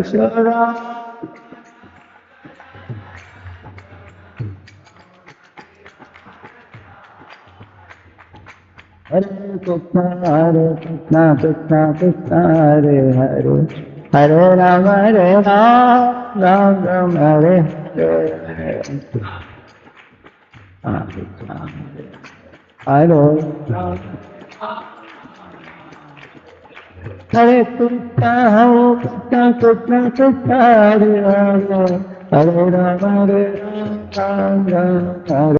Hare Krishna, Krishna Krishna, Hare Hare, Hare Rama, Ram Ram, Hare Hare. Hare Hare Krishna, Krishna Krishna, Hare Hare, Hare Rama, Ram Ram, Hare.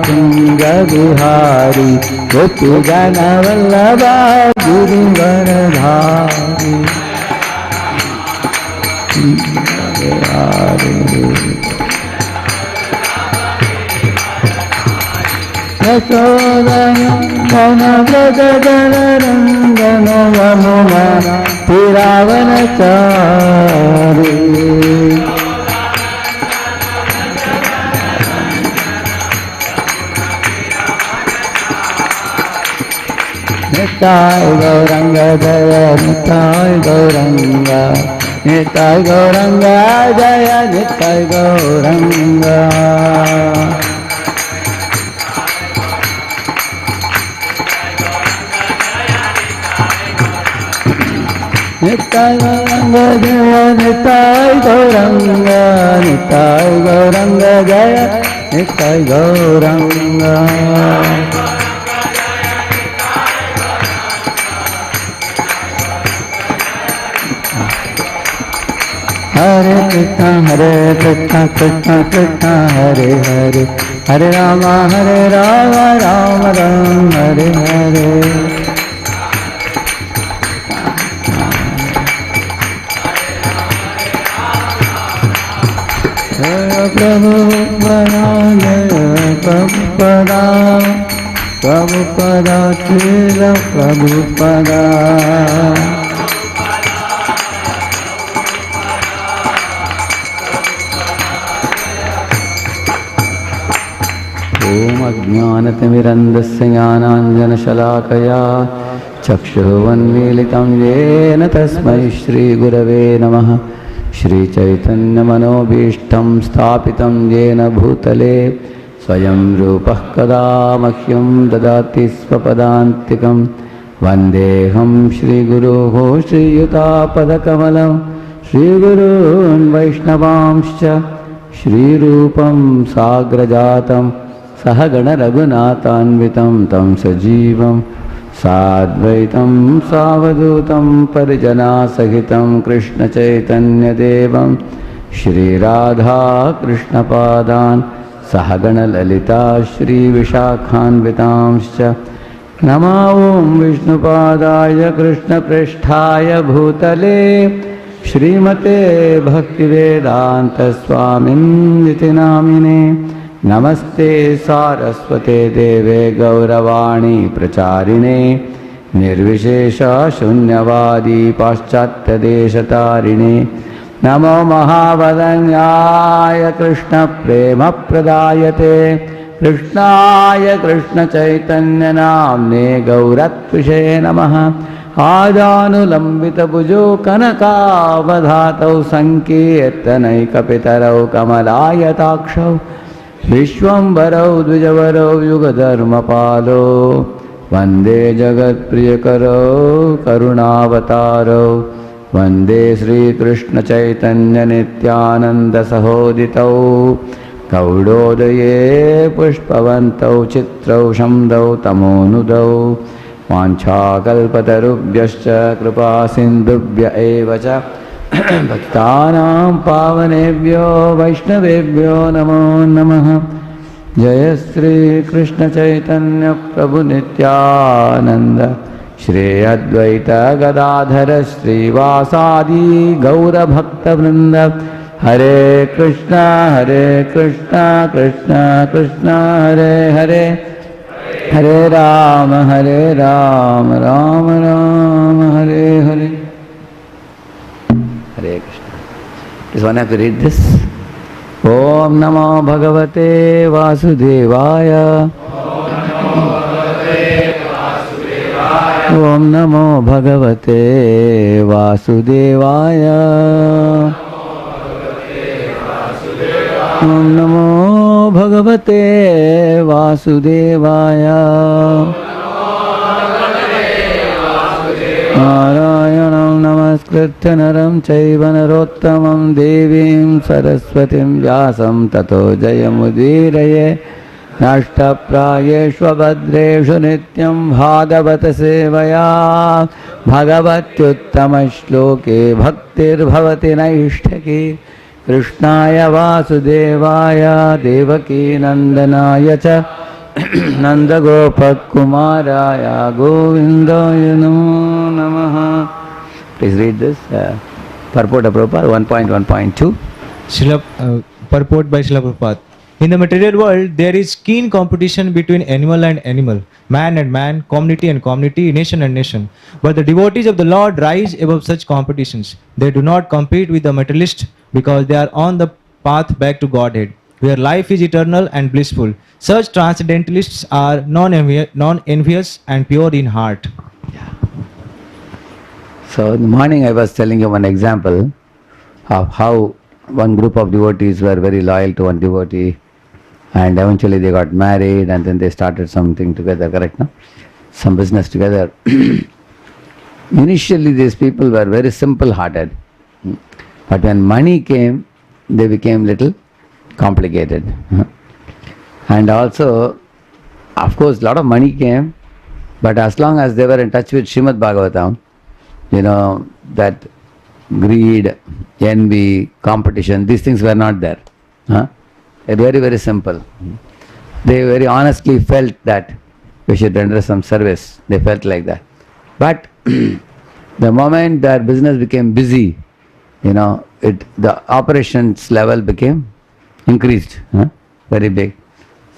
Kunj Bihari गोपी जन वल्लभा गिरिवरधारी यशोदन व्रज जन रंजन यमुना तिरावन चारी निताय गौरंग जय निताय गौरंग, निताय गौरंग जय निताय गौरंग। निताय गौरंग जय निताय गौरंग, निताय गौरंग जय निताय गौरंग। हरे कृष्ण कृष्ण कृष्ण हरे हरे, हरे राम राम राम हरे हरे। प्रभु प्रभुपदा प्रभुपदा श्रील प्रभुपदा। ओम अज्ञानतिमिरन्धस्य ज्ञानाञ्जनशलाकया चक्षुरुन्मीलितं येन तस्मै श्रीगुरवे नमः। श्रीचैतन्यमनोभीष्टं स्थापितं येन भूतले स्वयं रूपः कदा मह्यं ददाति स्वपदान्तिकं। वन्देऽहं श्रीगुरोः श्रीयुतापदकमलं श्रीगुरून् वैष्णवांश्च श्रीरूपं साग्रजातं सहगण रघुनाथान्वितं तं सजीवं साद्वैतं सावधूतं परिजनासहितं कृष्णचैतन्यदेवं श्रीराधा कृष्णपादान् सहगण ललिता श्रीविशाखान्वितांश्च। नमो ॐ विष्णुपादाय कृष्णप्रेष्ठाय भूतले श्रीमते भक्तिवेदान्तस्वामिन्निति नामिने। नमस्ते सारस्वते देवे गौरवाणी प्रचारिणे निर्विशेषशून्यवादी पाश्चात्यदेशतारिणे। नमो महावदन्याय कृष्णप्रेमप्रदायते कृष्णाय कृष्णचैतन्यनाम्ने गौरत्विषे नमः। आजानुलम्बितभुजो कनकावधातौ सङ्कीर्तनैकपितरौ कमलायताक्षौ विश्वम्भरौ द्विजवरौ युगधर्मपालो वन्दे जगत्प्रियकरौ करुणावतारौ। वन्दे श्रीकृष्णचैतन्यनित्यानन्दसहोदितौ गौडोदये पुष्पवन्तौ चित्रौ शम्दौ तमोनुदौ। वाञ्छाकल्पतरुभ्यश्च कृपासिन्धुभ्य एव च भक्तानां पावनेभ्यो वैष्णवेभ्यो नमो नमः। जय श्री कृष्ण चैतन्य प्रभु नित्यानंद श्री अद्वैत गदाधर श्रीवासादि गौरभक्तवृंद। हरे कृष्णा कृष्णा कृष्णा हरे हरे, हरे Ram Ram Ram Hare Hare. Hare Krishna. Does one have to read this? Om Namo Bhagavate Vasudevaya. Om Namo Bhagavate Vasudevaya. Om Namo Bhagavate Vasudevaya. Narayanam Namaskritya Naram Chaiva Narottamam Devim Saraswatim Vyasam Tato Jayamudiraye Nashtaprayeshva Bhadreshu Nityam Bhagavata Sevaya Bhagavatyuttama Shloke Bhaktir Bhavati Naishtaki Krishnaya Vasudevaya Devaki Nandanaya Cha Nanda Gopakumaraya Govindaya Namo Namaha. Please read this. Purport of Prabhupada 1.1.2. Purport by Srila Prabhupada. In the material world, there is keen competition between animal and animal, man and man, community and community, nation and nation. But the devotees of the Lord rise above such competitions. They do not compete with the materialist because they are on the path back to Godhead, where life is eternal and blissful. Such transcendentalists are non-envious and pure in heart. So in the morning I was telling you one example of how one group of devotees were very loyal to one devotee, and eventually they got married and then they started something together, correct, no? Some business together. Initially these people were very simple hearted, but when money came, they became little complicated. And also, of course, a lot of money came, but as long as they were in touch with Srimad Bhagavatam, you know, that greed, envy, competition, these things were not there. They're very, very simple. They very honestly felt that we should render some service. They felt like that. But the moment their business became busy, you know, the operations level became increased, very big.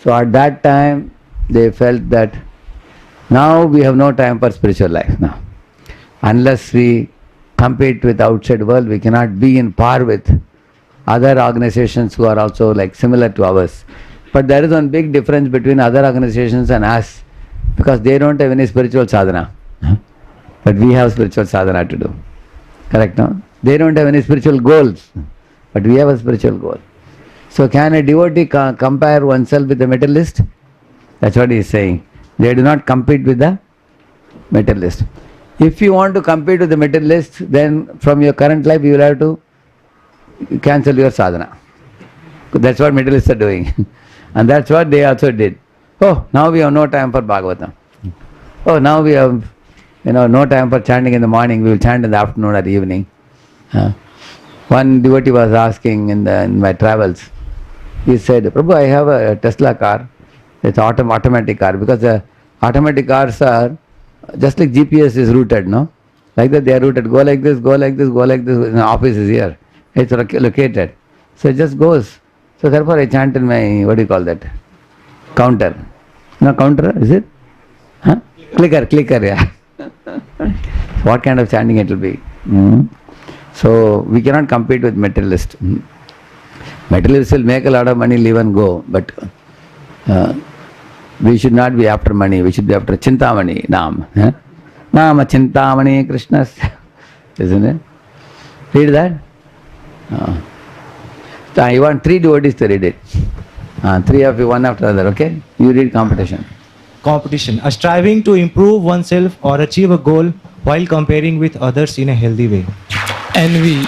So at that time, they felt that now we have no time for spiritual life now. Unless we compete with outside world, we cannot be in par with other organizations who are also like similar to ours. But there is one big difference between other organizations and us, because they don't have any spiritual sadhana. But we have spiritual sadhana to do. Correct, no? They don't have any spiritual goals, but we have a spiritual goal. So can a devotee compare oneself with the materialist? That's what he is saying. They do not compete with the materialist. If you want to compete with the materialist, then from your current life you will have to cancel your sadhana. That's what materialists are doing. And that's what they also did. Oh, now we have no time for Bhagavatam. Oh, now we have, no time for chanting in the morning. We will chant in the afternoon or evening. One devotee was asking in my travels. He said, Prabhu, I have a Tesla car. It's automatic car, because the automatic cars are just like GPS is routed, no? Like that they are routed. Go like this, go like this, go like this. The office is here. It's located. So it just goes. So therefore I chant in my, what do you call that? Counter. No, counter, is it? Clicker, yeah. What kind of chanting it will be? So we cannot compete with materialists. Materialists will make a lot of money, live and go, but we should not be after money. We should be after Chintamani, Nam. Nama Chintamani Krishna's. Isn't it? Read that. So I want 3 devotees to read it. 3 of you, one after the other, okay? You read competition. Competition. A striving to improve oneself or achieve a goal while comparing with others in a healthy way. Envy.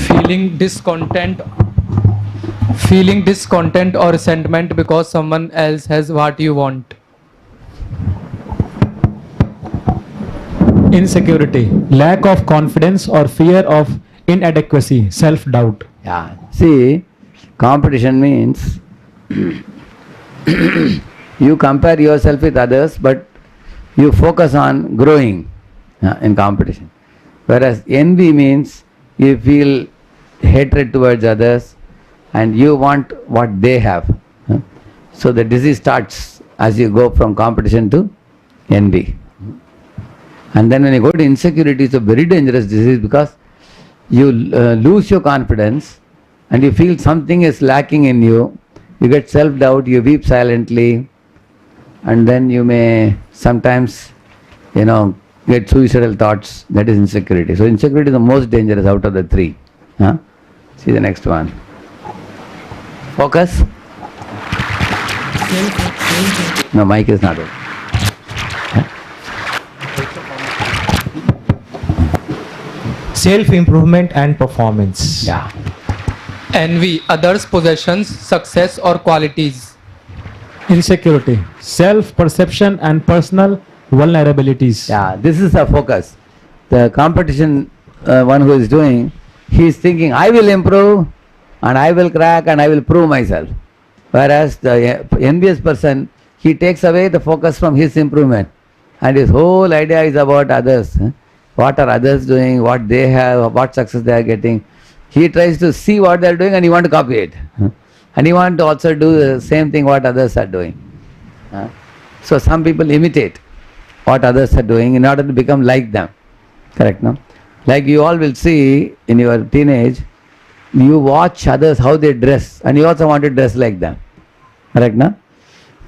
Feeling discontent or resentment because someone else has what you want. Insecurity, lack of confidence or fear of inadequacy, self-doubt. Yeah. See, competition means you compare yourself with others, but you focus on growing in competition. Whereas envy means you feel hatred towards others and you want what they have. So the disease starts as you go from competition to envy. And then when you go to insecurity, it's a very dangerous disease, because you lose your confidence and you feel something is lacking in you, you get self-doubt, you weep silently, and then you may sometimes, get suicidal thoughts. That is insecurity. So insecurity is the most dangerous out of the three. Huh? See the next one. Focus. No, mic is not on. Self-improvement and performance. Yeah. Envy others' possessions, success, or qualities. Insecurity, self-perception and personal vulnerabilities. Yeah, this is the focus. The competition one who is doing, he is thinking, I will improve and I will crack and I will prove myself. Whereas the envious person, he takes away the focus from his improvement, and his whole idea is about others. What are others doing, what they have, what success they are getting. He tries to see what they are doing and he wants to copy it. And he wants to also do the same thing what others are doing. So some people imitate what others are doing in order to become like them. Correct, no? Like you all will see in your teenage, you watch others how they dress and you also want to dress like them. Correct, no?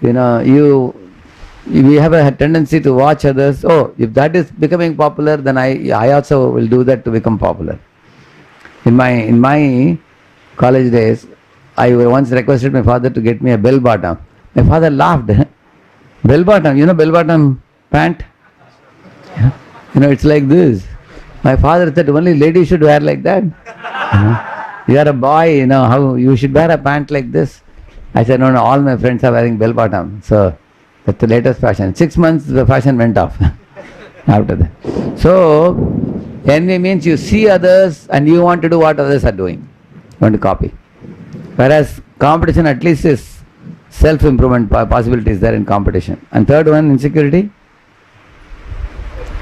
We have a tendency to watch others. Oh, if that is becoming popular, then I also will do that to become popular. In my college days, I once requested my father to get me a bell bottom. My father laughed. Bell bottom, bell bottom pant? Yeah. It's like this. My father said only ladies should wear like that. You are a boy, how you should wear a pant like this. I said, no, all my friends are wearing bell bottom. So that's the latest fashion. 6 months the fashion went off after that. So envy means you see others and you want to do what others are doing. You want to copy. Whereas competition at least is self-improvement possibilities there in competition. And third one, insecurity.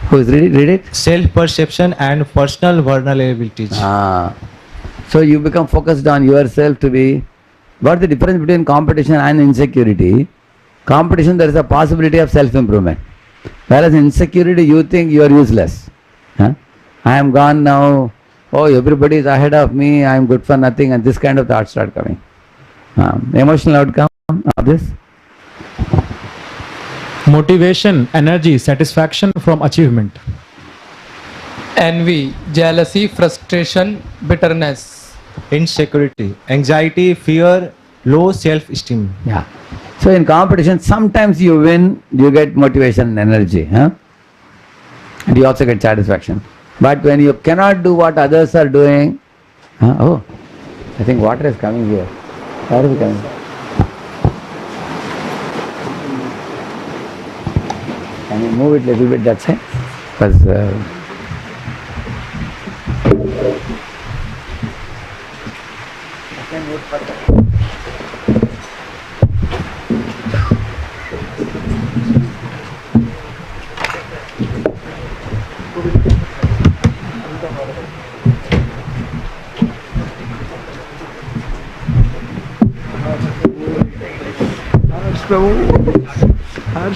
Who is read it? Self-perception and personal vulnerabilities. So you become focused on yourself to be. What's the difference between competition and insecurity? Competition, there is a possibility of self-improvement. Whereas insecurity, you think you are useless. I am gone now. Oh, everybody is ahead of me. I am good for nothing. And this kind of thoughts start coming. Emotional outcome of this? Motivation, energy, satisfaction from achievement. Envy, jealousy, frustration, bitterness. Insecurity, anxiety, fear, low self-esteem. Yeah. So in competition, sometimes you win, you get motivation and energy. And you also get satisfaction. But when you cannot do what others are doing, I think water is coming here. Where is it coming? Can you move it a little bit that side? Because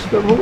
Prabhu.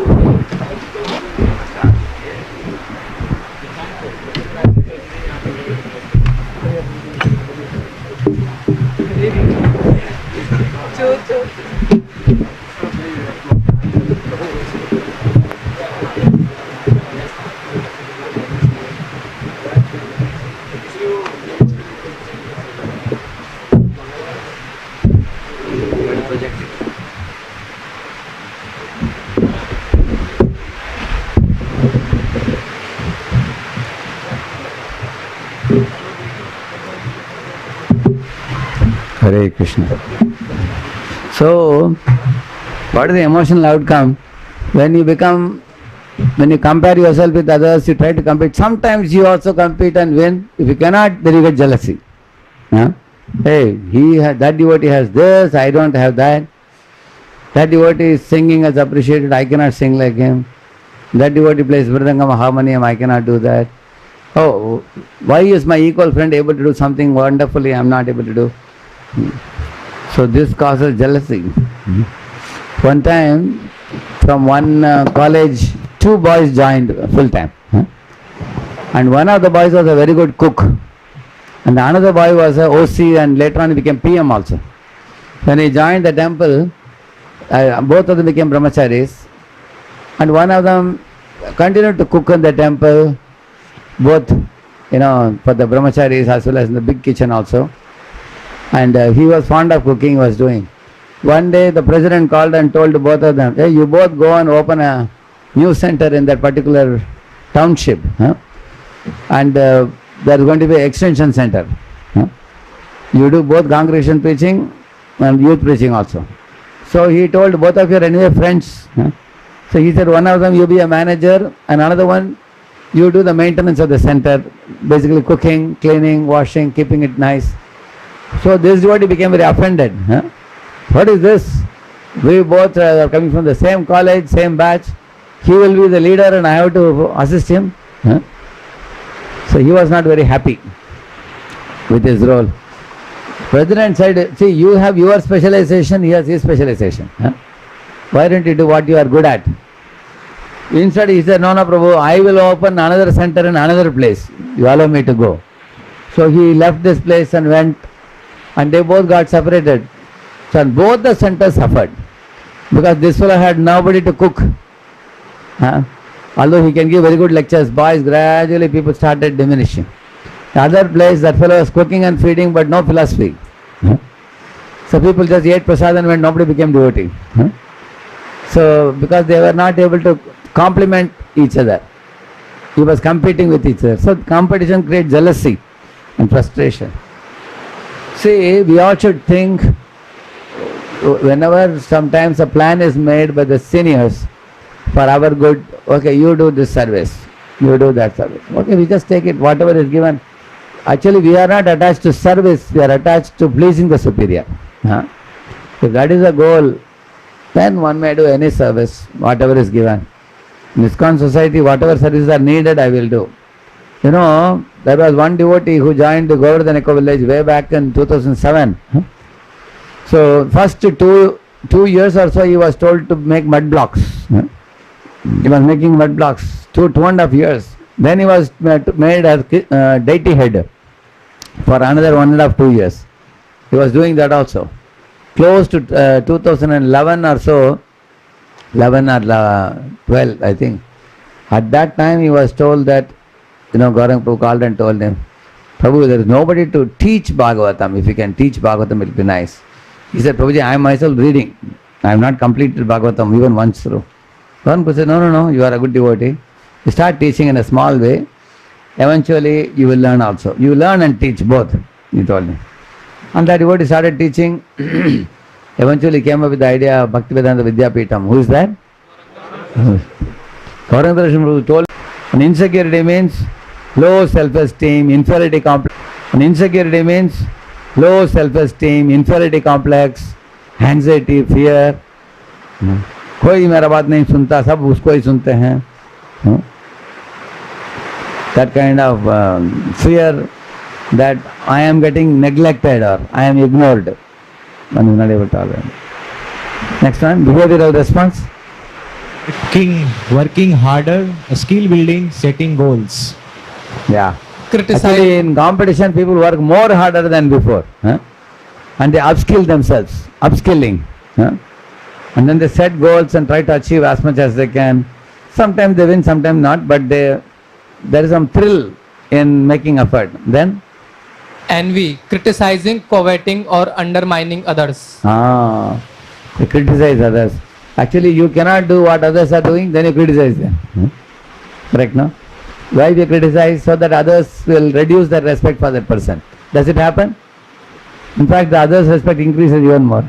Hare Krishna. So, what is the emotional outcome? When you compare yourself with others, you try to compete. Sometimes you also compete and win. If you cannot, then you get jealousy. Hey, that devotee has this, I don't have that. That devotee is singing as appreciated, I cannot sing like him. That devotee plays Mridangam, harmonium, I cannot do that. Oh, why is my equal friend able to do something wonderfully, I am not able to do? So this causes jealousy. One time, from one college, 2 boys joined full time. And one of the boys was a very good cook. And another boy was a OC, and later on he became PM also. When he joined the temple, both of them became brahmacharis, and one of them continued to cook in the temple, both, for the brahmacharis as well as in the big kitchen also. And he was fond of cooking, he was doing. One day the president called and told both of them, hey, you both go and open a new center in that particular township. And there is going to be an extension center. You do both congregation preaching and youth preaching also. So he told, both of you are anyway friends. So he said, one of them you be a manager, and another one you do the maintenance of the center, basically cooking, cleaning, washing, keeping it nice. So this devotee became very offended. What is this? We both are coming from the same college, same batch. He will be the leader and I have to assist him. So he was not very happy with his role. President said, see, you have your specialization, he has his specialization. Why don't you do what you are good at? Instead he said, no, Prabhu, I will open another center in another place. You allow me to go. So he left this place and went, and they both got separated. So both the centers suffered, because this fellow had nobody to cook. Although he can give very good lectures, boys, gradually people started diminishing. The other place, that fellow was cooking and feeding, but no philosophy. So people just ate prasadam when nobody became devotee. So because they were not able to complement each other, he was competing with each other. So competition creates jealousy and frustration. See, we all should think, whenever sometimes a plan is made by the seniors for our good, okay, you do this service, you do that service. Okay, we just take it, whatever is given. Actually, we are not attached to service, we are attached to pleasing the superior. If that is the goal, then one may do any service, whatever is given. In ISKCON society, whatever services are needed, I will do. There was one devotee who joined the Govardhan Eco Village way back in 2007. So first two years or so he was told to make mud blocks. He was making mud blocks 2.5 years. Then he was made as deity head for another 1.5 2 years. He was doing that also. Close to 2011 or so, 11 or 12 I think. At that time he was told that, Gauranga Prabhu called and told him, Prabhu, there is nobody to teach Bhagavatam. If you can teach Bhagavatam, it will be nice. He said, Prabhuji, I am myself reading. I have not completed Bhagavatam even once through. Gauranga Prabhu said, no, you are a good devotee. You start teaching in a small way. Eventually, you will learn also. You learn and teach both, he told me. And that devotee started teaching. Eventually came up with the idea of Bhaktivedanta Vidyapeetham. Who is that? Gauranga Prabhu told, and insecurity means low self-esteem, inferiority complex. And insecurity means low self-esteem, inferiority complex, anxiety, fear. कोई मेरा बात नहीं सुनता, सब उसको ही सुनते हैं. That kind of fear that I am getting neglected or I am ignored. One is not able to tolerate. Next one, behavioral response. Working harder, skill building, setting goals. Yeah. Criticize. Actually, in competition, people work more harder than before. And they upskill themselves. Upskilling. And then they set goals and try to achieve as much as they can. Sometimes they win, sometimes not, but there is some thrill in making effort. Then? Envy, criticizing, coveting or undermining others. They criticize others. Actually, you cannot do what others are doing, then you criticize them. Correct, no? Why we criticize? So that others will reduce their respect for that person. Does it happen? In fact, the others' respect increases even more.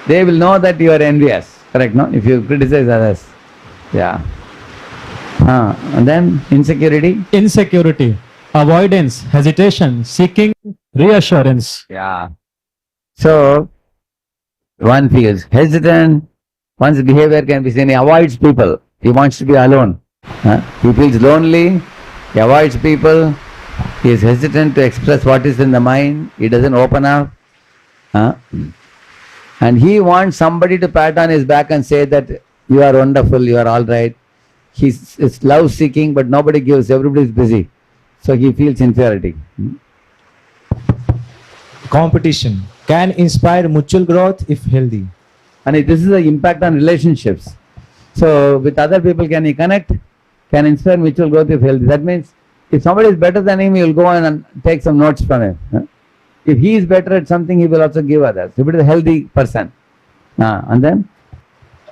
They will know that you are envious. Correct, no? If you criticize others. Yeah. And then insecurity. Insecurity, avoidance, hesitation, seeking reassurance. Yeah. So, one feels hesitant. One's behavior can be seen. He avoids people. He wants to be alone. He feels lonely. He avoids people. He is hesitant to express what is in the mind. He doesn't open up. And he wants somebody to pat on his back and say that you are wonderful, you are all right. He's love seeking, but nobody gives. Everybody is busy. So he feels inferiority. Competition can inspire mutual growth if healthy. And this is the impact on relationships. So with other people, can he connect? Can inspire mutual growth if healthy. That means if somebody is better than him, he will go on and take some notes from him. If he is better at something, he will also give others. If it is a healthy person. And then?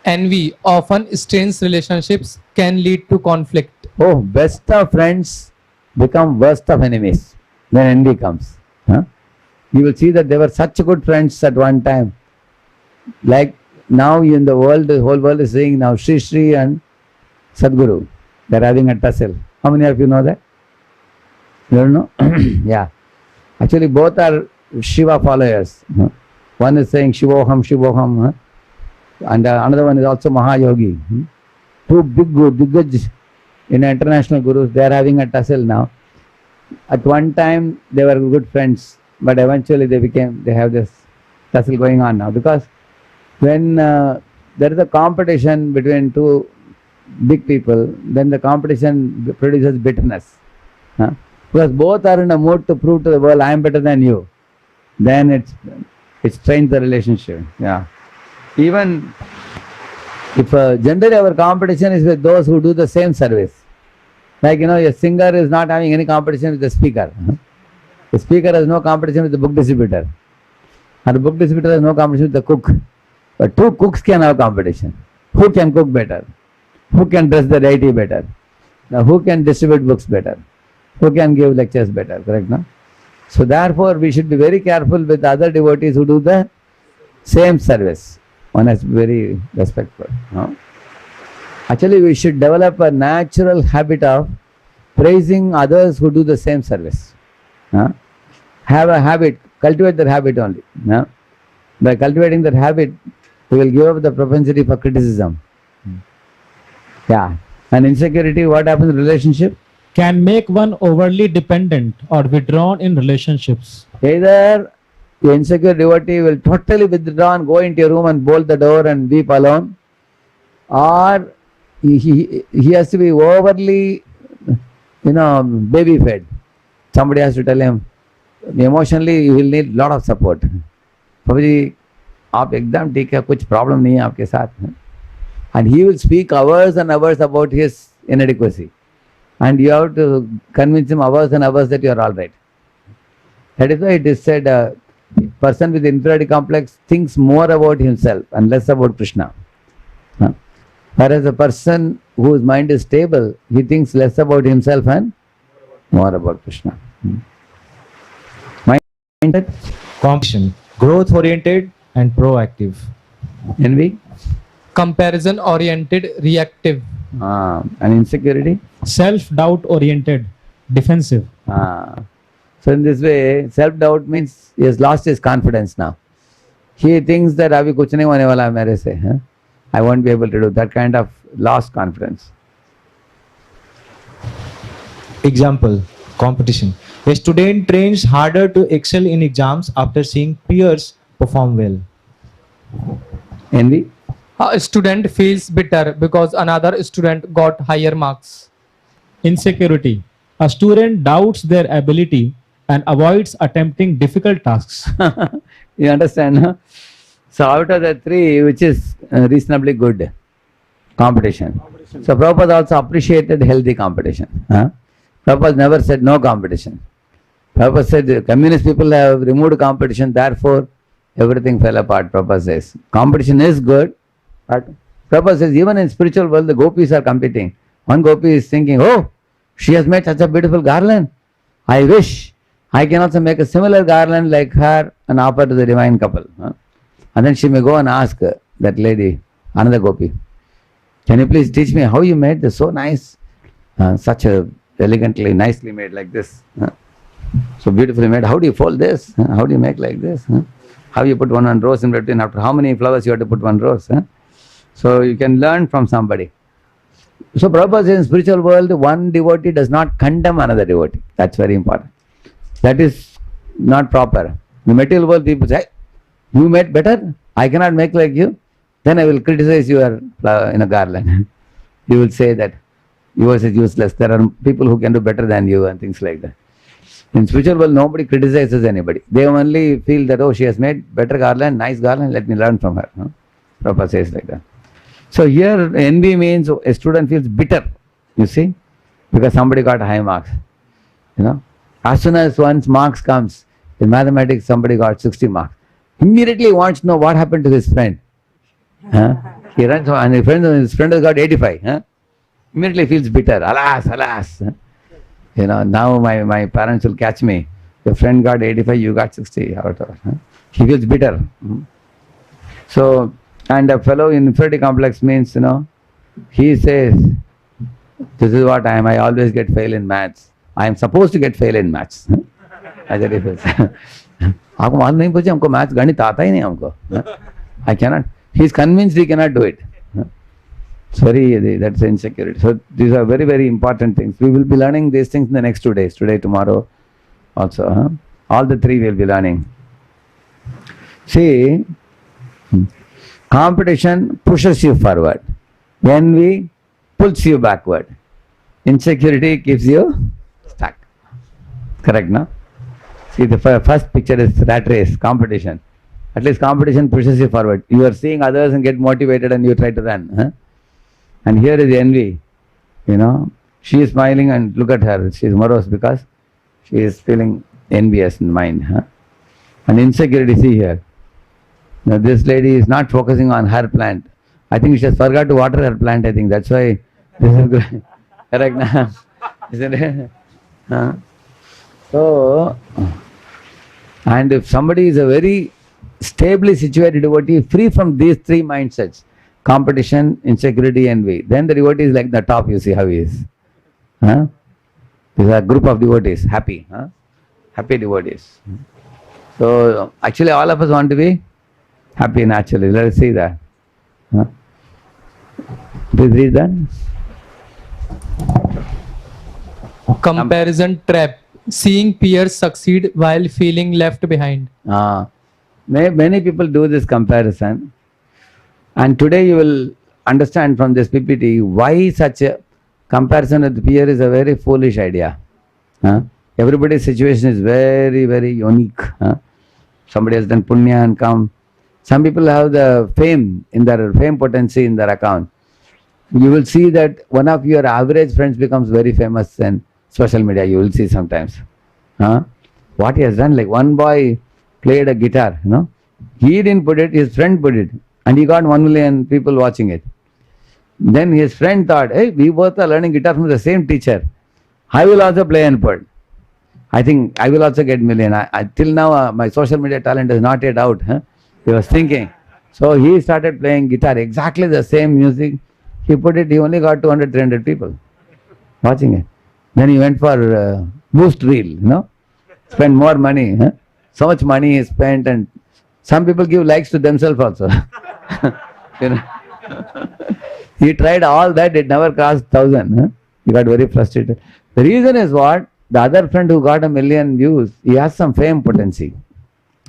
Envy often strains relationships, can lead to conflict. Oh, best of friends become worst of enemies. Then envy comes. You will see that they were such good friends at one time. Like now in the world, the whole world is saying now Sri Sri and Sadguru. They are having a tussle. How many of you know that? You don't know? Yeah. Actually, both are Shiva followers. One is saying Shivoham, Shivoham. And another one is also Mahayogi. Two big international gurus, they are having a tussle now. At one time, they were good friends. But eventually they have this tussle going on now. Because when there is a competition between two big people, then the competition produces bitterness. Because both are in a mood to prove to the world, I am better than you. Then it strains the relationship. Yeah. Even if generally our competition is with those who do the same service. Like, a singer is not having any competition with the speaker. The speaker has no competition with the book distributor. And the book distributor has no competition with the cook. But two cooks can have competition. Who can cook better? Who can dress the deity better? Now, who can distribute books better? Who can give lectures better? Correct, no? So therefore, we should be very careful with other devotees who do the same service. One has to be very respectful. No? Actually, we should develop a natural habit of praising others who do the same service. Have a habit, cultivate that habit only. By cultivating that habit, we will give up the propensity for criticism. Yeah. And insecurity, what happens in relationship? Can make one overly dependent or withdrawn in relationships. Either the insecure devotee will totally withdraw and go into your room and bolt the door and weep alone, or he has to be overly, baby fed. Somebody has to tell him, emotionally you will need lot of support. Prabhu ji, आप एकदम ठीक है, कुछ problem नहीं है आपके साथ. And he will speak hours and hours about his inadequacy. And you have to convince him hours and hours that you are all right. That is why it is said, a person with inferiority complex thinks more about himself and less about Krishna. Whereas a person whose mind is stable, he thinks less about himself and more about Krishna. Mindset? Competition, growth oriented and proactive. Envy? Comparison oriented, reactive. And insecurity? Self-doubt oriented, defensive. So in this way, self-doubt means he has lost his confidence now. He thinks that abhi kuch nahi hone wala hai mere se. I won't be able to do that kind of lost confidence. Example, competition. A student trains harder to excel in exams after seeing peers perform well. Envy? A student feels bitter because another student got higher marks. Insecurity. A student doubts their ability and avoids attempting difficult tasks. You understand? Huh? So out of the three, which is reasonably good? Competition. So Prabhupada also appreciated healthy competition. Prabhupada never said no competition. Prabhupada said the communist people have removed competition, therefore everything fell apart. Prabhupada says competition is good, but Prabhupada says even in spiritual world the gopis are competing. One gopi is thinking, oh, she has made such a beautiful garland. I wish I can also make a similar garland like her and offer to the divine couple. And then she may go and ask that lady, another gopi, can you please teach me how you made this so nice, such a elegantly, nicely made like this, so beautifully made. How do you fold this? How do you make like this? How you put one rose in between? After how many flowers you have to put one rose? So you can learn from somebody. So Prabhupada says in spiritual world, one devotee does not condemn another devotee. That's very important. That is not proper. In the material world, people say, you made better, I cannot make like you, then I will criticize your garland. You will say that yours is useless. There are people who can do better than you and things like that. In spiritual world, nobody criticizes anybody. They only feel that, oh, she has made better garland, nice garland, let me learn from her. No? Prabhupada says like that. So here, envy means a student feels bitter, you see, because somebody got high marks. You know, as soon as one's marks comes, in mathematics, somebody got 60 marks. Immediately he wants to know what happened to his friend. Huh? He runs and his friend has got 85. Huh? Immediately feels bitter. Alas, alas. Huh? You know, now my parents will catch me. Your friend got 85, you got 60. Huh? He feels bitter. Hmm? So, and a fellow in inferiority complex means, you know, he says, this is what I am. I always get fail in maths. I am supposed to get fail in maths. As it is. आपको मालूम नहीं पूछे हमको maths गणित आता ही नहीं हमको. I cannot. He is convinced he cannot do it. Sorry, that's insecurity. So these are very, very important things. We will be learning these things in the next 2 days. Today, tomorrow, also. Huh? All the three we will be learning. See, competition pushes you forward. Envy pulls you backward. Insecurity keeps you stuck. Correct, no? See, the first picture is rat race, competition. At least competition pushes you forward. You are seeing others and get motivated and you try to run. Huh? And here is envy. You know, she is smiling and look at her. She is morose because she is feeling envious in mind. Huh? And insecurity, see here. Now this lady is not focusing on her plant. I think she has forgot to water her plant, I think. That's why this is good. Correct now? Isn't it? Huh? So, and if somebody is a very stably situated devotee, free from these three mindsets, competition, insecurity, envy, then the devotee is like the top, you see how he is. Huh? These are a group of devotees, happy. Huh? Happy devotees. So, actually all of us want to be happy naturally. Let us see that. Huh? Please read that. Comparison trap. Seeing peers succeed while feeling left behind. Many people do this comparison. And today you will understand from this PPT why such a comparison with peer is a very foolish idea. Everybody's situation is very, very unique. Somebody has done punya and come. Some people have the fame in their fame potency in their account. You will see that one of your average friends becomes very famous in social media. You will see sometimes. What he has done, like one boy played a guitar, you know. He didn't put it, his friend put it. And he got 1 million people watching it. Then his friend thought, hey, we both are learning guitar from the same teacher. I will also play and put. I think I will also get million. Till now, my social media talent is not yet out. He was thinking. So he started playing guitar, exactly the same music. He put it, he only got 200, 300 people watching it. Then he went for boost reel, you know, spend more money. So much money is spent, and some people give likes to themselves also. You know. He tried all that, it never crossed 1,000. He got very frustrated. The reason is what? The other friend who got 1 million views, he has some fame potency.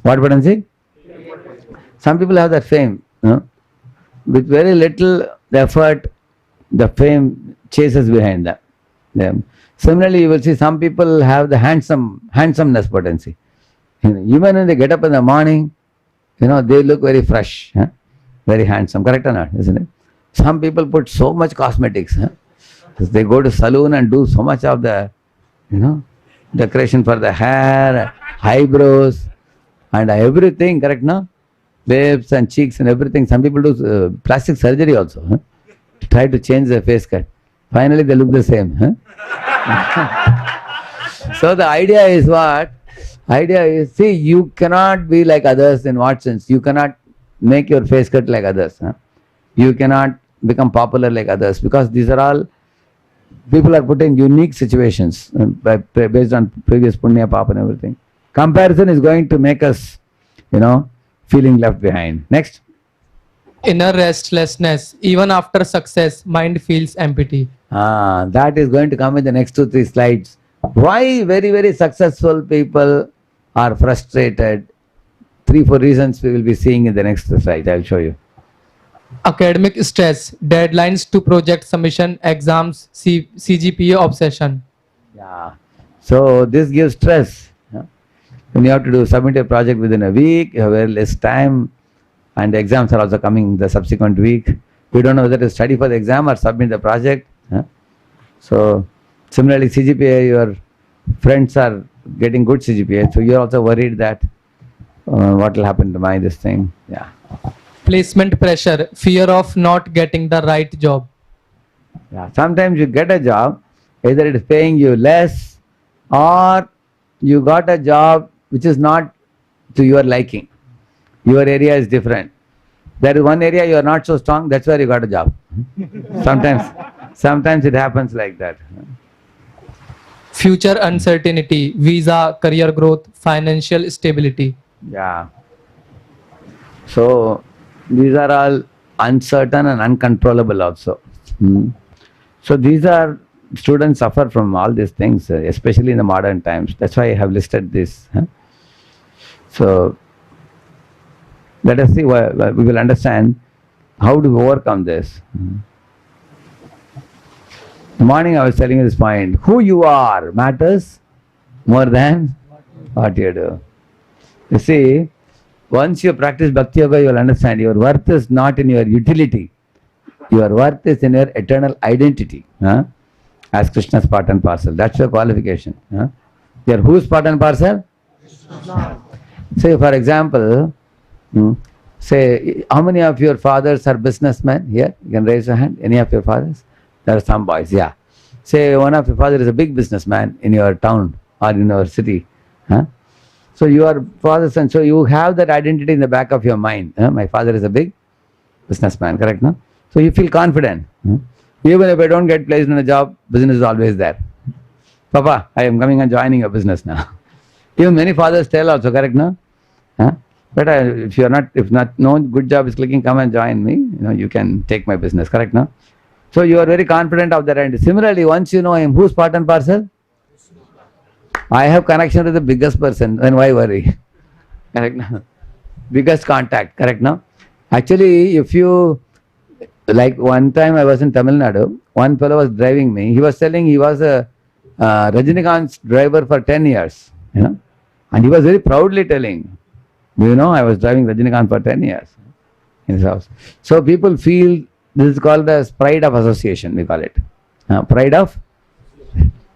What potency? Some people have that fame. With very little effort, the fame chases behind them. Similarly, you will see some people have the handsomeness potency. Even when they get up in the morning, they look very fresh, very handsome. Correct or not? Isn't it? Some people put so much cosmetics. They go to saloon and do so much of the, decoration for the hair, eyebrows, and everything. Correct, no? Lips and cheeks and everything. Some people do plastic surgery also to try to change their face cut. Finally, they look the same. So the idea is what? Idea is, see, you cannot be like others in what sense? You cannot make your face cut like others. You cannot become popular like others, because these are all people are put in unique situations based on previous punya, papa and everything. Comparison is going to make us, feeling left behind. Next. Inner restlessness. Even after success, mind feels empty. That is going to come in the next 2-3 slides. Why very, very successful people are frustrated? 3-4 reasons we will be seeing in the next slide. I will show you. Academic stress, deadlines to project submission, exams, CGPA obsession. Yeah. So this gives stress. When you have to submit a project within a week, you have very less time, and the exams are also coming the subsequent week. You don't know whether to study for the exam or submit the project. So similarly, CGPA, your friends are getting good CGPA, so you're also worried that what will happen to my this thing. Yeah. Placement pressure, fear of not getting the right job. Yeah. Sometimes you get a job, either it is paying you less, or you got a job which is not to your liking. Your area is different. There is one area you are not so strong, that's where you got a job. Sometimes it happens like that. Future uncertainty, visa, career growth, financial stability. Yeah. So these are all uncertain and uncontrollable also. So these are, students suffer from all these things, especially in the modern times. That's why I have listed this. So let us see, we will understand how to overcome this. The morning I was telling you this point, who you are matters more than what you do. You see, once you practice Bhakti Yoga, you will understand your worth is not in your utility. Your worth is in your eternal identity. As Krishna's part and parcel. That's your qualification. You're whose part and parcel? Say, for example, say, how many of your fathers are businessmen here? You can raise your hand. Any of your fathers? There are some boys, yeah. Say, one of your fathers is a big businessman in your town or in your city. So you are father's son. So you have that identity in the back of your mind. My father is a big businessman, correct, no? So you feel confident. Even if I don't get placed in a job, business is always there. Papa, I am coming and joining your business now. Even many fathers tell also, correct, no? But if you are not, if not, no good job is clicking, come and join me. You can take my business, correct, no? So you are very confident of that identity. Similarly, once you know I am whose part and parcel, I have connection to the biggest person, then why worry? Correct, no? Biggest contact, correct, no? Actually, if you, like one time I was in Tamil Nadu, one fellow was driving me. He was telling he was a Rajinikanth's driver for 10 years, and he was very proudly telling, I was driving Rajinikanth for 10 years in his house. So people feel, this is called as pride of association, we call it. Pride of,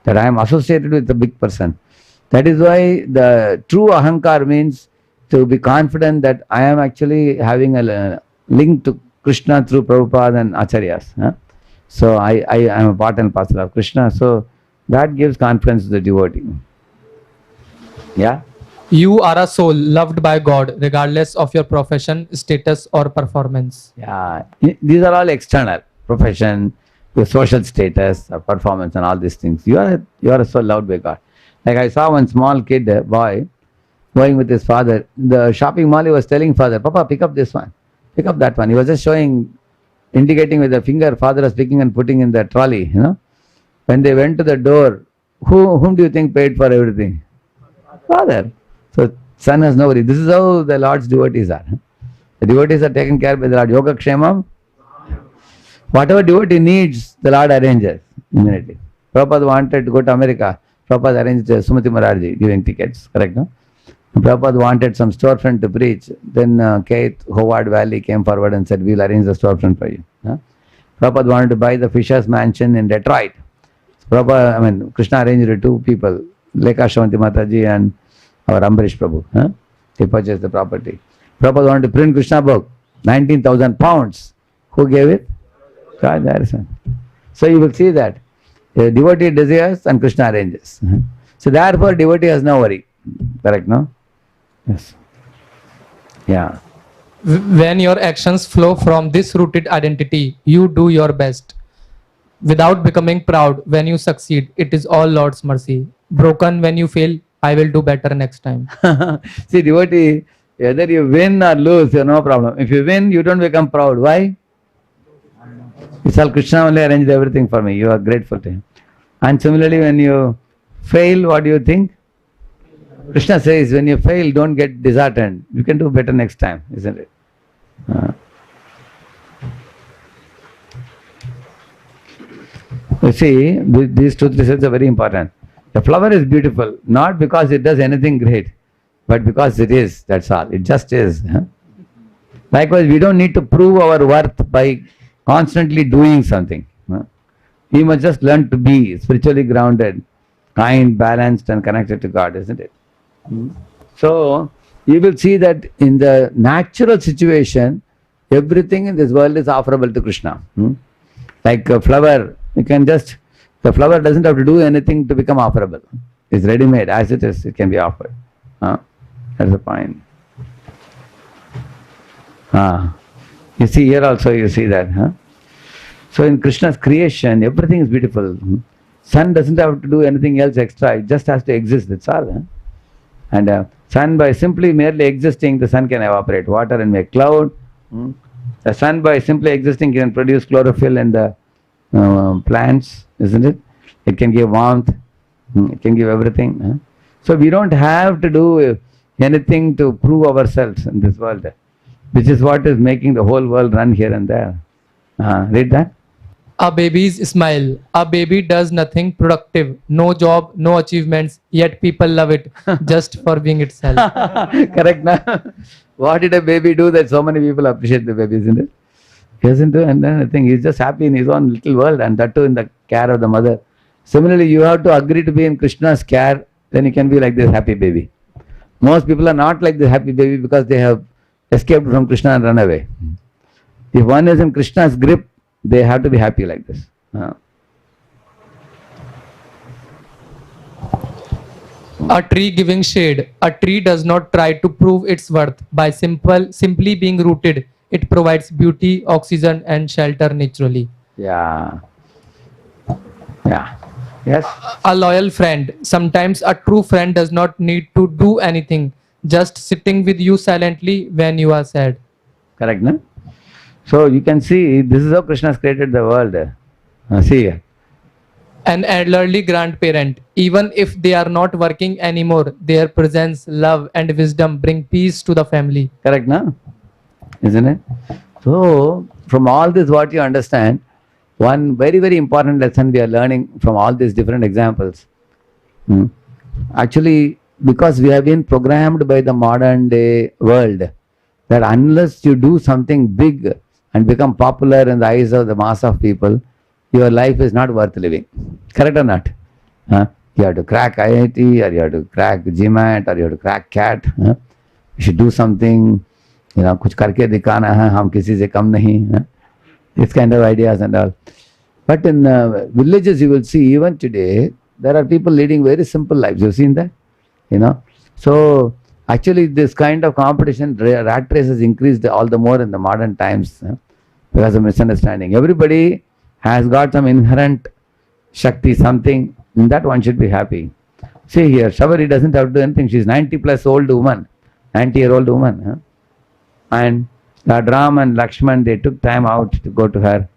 that I am associated with a big person. That is why the true ahankar means to be confident that I am actually having a link to Krishna through Prabhupada and Acharyas. So I am a part and parcel of Krishna. So that gives confidence to the devotee. Yeah? You are a soul loved by God regardless of your profession, status or performance. Yeah. These are all external. Profession, your social status, or performance and all these things. You are a soul loved by God. Like I saw one small kid, boy, going with his father. The shopping mall, he was telling father, Papa, pick up this one. Pick up that one. He was just showing, indicating with the finger, father was picking and putting in the trolley, When they went to the door, whom do you think paid for everything? Father. So son has no worry. This is how the Lord's devotees are. The devotees are taken care by the Lord. Yoga Kshemam. Whatever devotee needs, the Lord arranges immediately. Prabhupada wanted to go to America. Prabhupada arranged Sumati Morarji giving tickets, correct, no? Prabhupada wanted some storefront to preach. Then Keith Howard Valley came forward and said, we'll arrange the storefront for you. Prabhupada wanted to buy the Fisher's Mansion in Detroit. Krishna arranged it to 2 people, Lekha Shavanti Mataji and our Ambarish Prabhu. They purchased the property. Prabhupada wanted to print Krishna book, 19,000 pounds. Who gave it? God, so you will see that the devotee desires and Krishna arranges. So therefore devotee has no worry. Correct, no? Yes. Yeah. When your actions flow from this rooted identity, you do your best. Without becoming proud when you succeed, it is all Lord's mercy. Broken when you fail, I will do better next time. See, devotee, whether you win or lose, no problem. If you win, you don't become proud. Why? It's all Krishna only arranged everything for me. You are grateful to him. And similarly, when you fail, what do you think? Krishna says, when you fail, don't get disheartened. You can do better next time, isn't it? You see, these 2-3 steps are very important. The flower is beautiful, not because it does anything great, but because it is, that's all. It just is. Likewise, we don't need to prove our worth by constantly doing something. We must just learn to be spiritually grounded, kind, balanced, and connected to God, isn't it? So, you will see that in the natural situation, everything in this world is offerable to Krishna. Like a flower, the flower doesn't have to do anything to become offerable. It's ready-made, as it is, it can be offered. That's the point. You see here also, you see that. So in Krishna's creation, everything is beautiful. Sun doesn't have to do anything else extra, it just has to exist, that's all. And sun, by simply merely existing, the sun can evaporate water and make cloud. The sun, by simply existing, can produce chlorophyll in the plants, isn't it? It can give warmth, it can give everything. So we don't have to do anything to prove ourselves in this world, which is what is making the whole world run here and there. Read that. A baby's smile. A baby does nothing productive, no job, no achievements, yet people love it just for being itself. Correct, na? What did a baby do that so many people appreciate the baby, isn't it? He doesn't do anything. He's just happy in his own little world, and that too in the care of the mother. Similarly, you have to agree to be in Krishna's care, then you can be like this happy baby. Most people are not like this happy baby because they have escaped from Krishna and run away. If one is in Krishna's grip, they have to be happy like this. A tree giving shade. A tree does not try to prove its worth by simply being rooted. It provides beauty, oxygen, and shelter naturally. Yeah. Yes. A loyal friend. Sometimes a true friend does not need to do anything, just sitting with you silently when you are sad. Correct, no? So you can see, this is how Krishna has created the world. See here. An elderly grandparent. Even if they are not working anymore, their presence, love, and wisdom bring peace to the family. Correct, no? Isn't it? So, from all this, what you understand, one very, very important lesson we are learning from all these different examples. Actually, because we have been programmed by the modern day world, that unless you do something big and become popular in the eyes of the mass of people, your life is not worth living. Correct or not? You have to crack IIT, or you have to crack GMAT, or you have to crack CAT. You should do something, कुछ करके दिखाना है, हम किसी से कम नहीं. This kind of ideas and all. But in villages, you will see even today, there are people leading very simple lives. You've seen that? So actually this kind of competition, rat race has increased all the more in the modern times because of misunderstanding. Everybody has got some inherent Shakti, something, in that one should be happy. See here, Shabari doesn't have to do anything. She's 90+ old woman, 90-year-old woman. And Ram and Lakshman, they took time out to go to her.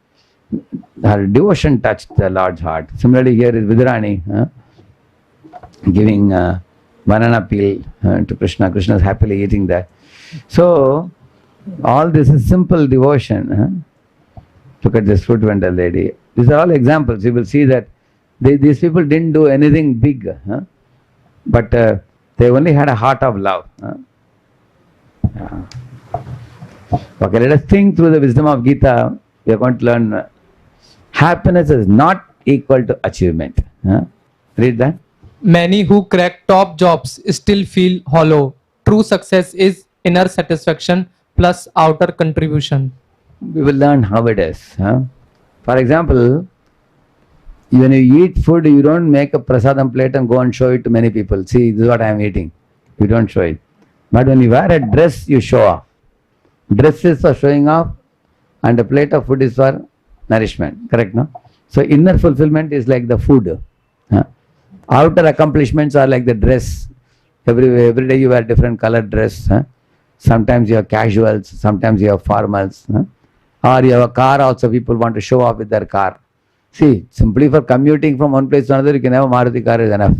Her devotion touched the Lord's heart. Similarly, here is Vidrani giving banana peel to Krishna. Krishna is happily eating that. So, all this is simple devotion. Look at this fruit vendor lady. These are all examples. You will see that these people didn't do anything big, but they only had a heart of love. Okay, let us think through the wisdom of Gita. We are going to learn happiness is not equal to achievement. Read that. Many who crack top jobs still feel hollow. True success is inner satisfaction plus outer contribution. We will learn how it is. For example, when you eat food, you don't make a prasadam plate and go and show it to many people. See, this is what I am eating. You don't show it. But when you wear a dress, you show off. Dress is for showing off, and a plate of food is for nourishment. Correct, no? So inner fulfillment is like the food. Outer accomplishments are like the dress. Every day you wear different colored dress. Sometimes you have casuals, sometimes you have formals. Or you have a car also, people want to show off with their car. See, simply for commuting from one place to another, you can have a Maruti car is enough.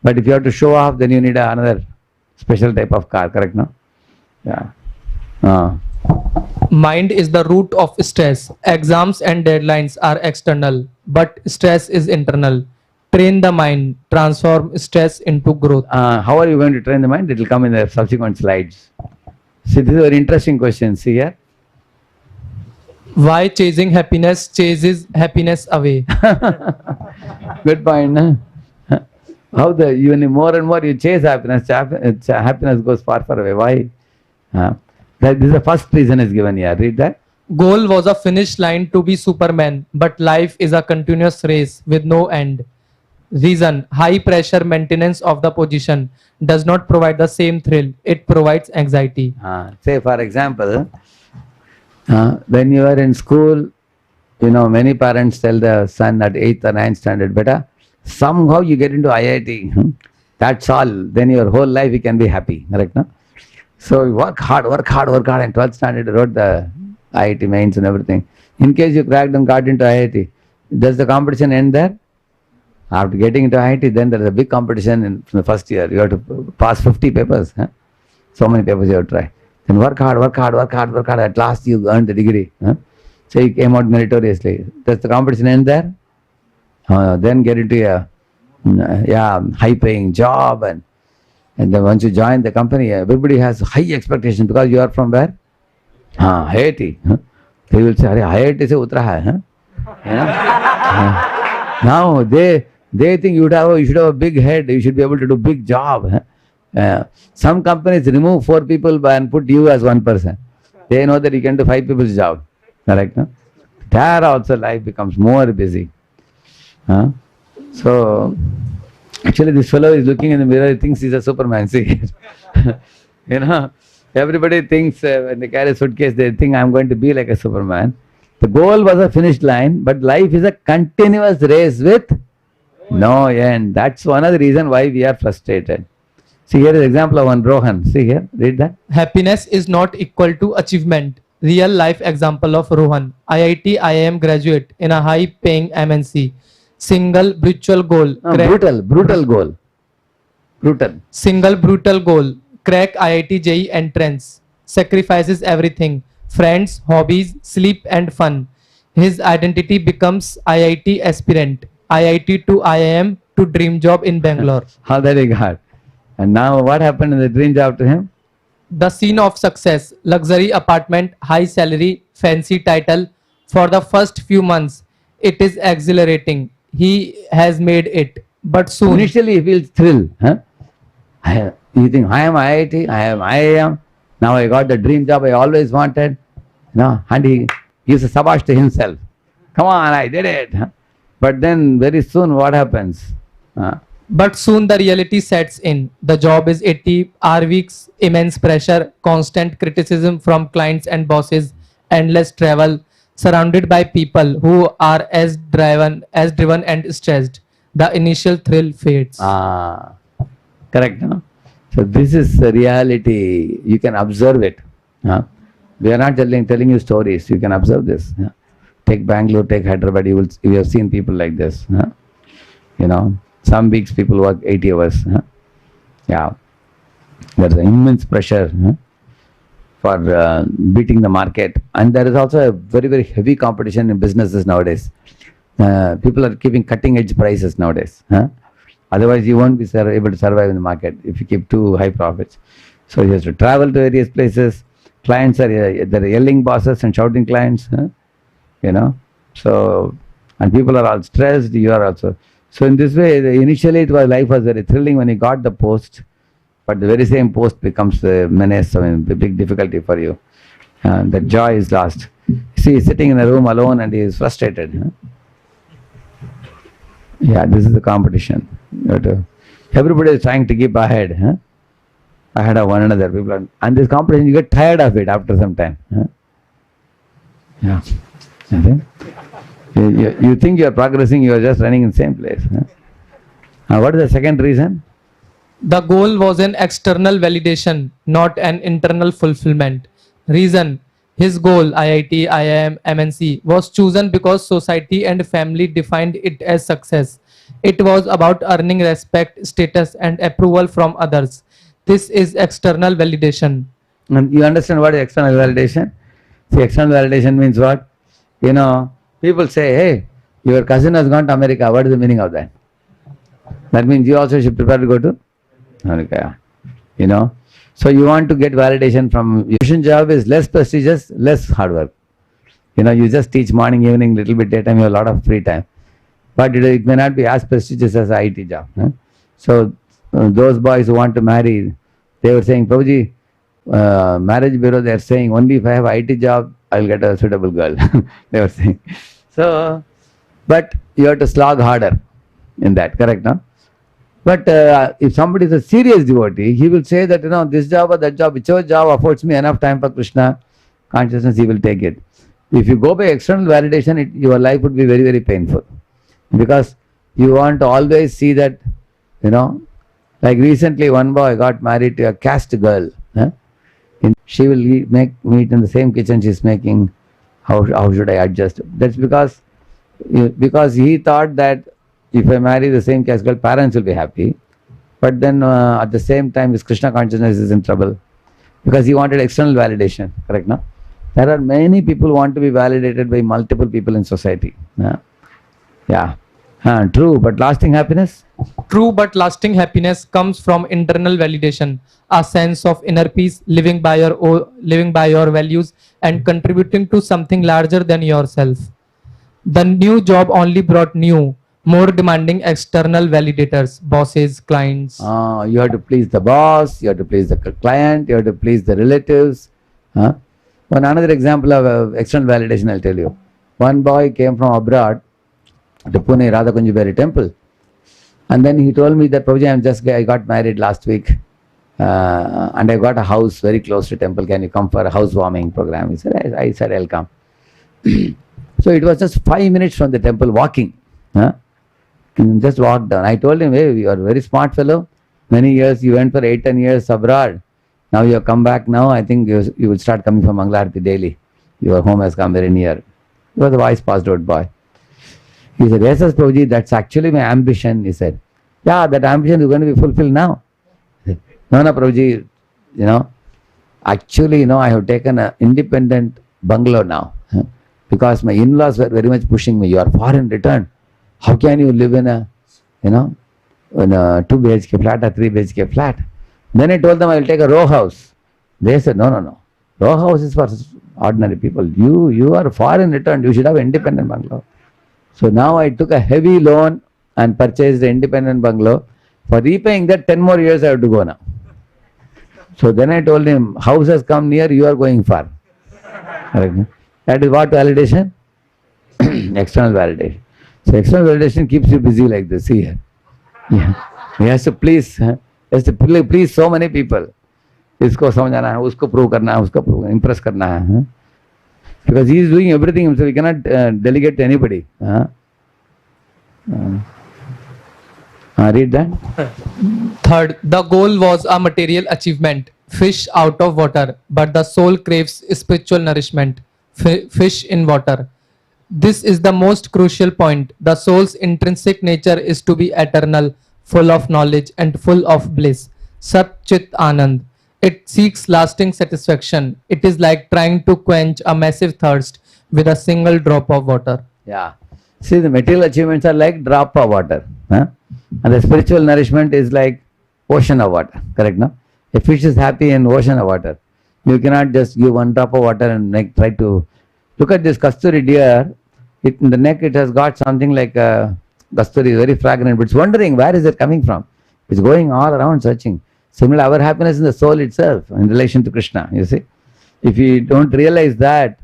But if you have to show off, then you need another special type of car, correct, no? Yeah. Mind is the root of stress. Exams and deadlines are external, but stress is internal. Train the mind, transform stress into growth. How are you going to train the mind? It will come in the subsequent slides. See, this is a very interesting question. See here. Why chasing happiness chases happiness away? Good point. No? How even more and more you chase happiness, happiness goes far, far away. Why? This is the first reason is given here. Read that. Goal was a finish line to be Superman, but life is a continuous race with no end. Reason: high pressure maintenance of the position does not provide the same thrill, it provides anxiety. Say, for example, when you are in school, many parents tell their son at 8th or 9th standard, better, somehow you get into IIT. That's all. Then your whole life you can be happy. Correct? No? So you work hard, work hard, work hard. And 12th standard, you wrote the IIT mains and everything. In case you cracked and got into IIT, does the competition end there? After getting into IIT, then there is a big competition in the first year. You have to pass 50 papers. So many papers you have to try. Then work hard, work hard, work hard, work hard. At last you earned the degree. So you came out meritoriously. Does the competition end there? Then get into a high-paying job, and then once you join the company, everybody has high expectations because you are from where? IIT. They will say, IIT se utra hai. Now they think you should have a big head. You should be able to do big job. Some companies remove 4 people and put you as 1 person. They know that you can do 5 people's job. Correct? No? There also life becomes more busy. So actually this fellow is looking in the mirror, he thinks he's a Superman. See, everybody thinks when they carry a suitcase, they think I'm going to be like a Superman. The goal was a finish line, but life is a continuous race with no end. That's one of the reasons why we are frustrated. See, here is an example of one Rohan. See here, read that. Happiness is not equal to achievement. Real life example of Rohan, IIT IIM graduate in a high paying MNC. Single brutal goal. Brutal goal. Brutal. Single brutal goal. Crack IIT JEE entrance. Sacrifices everything. Friends, hobbies, sleep and fun. His identity becomes IIT aspirant. IIT to IIM to dream job in Bangalore. How that he got. And now what happened in the dream job to him? The scene of success. Luxury apartment, high salary, fancy title. For the first few months, it is exhilarating. He has made it. But soon... Initially he feels thrill. You think, I am IIT, I am IIM. Now I got the dream job I always wanted. And he gives a sabash to himself. Come on, I did it. But then very soon what happens? But soon the reality sets in. The job is 80-hour weeks, immense pressure, constant criticism from clients and bosses, endless travel, surrounded by people who are as driven and stressed. The initial thrill fades. Correct. No? So this is the reality. You can observe it. We are not telling you stories. You can observe this. Take Bangalore, take Hyderabad. You have seen people like this. Some weeks people work 80 hours. There's an immense pressure for beating the market, and there is also a very, very heavy competition in businesses nowadays. People are keeping cutting edge prices nowadays. Otherwise you won't be able to survive in the market if you keep too high profits. So you have to travel to various places. Clients are they're yelling bosses and shouting clients. So, and people are all stressed. You are also. So in this way, initially life was very thrilling when you got the post, but the very same post becomes a menace, a big difficulty for you. The joy is lost. See, he's sitting in a room alone and he is frustrated. This is the competition. Everybody is trying to keep ahead. Ahead of one another. People are, and this competition, you get tired of it after some time. You think you are progressing, you are just running in the same place. What is the second reason? The goal was an external validation, not an internal fulfillment. Reason: his goal, IIT, IIM, MNC, was chosen because society and family defined it as success. It was about earning respect, status, and approval from others. This is external validation. And you understand what is external validation? See, external validation means what? People say, hey, your cousin has gone to America. What is the meaning of that? That means you also should prepare to go to America. You know. So you want to get validation from your tuition job is less prestigious, less hard work. You know, you just teach morning, evening, little bit daytime, you have a lot of free time. But it may not be as prestigious as an IT job. Huh? So those boys who want to marry, they were saying, Prabhuji, marriage bureau, they are saying only if I have IT job, I will get a suitable girl. They were saying. So, but you have to slog harder in that, correct? No? But if somebody is a serious devotee, he will say that, you know, this job or that job, whichever job affords me enough time for Krishna consciousness, he will take it. If you go by external validation, your life would be very, very painful. Because you want to always see that, you know, like recently one boy got married to a caste girl. Huh? She will make meat in the same kitchen she's making. How should I adjust? That's because he thought that if I marry the same caste girl, parents will be happy. But then at the same time, his Krishna consciousness is in trouble. Because he wanted external validation, correct? No? There are many people who want to be validated by multiple people in society. Yeah. True, but lasting happiness? True but lasting happiness comes from internal validation, a sense of inner peace, living by your values and contributing to something larger than yourself. The new job only brought new, more demanding external validators, bosses, clients. You have to please the boss, you have to please the client, you have to please the relatives. One another example of external validation I'll tell you. One boy came from abroad to Pune Radhakunjabari temple. And then he told me that, Prabhuji, I got married last week and I got a house very close to temple. Can you come for a housewarming program? He said, I said, I'll come. So it was just 5 minutes from the temple walking. Just walk down. I told him, hey, you are a very smart fellow. Many years, you went for 8-10 years abroad. Now you have come back now. I think you will start coming for Mangalarti daily. Your home has come very near. He was a wise passed out boy. He said, yes, Prabhuji, that's actually my ambition. He said, yeah, that ambition is going to be fulfilled now. Said, no, Prabhuji, you know, actually, you know, I have taken an independent bungalow now. Because my in-laws were very much pushing me. You are foreign return. How can you live in a, you know, in a 2 BHK flat or 3 BHK flat? Then I told them I will take a row house. They said, no. Row house is for ordinary people. You are foreign return. You should have independent bungalow. So now I took a heavy loan and purchased an independent bungalow. For repaying that, 10 more years I have to go now. So then I told him, house has come near, you are going far. That is what validation? External validation. So external validation keeps you busy like this. See here. Yeah. He has to please so many people. इसको समझाना है, उसको prove करना है, उसको impress करना है. Because he is doing everything himself. He cannot delegate to anybody. Read that. Third, the goal was a material achievement, fish out of water, but the soul craves spiritual nourishment, fish in water. This is the most crucial point. The soul's intrinsic nature is to be eternal, full of knowledge and full of bliss. Sat Chit Anand. It seeks lasting satisfaction. It is like trying to quench a massive thirst with a single drop of water. Yeah. See, the material achievements are like drop of water. And the spiritual nourishment is like ocean of water. Correct, no? A fish is happy in ocean of water. You cannot just give 1 drop of water and try to... Look at this Kasturi deer. In the neck it has got something like Kasturi, very fragrant. But it's wondering where is it coming from. It's going all around searching. Similar, our happiness in the soul itself in relation to Krishna, you see. If we don't realize that,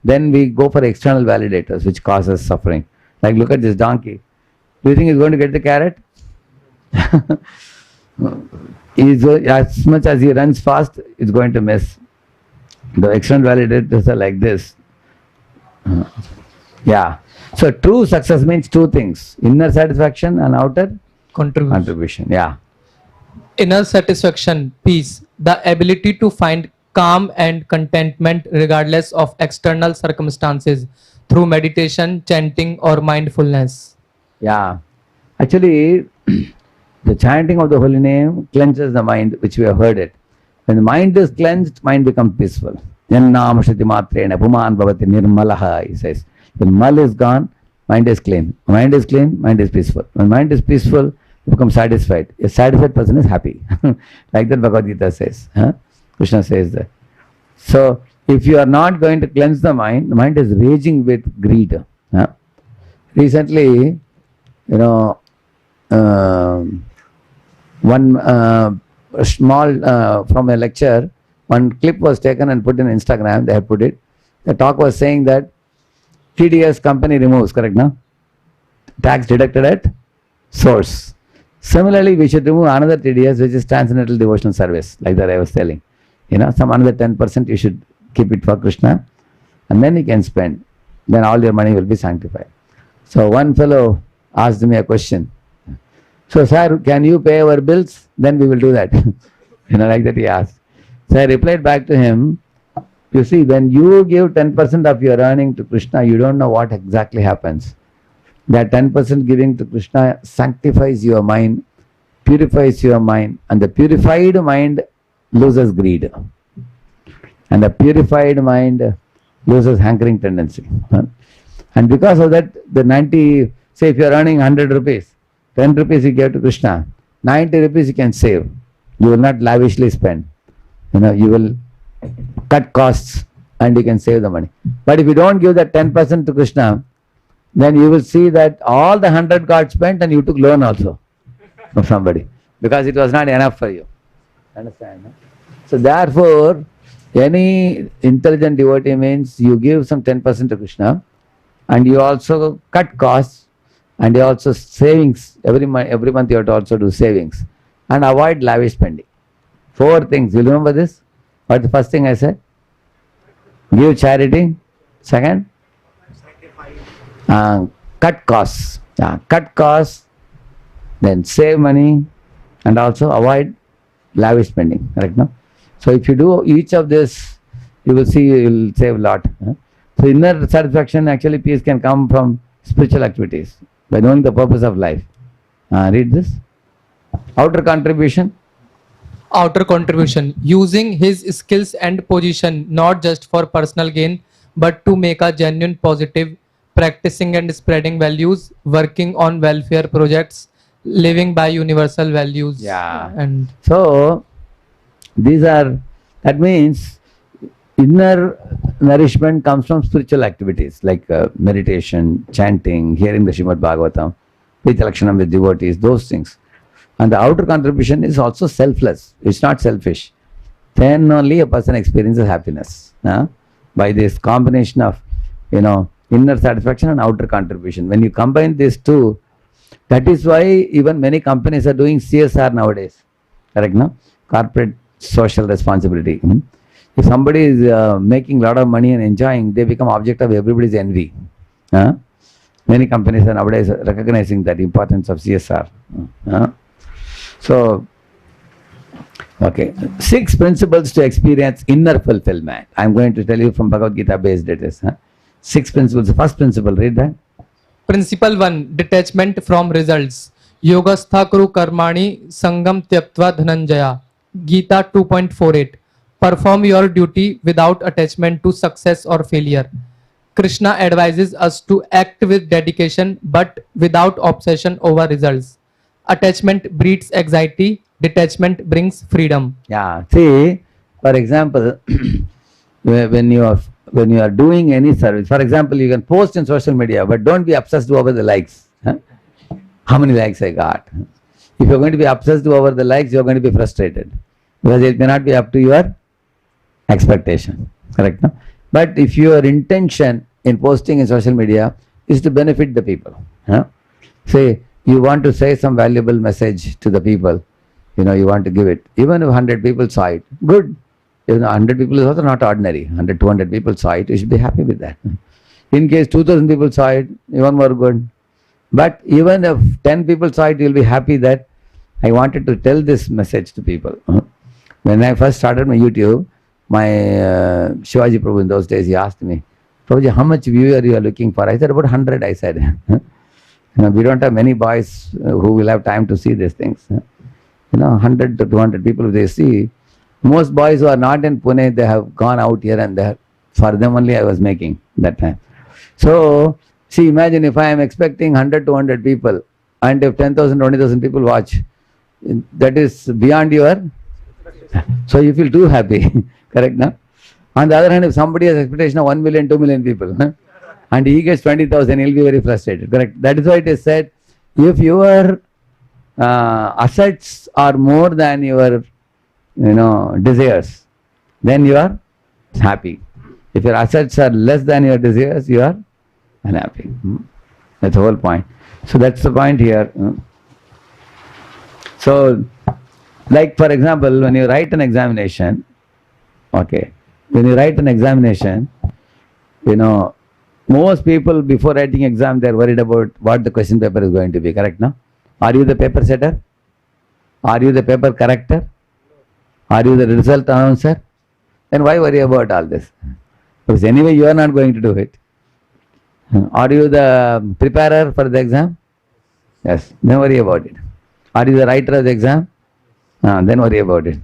then we go for external validators which causes suffering. Like look at this donkey. Do you think he's going to get the carrot? As much as he runs fast, it's going to miss. The external validators are like this. Yeah. So true success means 2 things. Inner satisfaction and outer contribution. Yeah. Inner satisfaction, peace, the ability to find calm and contentment regardless of external circumstances through meditation, chanting or mindfulness. Yeah. Actually, the chanting of the holy name cleanses the mind, which we have heard it. When the mind is cleansed, mind becomes peaceful. Yannamashati matrena puman bhavati nirmalaha, he says. When mal is gone, mind is clean. Mind is clean, mind is peaceful. When mind is peaceful, become satisfied. A satisfied person is happy. Like that Bhagavad Gita says. Krishna says that. So, if you are not going to cleanse the mind is raging with greed. Recently, one small from a lecture, one clip was taken and put in Instagram. They have put it. The talk was saying that TDS company removes, correct now? Tax deducted at source. Similarly, we should remove another TDS, which is transcendental devotional service, like that I was telling. Some another 10% you should keep it for Krishna, and then you can spend. Then all your money will be sanctified. So one fellow asked me a question. So, sir, can you pay our bills? Then we will do that. Like that he asked. So I replied back to him, you see, when you give 10% of your earning to Krishna, you don't know what exactly happens. That 10% giving to Krishna sanctifies your mind, purifies your mind, and the purified mind loses greed. And the purified mind loses hankering tendency. And because of that, the 90, say if you are earning 100 rupees, 10 rupees you give to Krishna, 90 rupees you can save. You will not lavishly spend. You will cut costs and you can save the money. But if you don't give that 10% to Krishna, then you will see that all the 100 got spent and you took loan also from somebody because it was not enough for you. Understand? No? So therefore, any intelligent devotee means you give some 10% to Krishna and you also cut costs and you also savings. Every month you have to also do savings and avoid lavish spending. 4 things. You remember this? What's the first thing I said? Give charity. Second? Cut costs. Cut costs. Then save money and also avoid lavish spending. Correct? No? So if you do each of this, you will see you will save a lot. So inner satisfaction, actually peace can come from spiritual activities by knowing the purpose of life. Read this. Outer contribution. Outer contribution, using his skills and position not just for personal gain but to make a genuine positive, practicing and spreading values, working on welfare projects, living by universal values. And so these are, that means inner nourishment comes from spiritual activities like meditation, chanting, hearing the Srimad Bhagavatam, Vitalakshanam with devotees, those things. And the outer contribution is also selfless. It's not selfish. Then only a person experiences happiness. By this combination of, inner satisfaction and outer contribution. When you combine these two, that is why even many companies are doing CSR nowadays. Correct, no? Corporate social responsibility. If somebody is making a lot of money and enjoying, they become object of everybody's envy. Many companies are nowadays recognizing that importance of CSR. So, okay, 6 principles to experience inner fulfillment. I am going to tell you from Bhagavad Gita based it is. 6 principles. The first principle, read that. Principle 1, detachment from results. Yogastha kuru karmani sangam tyaktva dhananjaya. Gita 2.48. Perform your duty without attachment to success or failure. Krishna advises us to act with dedication but without obsession over results. Attachment breeds anxiety, detachment brings freedom. See, for example, when you are doing any service, for example, you can post in social media, but don't be obsessed over the likes. How many likes I got? If you're going to be obsessed over the likes, you're going to be frustrated because it may not be up to your expectation. Correct? No? But if your intention in posting in social media is to benefit the people, say you want to say some valuable message to the people, you want to give it. Even if 100 people saw it, good. 100 people is also not ordinary. 100, 200 people saw it, you should be happy with that. In case 2000 people saw it, even more good. But even if 10 people saw it, you'll be happy that I wanted to tell this message to people. When I first started my YouTube, my Shivaji Prabhu in those days, he asked me, Prabhuji, how much viewer you are looking for? I said, about 100, I said. We don't have many boys who will have time to see these things. 100 to 200 people they see. Most boys who are not in Pune, they have gone out here and there. For them only I was making that time. So, see, imagine if I am expecting 100 to 200 people and if 10,000, 20,000 people watch, that is beyond your, so you feel too happy, correct, no? On the other hand, if somebody has expectation of 1 million, 2 million people, and he gets 20,000, he'll be very frustrated, correct? That is why it is said, if your assets are more than your, desires, then you are happy. If your assets are less than your desires, you are unhappy. That's the whole point. So that's the point here. So, like for example, when you write an examination, okay, when you write an examination, most people before writing exam, they are worried about what the question paper is going to be, correct, no? Are you the paper setter? Are you the paper corrector? Are you the result announcer? Then why worry about all this? Because anyway you are not going to do it. Are you the preparer for the exam? Yes, then worry about it. Are you the writer of the exam? Then worry about it.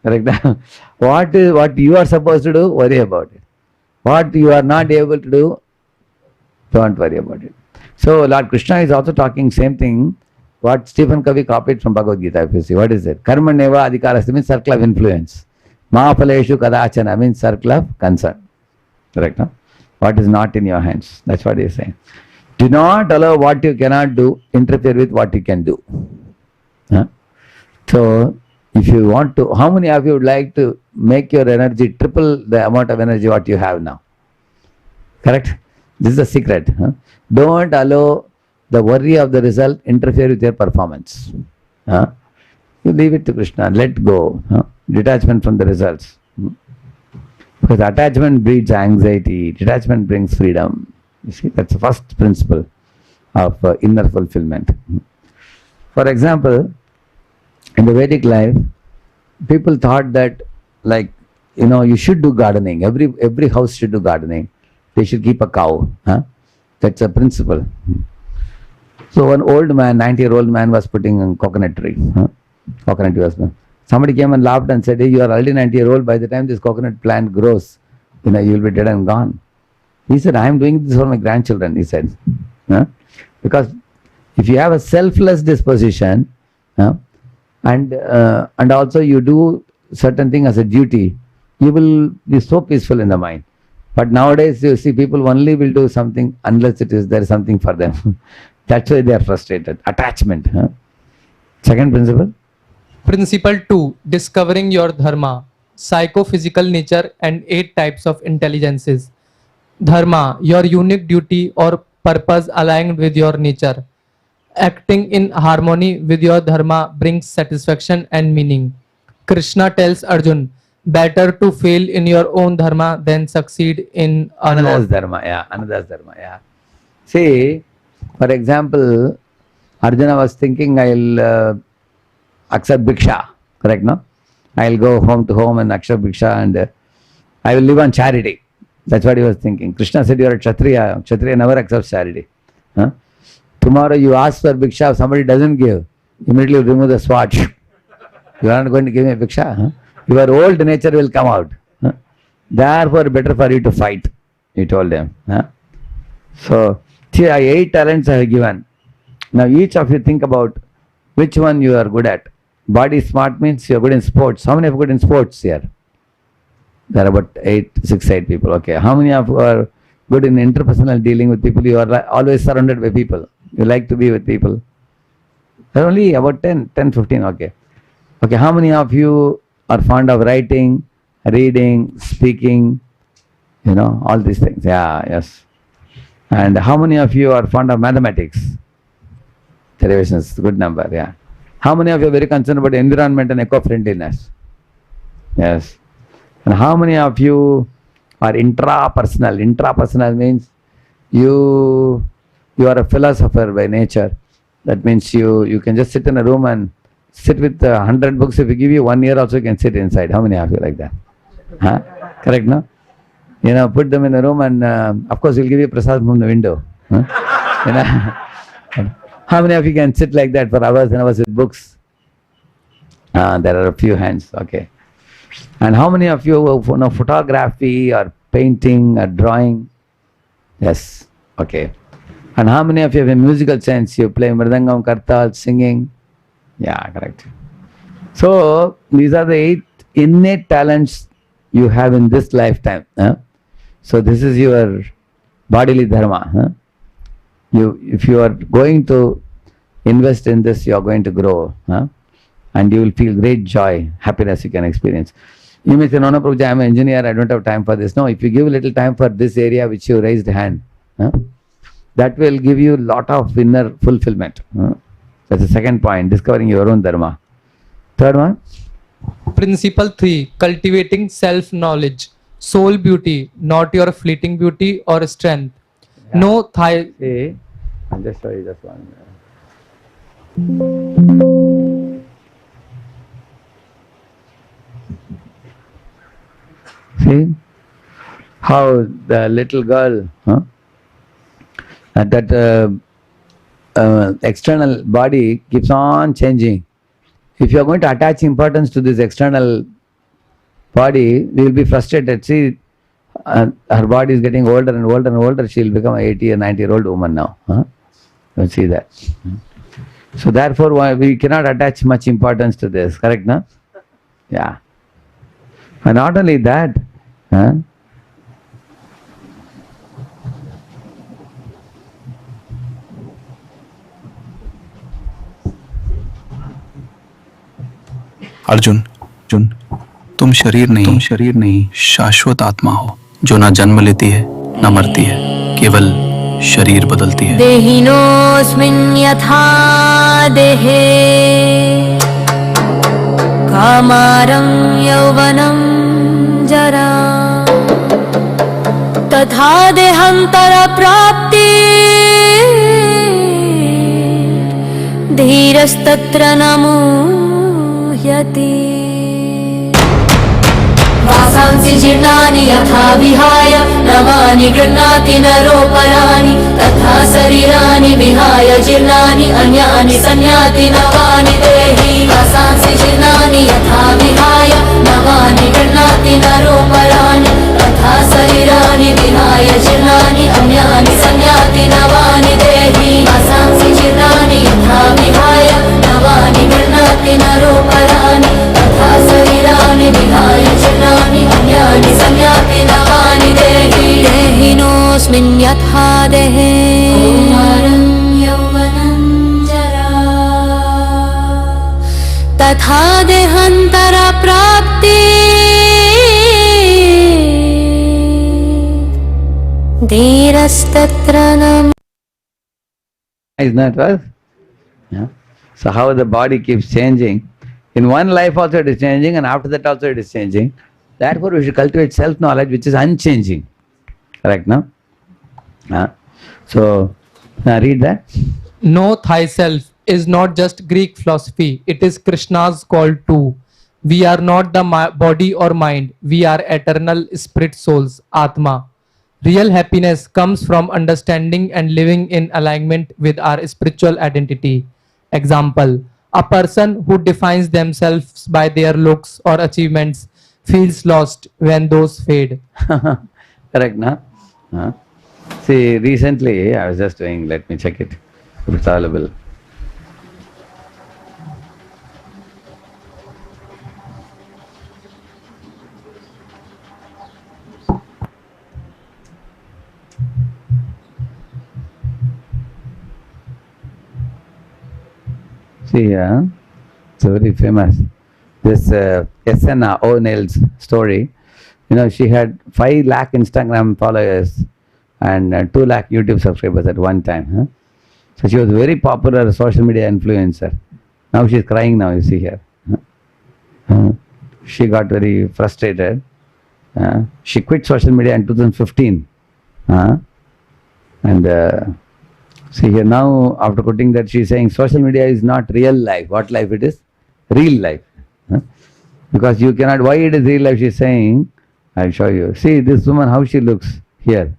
Correct? What you are supposed to do, worry about it. What you are not able to do, don't worry about it. So Lord Krishna is also talking same thing what Stephen Covey copied from Bhagavad Gita, if you see. What is it? Karmaneva adhikarasya means circle of influence. Mahapaleshu kadachana means circle of concern. Correct, no? What is not in your hands. That's what he is saying. Do not allow what you cannot do interfere with what you can do. So, if you want to, how many of you would like to make your energy triple the amount of energy what you have now? Correct? This is the secret. Don't allow the worry of the result interfere with your performance. You leave it to Krishna. Let go. Detachment from the results. Because attachment breeds anxiety. Detachment brings freedom. You see, that's the first principle of inner fulfillment. For example, in the Vedic life, people thought that, like, you should do gardening. Every house should do gardening. They should keep a cow. That's a principle. So one old man, 90-year-old man, was putting a coconut tree. Coconut was. Somebody came and laughed and said, hey, you are already 90-year-old. By the time this coconut plant grows, you will be dead and gone. He said, I am doing this for my grandchildren, he said. Because if you have a selfless disposition, and also you do certain thing as a duty, you will be so peaceful in the mind. But nowadays you see people only will do something unless there is something for them. That's why they are frustrated. Attachment. Second principle. Principle 2. Discovering your dharma. Psychophysical nature and 8 types of intelligences. Dharma, your unique duty or purpose aligned with your nature. Acting in harmony with your dharma brings satisfaction and meaning. Krishna tells Arjun, better to fail in your own dharma than succeed in Another's dharma. Another's dharma. See, for example, Arjuna was thinking, I'll accept bhiksha, correct, no? I'll go home to home and accept bhiksha and I will live on charity. That's what he was thinking. Krishna said, you are a Kshatriya. Kshatriya never accepts charity. Tomorrow you ask for bhiksha, if somebody doesn't give, immediately remove the sword. You are not going to give me a bhiksha. Your old nature will come out. Therefore, better for you to fight, he told them. So, 8 talents I have given. Now, each of you think about which one you are good at. Body smart means you are good in sports. How many are good in sports here? There are about 6, 8 people. Okay. How many of you are good in interpersonal dealing with people? You are always surrounded by people. You like to be with people. There are only about 10, 15. Okay. Okay. How many of you are fond of writing, reading, speaking, all these things? Yes. And how many of you are fond of mathematics? Derivation is a good number. How many of you are very concerned about environment and eco-friendliness? Yes. And how many of you are intrapersonal? Intrapersonal means you are a philosopher by nature. That means you can just sit in a room and sit with 100 books. If we give you 1 year also, you can sit inside. How many of you like that? Correct, no? Put them in a room and of course we'll give you prasad from the window. How many of you can sit like that for hours and hours with books? There are a few hands. Okay. And how many of you know photography or painting or drawing? Yes. Okay. And how many of you have a musical sense? You play mridangam, kartal, singing? Yeah, correct. So these are the 8 innate talents you have in this lifetime. So this is your bodily dharma. If you are going to invest in this, you are going to grow. And you will feel great joy, happiness you can experience. You may say, no, Prabhuji, I am an engineer, I don't have time for this. No, if you give a little time for this area which you raised hand, that will give you a lot of inner fulfillment. That's the second point, discovering your own dharma. Third one? Principle 3, cultivating self-knowledge. Soul beauty, not your fleeting beauty or strength. Yeah. No thigh. See, I'll just show you this one. See how the little girl, that external body keeps on changing. If you are going to attach importance to this external body, you will be frustrated. See, her body is getting older and older and older. She will become an 80 or 90-year-old woman now. You see that. So therefore, we cannot attach much importance to this. Correct, no? Yeah. And not only that, Arjun तुम शरीर नहीं शाश्वत आत्मा हो जो ना जन्म लेती है ना मरती है, केवल शरीर बदलती है। देहिनोऽस्मिन् यथा देहे कौमारं यौवनं जरा तथा देहान्तरप्राप्ति धीरस्तत्र न मुह्यति। वासांसि जीर्णानि यथा विहाय नवानि गृह्णाति नरोपराणि तथा शरीराणि विहाय जीर्णानि अन्यानि संयाति नवानि देहि। वासांसि जीर्णानि यथा विहाय नवानि गृह्णाति नरोपराणि तथा शरीराणि विहाय जीर्णानि अन्यानि संयाति नवानि देहि। वासांसि जीर्णानि यथा विहाय नवानि गृह्णाति नरोपराणि तथा शरीराणि विहाय जीर्णानि अन्यानि संयाति नवानि देहि। देहिनोऽस्मिन् यथा देहे कौमारं यौवनं जरा तथा देहान्तरप्राप्ति धीरस्तत्र न। Isn't that right? Yeah. So how the body keeps changing. In one life also it is changing, and after that also it is changing. Therefore we should cultivate self-knowledge which is unchanging. Correct, no? So, now read that. Know thyself is not just Greek philosophy, it is Krishna's call too. We are not the body or mind, we are eternal spirit souls, Atma. Real happiness comes from understanding and living in alignment with our spiritual identity. Example, a person who defines themselves by their looks or achievements feels lost when those fade. Correct, no? See, recently I was just doing, let me check it, if it's available. See, it's very famous. This Esena O'Neill's story. You know, she had 5 lakh Instagram followers and 2 lakh YouTube subscribers at one time. So she was very popular social media influencer. Now she's crying now, you see here. She got very frustrated. She quit social media in 2015. And see here now, after quitting that, she's saying social media is not real life. What life it is? Real life. Because you cannot, why it is real life, she's saying, I'll show you. See this woman, how she looks here.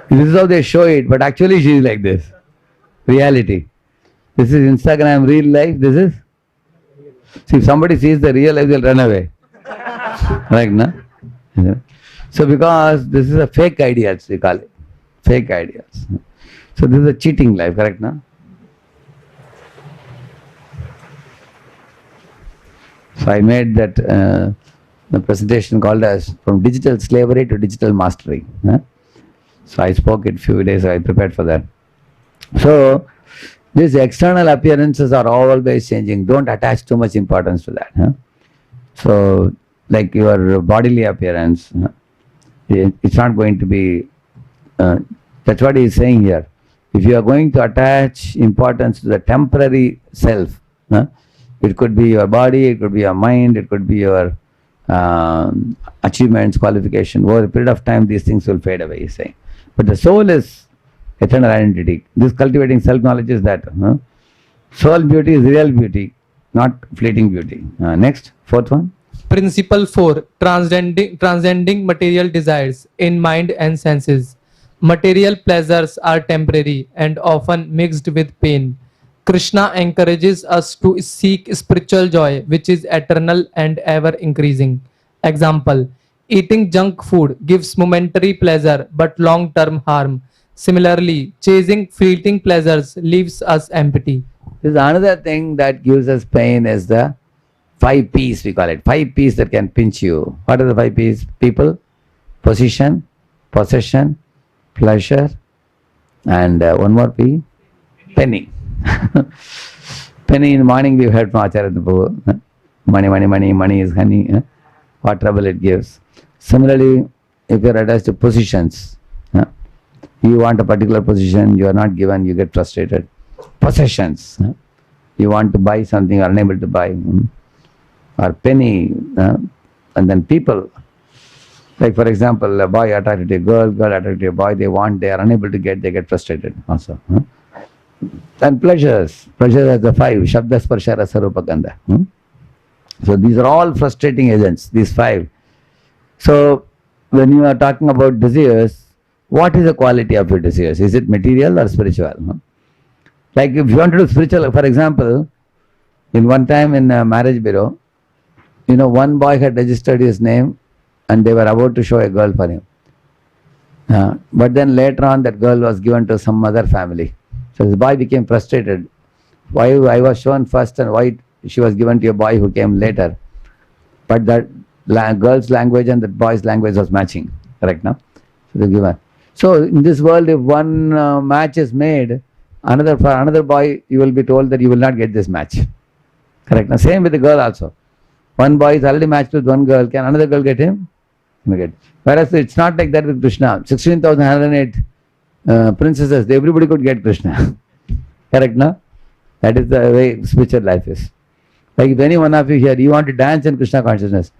This is how they show it, but actually she is like this. Reality. This is Instagram real life, this is. See, if somebody sees the real life, they'll run away. Right, no? So because this is a fake idea, we call it. fake ideas. So this is a cheating life, correct, no? So I made that the presentation called as from digital slavery to digital mastery. So I spoke it few days, I prepared for that. So these external appearances are always changing. Don't attach too much importance to that. So like your bodily appearance, it's not going to be, that's what he is saying here. If you are going to attach importance to the temporary self, it could be your body, it could be your mind, it could be your achievements, qualification. Over a period of time, these things will fade away, he's saying. But the soul is eternal identity. This cultivating self-knowledge is that. Soul beauty is real beauty, not fleeting beauty. Next, fourth one. Principle 4. Transcending material desires in mind and senses. Material pleasures are temporary and often mixed with pain. Krishna encourages us to seek spiritual joy, which is eternal and ever increasing. Example: eating junk food gives momentary pleasure but long-term harm. Similarly, chasing fleeting pleasures leaves us empty. This is another thing that gives us pain is the 5 P's, we call it. 5 P's that can pinch you. What are the 5 P's? People, position, possession, pleasure, and one more P, penny. Penny in the morning we heard from Acharya Prabhu. Money, money, money, money is honey. What trouble it gives. Similarly, if you are attached to positions, you want a particular position, you are not given, you get frustrated. Possessions, you want to buy something, you are unable to buy. Or penny, and then people. Like for example, a boy attracted to a girl, girl attracted to a boy, they are unable to get, they get frustrated also. And pleasures as the 5, Shabda, Sparsha, Rasa, Rupa, Gandha. So these are all frustrating agents, these 5. So when you are talking about desires, what is the quality of your desires? Is it material or spiritual? Like if you want to do spiritual, for example, in one time in a marriage bureau, one boy had registered his name and they were about to show a girl for him. But then later on that girl was given to some other family. So this boy became frustrated. Why I was shown first and why she was given to a boy who came later. But that girl's language and that boy's language was matching. Correct, no? So they given. So in this world, if one match is made, for another boy, you will be told that you will not get this match. Correct, now same with the girl also. One boy is already matched with one girl. Can another girl get him? Whereas it's not like that with Krishna. 16,108 princesses, everybody could get Krishna. Correct, no? That is the way spiritual life is. Like if any one of you here, you want to dance in Krishna consciousness,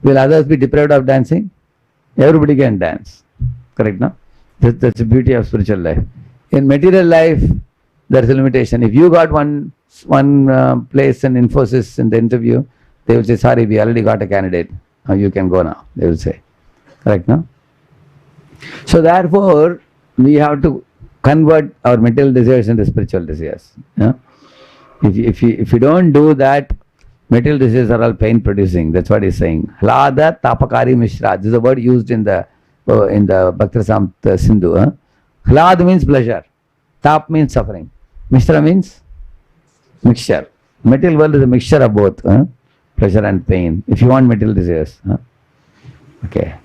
will others be deprived of dancing? Everybody can dance. Correct, no? That's the beauty of spiritual life. In material life, there is a limitation. If you got one place in Infosys in the interview, they will say, sorry, we already got a candidate. Now you can go now, they will say. Correct, no? So therefore, we have to convert our material desires into spiritual desires. If you don't do that, material desires are all pain producing. That's what he's saying. Hlada tapakari mishra. This is a word used in the Bhakti-rasamrita Sindhu. Hlad means pleasure. Tap means suffering. Mishra means mixture. Material world is a mixture of both. Pleasure and pain. If you want material desires. Okay.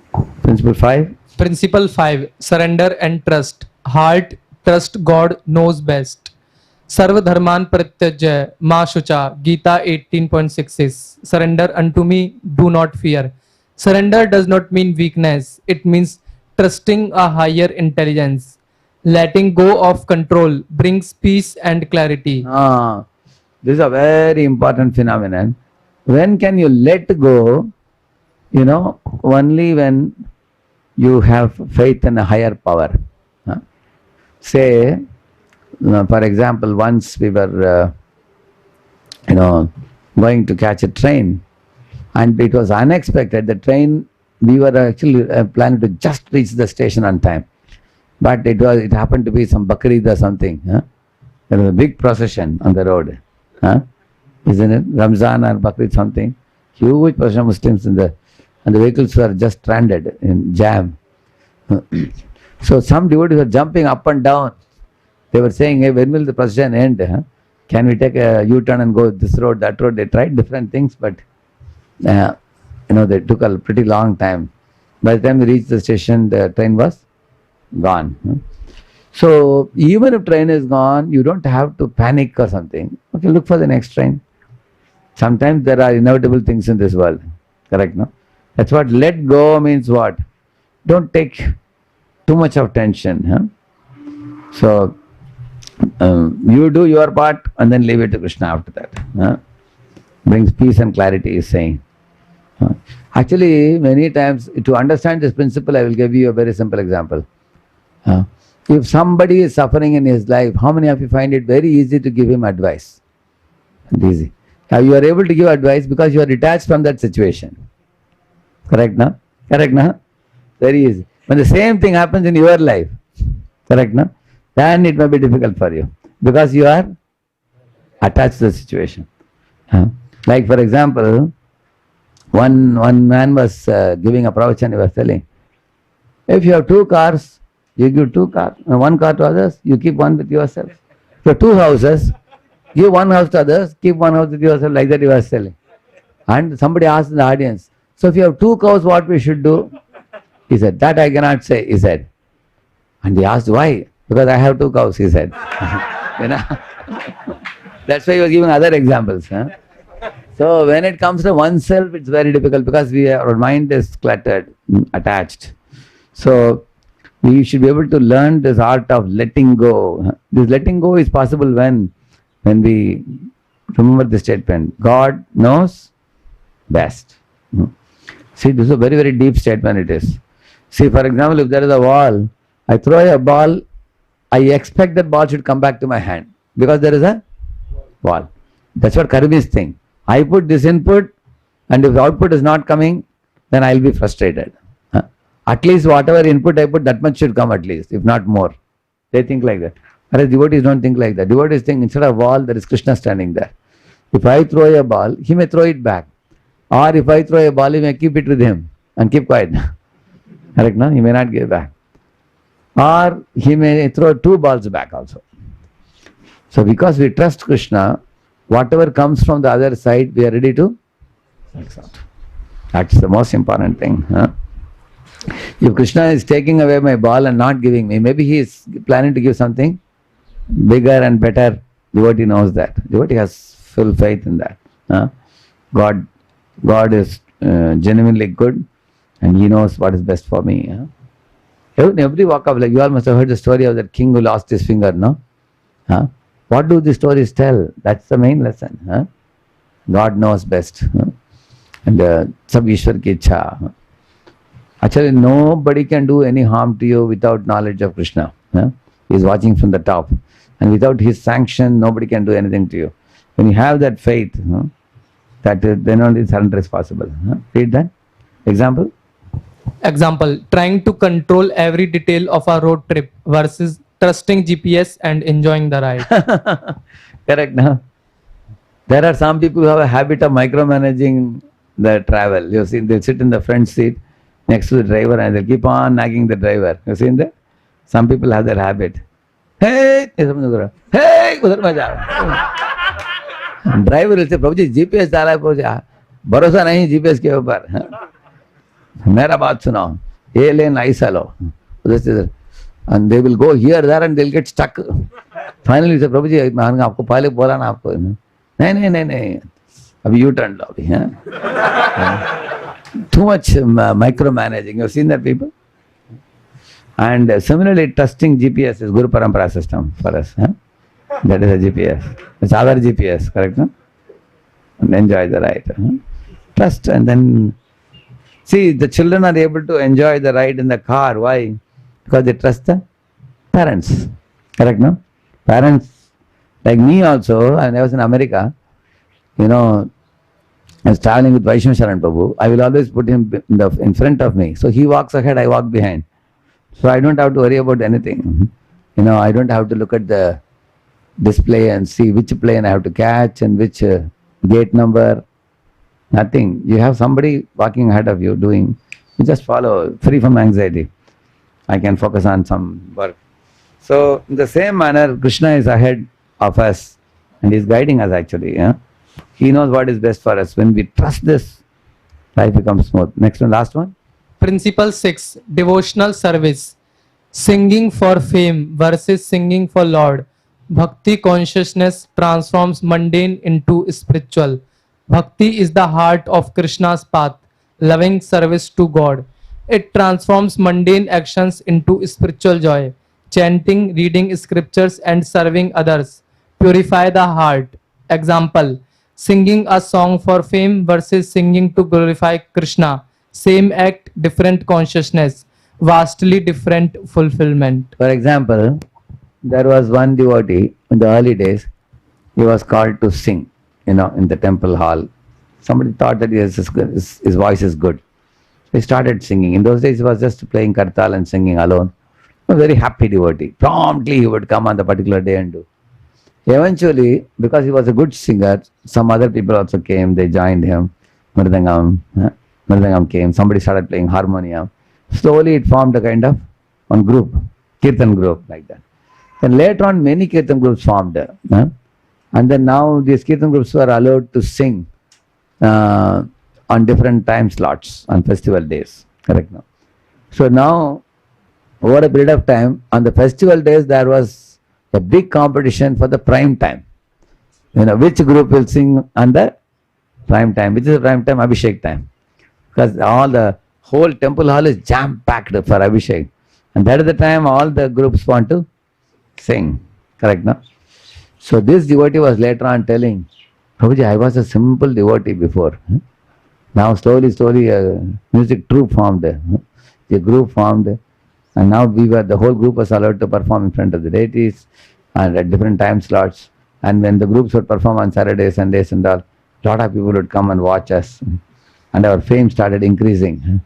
Principle 5. Principle 5. Surrender and trust. Heart, trust God knows best. Sarva dharman pratyajya ma shucha. Gita 18.6 says, surrender unto me, do not fear. Surrender does not mean weakness. It means trusting a higher intelligence. Letting go of control brings peace and clarity. This is a very important phenomenon. When can you let go? Only when you have faith in a higher power. Say, for example, once we were, going to catch a train, and it was unexpected. The train, we were actually planning to just reach the station on time, but it happened to be some Bakrid or something. There was a big procession on the road, isn't it? Ramzan or Bakrid something. Huge procession of Muslims and the vehicles were just stranded in jam. So some devotees were jumping up and down. They were saying, hey, when will the procession end? Huh? Can we take a U-turn and go this road, that road? They tried different things, but they took a pretty long time. By the time they reached the station, the train was gone. So even if train is gone, you don't have to panic or something. Okay, look for the next train. Sometimes there are inevitable things in this world. Correct, no? That's what let go means what? Don't take too much of tension. Huh? So you do your part and then leave it to Krishna after that. Huh? Brings peace and clarity, is saying. Actually, many times to understand this principle, I will give you a very simple example. If somebody is suffering in his life, how many of you find it very easy to give him advice? Easy. You are able to give advice because you are detached from that situation. Correct, no? Correct, no? Very easy. When the same thing happens in your life, correct, no? Then it may be difficult for you because you are attached to the situation. Like for example, one man was giving a pravachan. He was telling, if you have two cars, you give two cars, one car to others, you keep one with yourself. If you have two houses, give one house to others, keep one house with yourself. Like that he was telling. And somebody asked in the audience, so if you have two cows, what we should do? He said, that I cannot say, he said. And he asked, why? Because I have two cows, he said. That's why he was giving other examples. So when it comes to oneself, it's very difficult because our mind is cluttered, attached. So we should be able to learn this art of letting go. This letting go is possible when we remember the statement, God knows best. See, this is a very, very deep statement it is. See, for example, if there is a wall, I throw a ball, I expect that ball should come back to my hand because there is a wall. That's what Karmi's thing. I put this input and if the output is not coming, then I will be frustrated. At least whatever input I put, that much should come at least, if not more. They think like that. Whereas devotees don't think like that. Devotees think instead of wall, there is Krishna standing there. If I throw a ball, he may throw it back. Or if I throw a ball, he may keep it with him and keep quiet. Correct, no? He may not give back. Or he may throw two balls back also. So because we trust Krishna, whatever comes from the other side, we are ready to accept. That's the most important thing. If Krishna is taking away my ball and not giving me, maybe he is planning to give something bigger and better. Devotee knows that. Devotee has full faith in that. God is genuinely good and he knows what is best for me. Every walk of life, you all must have heard the story of that king who lost his finger, no? What do the stories tell? That's the main lesson. God knows best. And sab Ishwar ki ichha. Actually, nobody can do any harm to you without knowledge of Krishna. He is watching from the top. And without his sanction, nobody can do anything to you. When you have that faith, then only surrender is possible. Read that. Example? Example, trying to control every detail of a road trip versus trusting GPS and enjoying the ride. Correct, no? There are some people who have a habit of micromanaging the travel. You've seen, they sit in the front seat next to the driver and they'll keep on nagging the driver. You've seen that? Some people have that habit. Hey! Hey! Udhar mein jao. Driver will say, Prabhuji, GPS डाला है Prabhuji. भरोसा नहीं GPS के ऊपर. मेरा बात सुनाओ. ये लेन ऐसा लो. And they will go here, there and they'll get stuck. Finally, say, Prabhuji, मैंने आपको पहले बोला ना आपको. नहीं. अभी U-turn लो अभी. Too much micromanaging. You've seen that, people? And similarly, trusting GPS is Guru Parampara system for us. That is a GPS. It's our GPS, correct? No? And enjoy the ride. Trust and then... See, the children are able to enjoy the ride in the car. Why? Because they trust the parents. Correct, no? Parents, like me also, when I was in America, I was traveling with Vaishnav Sharan Prabhu. I will always put him in front of me. So he walks ahead, I walk behind. So I don't have to worry about anything. I don't have to look at the display and see which plane I have to catch and which gate number. Nothing. You have somebody walking ahead of you doing. You just follow, free from anxiety. I can focus on some work. So in the same manner, Krishna is ahead of us and is guiding us actually. Yeah? He knows what is best for us. When we trust this, life becomes smooth. Next one, last one. Principle 6. Devotional service. Singing for fame versus singing for Lord. Bhakti consciousness transforms mundane into spiritual. Bhakti is the heart of Krishna's path, loving service to God. It transforms mundane actions into spiritual joy. Chanting, reading scriptures, and serving others purify the heart. Example: singing a song for fame versus singing to glorify Krishna. Same act, different consciousness, vastly different fulfillment. For example, there was one devotee in the early days, he was called to sing, in the temple hall. Somebody thought that his voice is good. He started singing. In those days, he was just playing kartal and singing alone. A very happy devotee. Promptly he would come on the particular day and do. Eventually, because he was a good singer, some other people also came, they joined him. Mridangam came, somebody started playing harmonium. Slowly it formed a kind of one group, Kirtan group like that. Then later on many Kirtan groups formed. And then now these Kirtan groups were allowed to sing on different time slots, on festival days. Correct now. So now, over a period of time, on the festival days there was a big competition for the prime time. Which group will sing on the prime time? Which is the prime time? Abhishek time. Because the whole temple hall is jam-packed for Abhishek. And that is the time all the groups want to sing. Correct, no? So this devotee was later on telling, Prabhuji, I was a simple devotee before. Now slowly, a music troupe formed. A group formed. And now the whole group was allowed to perform in front of the deities and at different time slots. And when the groups would perform on Saturdays, Sundays and all, a lot of people would come and watch us. And our fame started increasing.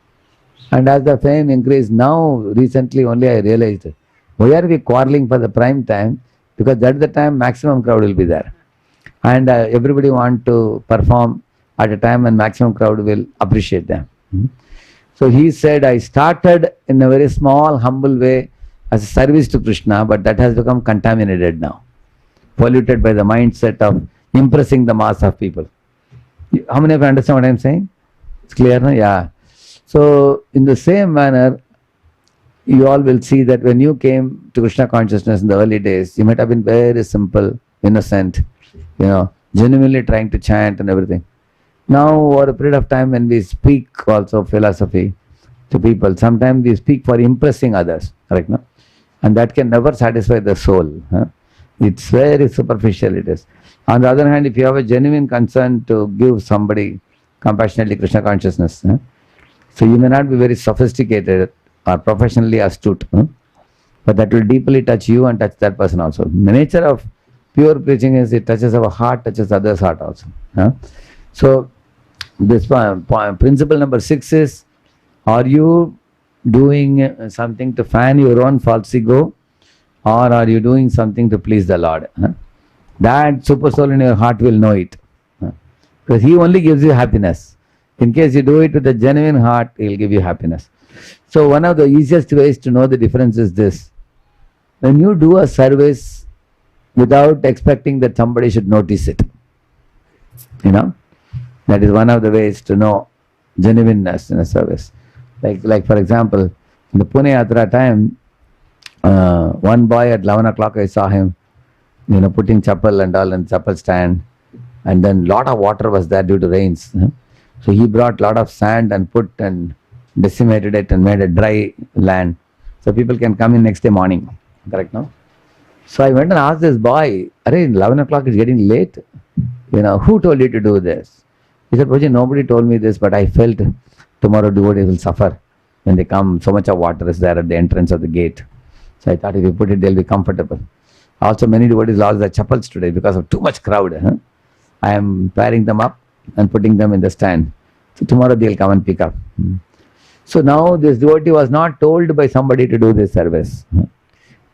And as the fame increased, now recently only I realized, why are we quarreling for the prime time? Because that's the time maximum crowd will be there. And everybody want to perform at a time when maximum crowd will appreciate them. So he said, I started in a very small, humble way as a service to Krishna, but that has become contaminated now, polluted by the mindset of impressing the mass of people. How many of you understand what I am saying? It's clear, no? Yeah. So in the same manner, you all will see that when you came to Krishna consciousness in the early days, you might have been very simple, innocent, genuinely trying to chant and everything. Now, over a period of time when we speak also philosophy to people, sometimes we speak for impressing others, correct, no? And that can never satisfy the soul. It's very superficial, it is. On the other hand, if you have a genuine concern to give somebody compassionately Krishna consciousness, so you may not be very sophisticated or professionally astute, but that will deeply touch you and touch that person also. The nature of pure preaching is it touches our heart, touches others' heart also. So this principle number 6 is, are you doing something to fan your own false ego, or are you doing something to please the Lord? That super soul in your heart will know it, because he only gives you happiness. In case you do it with a genuine heart, he will give you happiness. So one of the easiest ways to know the difference is this: when you do a service without expecting that somebody should notice it, that is one of the ways to know genuineness in a service. Like for example, in the Pune Yatra time, one boy at 11 o'clock, I saw him, putting chappal and all in chappal stand, and then lot of water was there due to rains. So he brought lot of sand and put and decimated it and made a dry land, so people can come in next day morning. Correct, no? So I went and asked this boy, "Arey, 11 o'clock is getting late. Who told you to do this?" He said, "Prabhuji, nobody told me this, but I felt tomorrow devotees will suffer when they come. So much of water is there at the entrance of the gate. So I thought if you put it, they'll be comfortable. Also, many devotees lost their chappals today because of too much crowd. I am pairing them up and putting them in the stand. So tomorrow they'll come and pick up." So now this devotee was not told by somebody to do this service,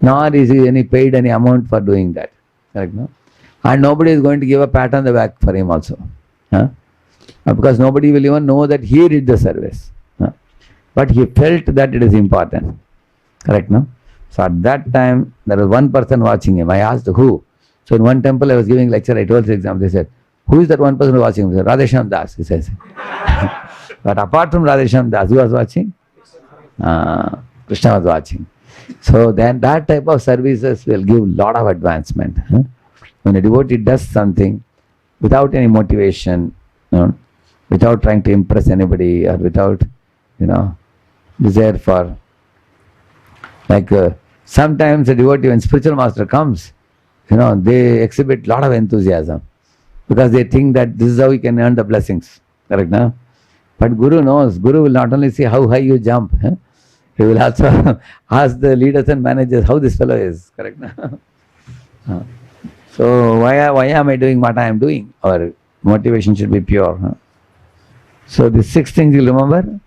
nor is he paid any amount for doing that. Correct, no? And nobody is going to give a pat on the back for him also. Because nobody will even know that he did the service. But he felt that it is important. Correct, no? So at that time, there was one person watching him. I asked who. So in one temple, I was giving lecture. I told the example. They said, "Who is that one person watching him?" I said, "Radheshyam Das." He says. But apart from Radheshyam Das, who was watching? Krishna was watching. So then that type of services will give lot of advancement. When a devotee does something without any motivation, without trying to impress anybody or without, desire for, like sometimes a devotee, when spiritual master comes, they exhibit lot of enthusiasm because they think that this is how we can earn the blessings. Correct, no? But Guru knows. Guru will not only see how high you jump, he will also ask the leaders and managers how this fellow is. Correct, no? So why am I doing what I am doing? Our motivation should be pure. So the 6 things you'll remember.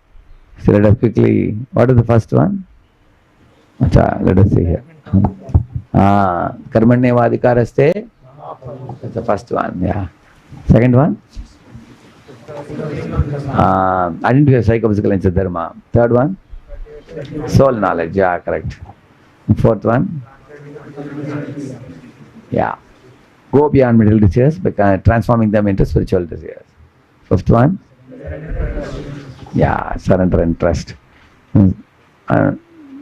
So let us quickly. What is the first one? Let us see here. Karmanyeva adhikaraste. That's the first one. Yeah. Second one. Identify psychophysical nature dharma. Third one. Soul knowledge. Yeah, correct. Fourth one. Yeah. Go beyond material desires by transforming them into spiritual desires. Fifth one. Yeah, surrender and trust.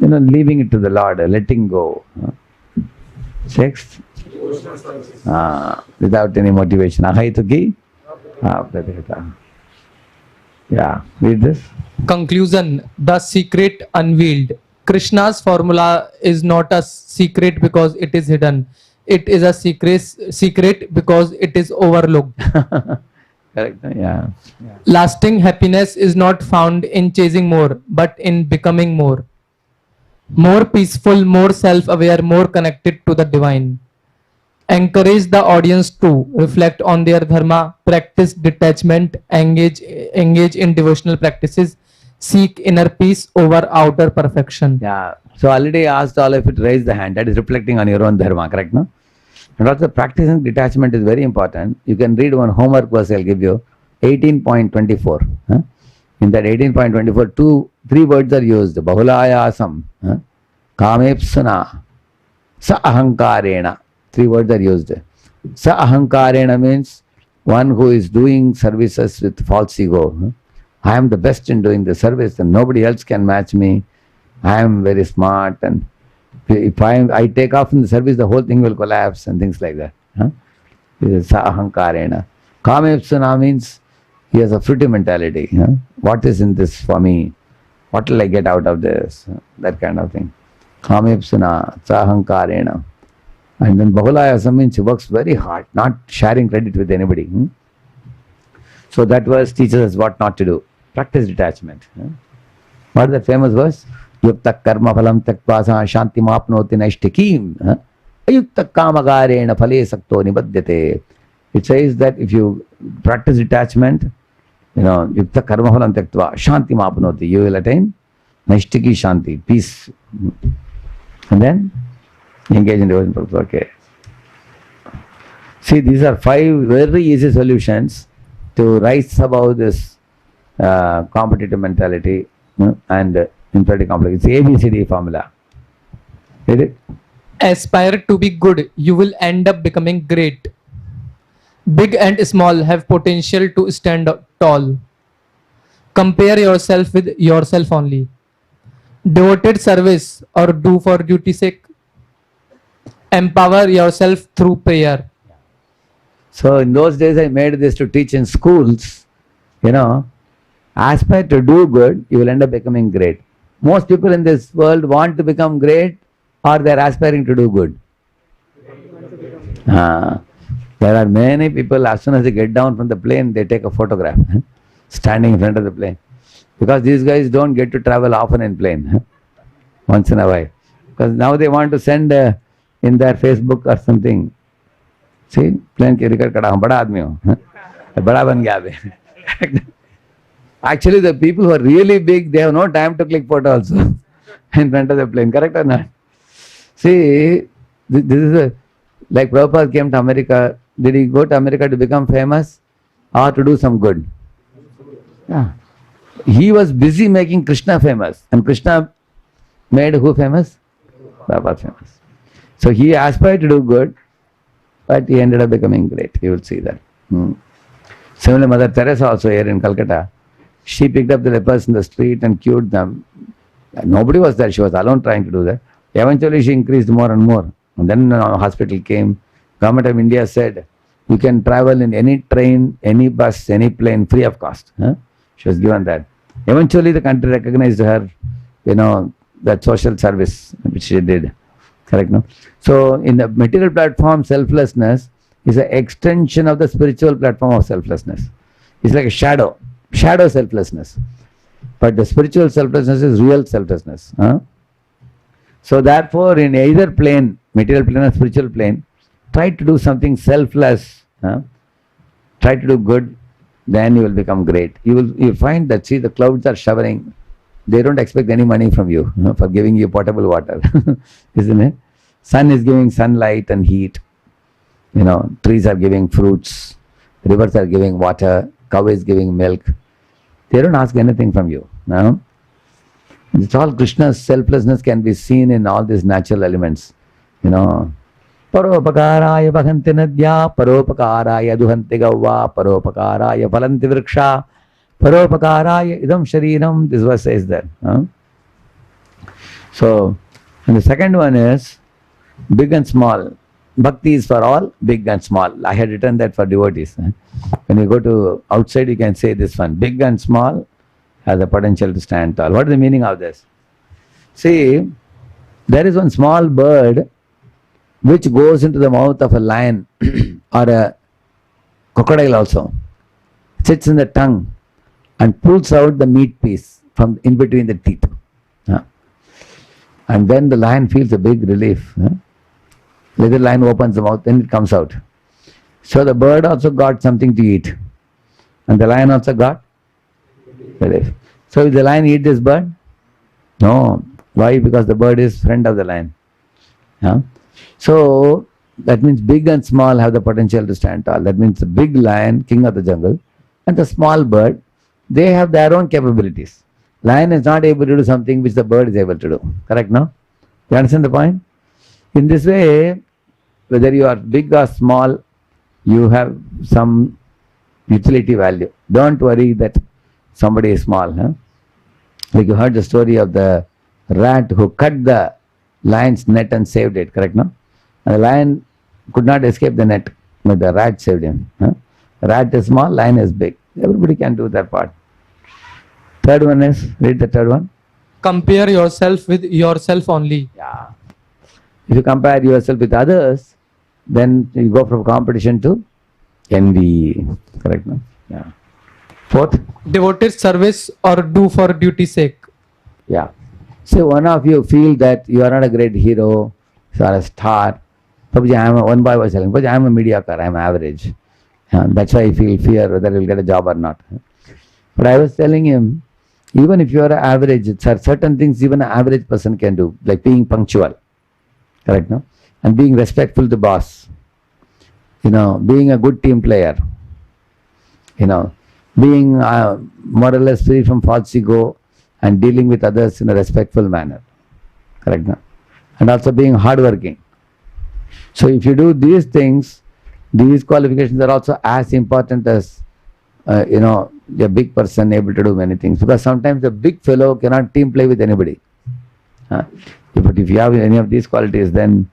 Leaving it to the Lord, letting go. Sixth, without any motivation. Ahaituki. Yeah, read this. Conclusion. The secret unveiled. Krishna's formula is not a secret because it is hidden. It is a secret because it is overlooked. Correct. Yeah. Lasting happiness is not found in chasing more, but in becoming more. More peaceful, more self-aware, more connected to the divine. Encourage the audience to reflect on their dharma, practice detachment, engage in devotional practices, seek inner peace over outer perfection. Yeah. So already asked all of you to raise the hand. That is reflecting on your own dharma, correct, no? And also practicing detachment is very important. You can read one homework verse I'll give you, 18.24. In that 18.24, 3 words are used. Bahulayasam, kamepsuna, sa ahankarena. 3 words are used. Sa ahankarena means one who is doing services with false ego. I am the best in doing the service and nobody else can match me. I am very smart, and if I take off in the service, the whole thing will collapse and things like that. This is sa ahankarena. Kamepsuna means he has a fruity mentality. What is in this for me? What will I get out of this? That kind of thing. Kamepsuna, sa ahankarena. And then Bahulayasam means he works very hard, not sharing credit with anybody. So that verse teaches us what not to do. Practice detachment. What is that famous verse? Yukta karma phalam taktva shanti mapnoti naishtikim. Ayukta kamagarena phale sakto nibadyate. It says that if you practice detachment, yukta karma phalam taktva shanti mapnoti, you will attain naishtiki shanti, peace. And then engage in devotion purpose. Okay. See, these are 5 very easy solutions to rise above this competitive mentality and inferiority complex. It's ABCD formula. Read it. Aspire to be good, you will end up becoming great. Big and small have potential to stand tall. Compare yourself with yourself only. Devoted service or do for duty's sake. Empower yourself through prayer. So in those days I made this to teach in schools. Aspire to do good, you will end up becoming great. Most people in this world want to become great, or they are aspiring to do good. There are many people, as soon as they get down from the plane, they take a photograph standing in front of the plane. Because these guys don't get to travel often in plane, once in a while. Because now they want to send in their Facebook or something. See, plane ke record kada hum bada aadmi ho. Bada ban gaya abhi. Actually, the people who are really big, they have no time to click photo also in front of the plane. Correct or not? See, this is like Prabhupada came to America. Did he go to America to become famous or to do some good? Yeah. He was busy making Krishna famous. And Krishna made who famous? Prabhupada famous. So he aspired to do good, but he ended up becoming great. You will see that. Similarly, Mother Teresa also here in Calcutta, she picked up the lepers in the street and cured them. Nobody was there. She was alone trying to do that. Eventually, she increased more and more. And then hospital came. Government of India said, you can travel in any train, any bus, any plane, free of cost. She was given that. Eventually, the country recognized her, that social service which she did. Correct, no? So, in the material platform, selflessness is an extension of the spiritual platform of selflessness. It's like a shadow selflessness. But the spiritual selflessness is real selflessness. So, therefore, in either plane, material plane or spiritual plane, try to do something selfless. Try to do good, then you will become great. You find that, see, the clouds are showering. They don't expect any money from you, for giving you potable water, isn't it? Sun is giving sunlight and heat. Trees are giving fruits. Rivers are giving water. Cow is giving milk. They don't ask anything from you. It's all Krishna's selflessness can be seen in all these natural elements. Paropakaraya bhaganti nadya, paropakaraya duhanti gavva, paropakaraya phalanti vriksha, paropakaraya idam shariram. This verse says that. So, and the second one is big and small. Bhakti is for all, big and small. I had written that for devotees. When you go to outside, you can say this one. Big and small has the potential to stand tall. What is the meaning of this? See, there is one small bird which goes into the mouth of a lion or a crocodile also, sits in the tongue and pulls out the meat piece from in between the teeth. And then the lion feels a big relief. Little lion opens the mouth, then it comes out. So the bird also got something to eat. And the lion also got relief. So will the lion eat this bird? No. Why? Because the bird is friend of the lion. So that means big and small have the potential to stand tall. That means the big lion, king of the jungle, and the small bird, they have their own capabilities. Lion is not able to do something which the bird is able to do. Correct, no? You understand the point? In this way, whether you are big or small, you have some utility value. Don't worry that somebody is small. Like you heard the story of the rat who cut the lion's net and saved it. Correct, no? And the lion could not escape the net, but the rat saved him. The rat is small, lion is big. Everybody can do that part. Third one is, read the third one. Compare yourself with yourself only. Yeah. If you compare yourself with others, then you go from competition to envy. Correct, no? Yeah. Fourth? Devoted service or do for duty's sake. Yeah. So one of you feel that you are not a great hero, you are a star. Prabhuji, one boy was telling, Prabhuji, I am a mediocre, I am average. That's why I feel fear whether you will get a job or not. But I was telling him, even if you are average, there are certain things even an average person can do, like being punctual. Correct, no? And being respectful to boss. Being a good team player. Being more or less free from false ego and dealing with others in a respectful manner. Correct, no? And also being hardworking. So if you do these things, these qualifications are also as important as, a big person able to do many things. Because sometimes a big fellow cannot team play with anybody. But if you have any of these qualities, then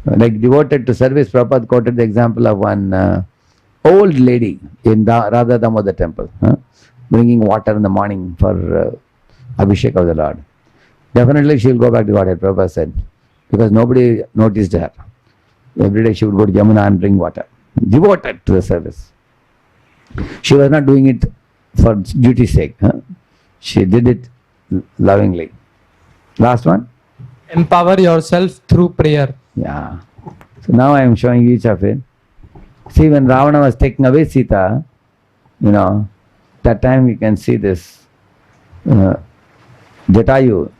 like devoted to service, Prabhupada quoted the example of one old lady in the Radha Damodar temple, bringing water in the morning for Abhishek of the Lord. Definitely she will go back to Godhead, Prabhupada said, because nobody noticed her. Every day she would go to Yamuna and bring water, devoted to the service. She was not doing it for duty's sake. She did it lovingly. Last one? Empower yourself through prayer. Yeah. So now I am showing each of it. See, when Ravana was taking away Sita, that time you can see this. Jatayu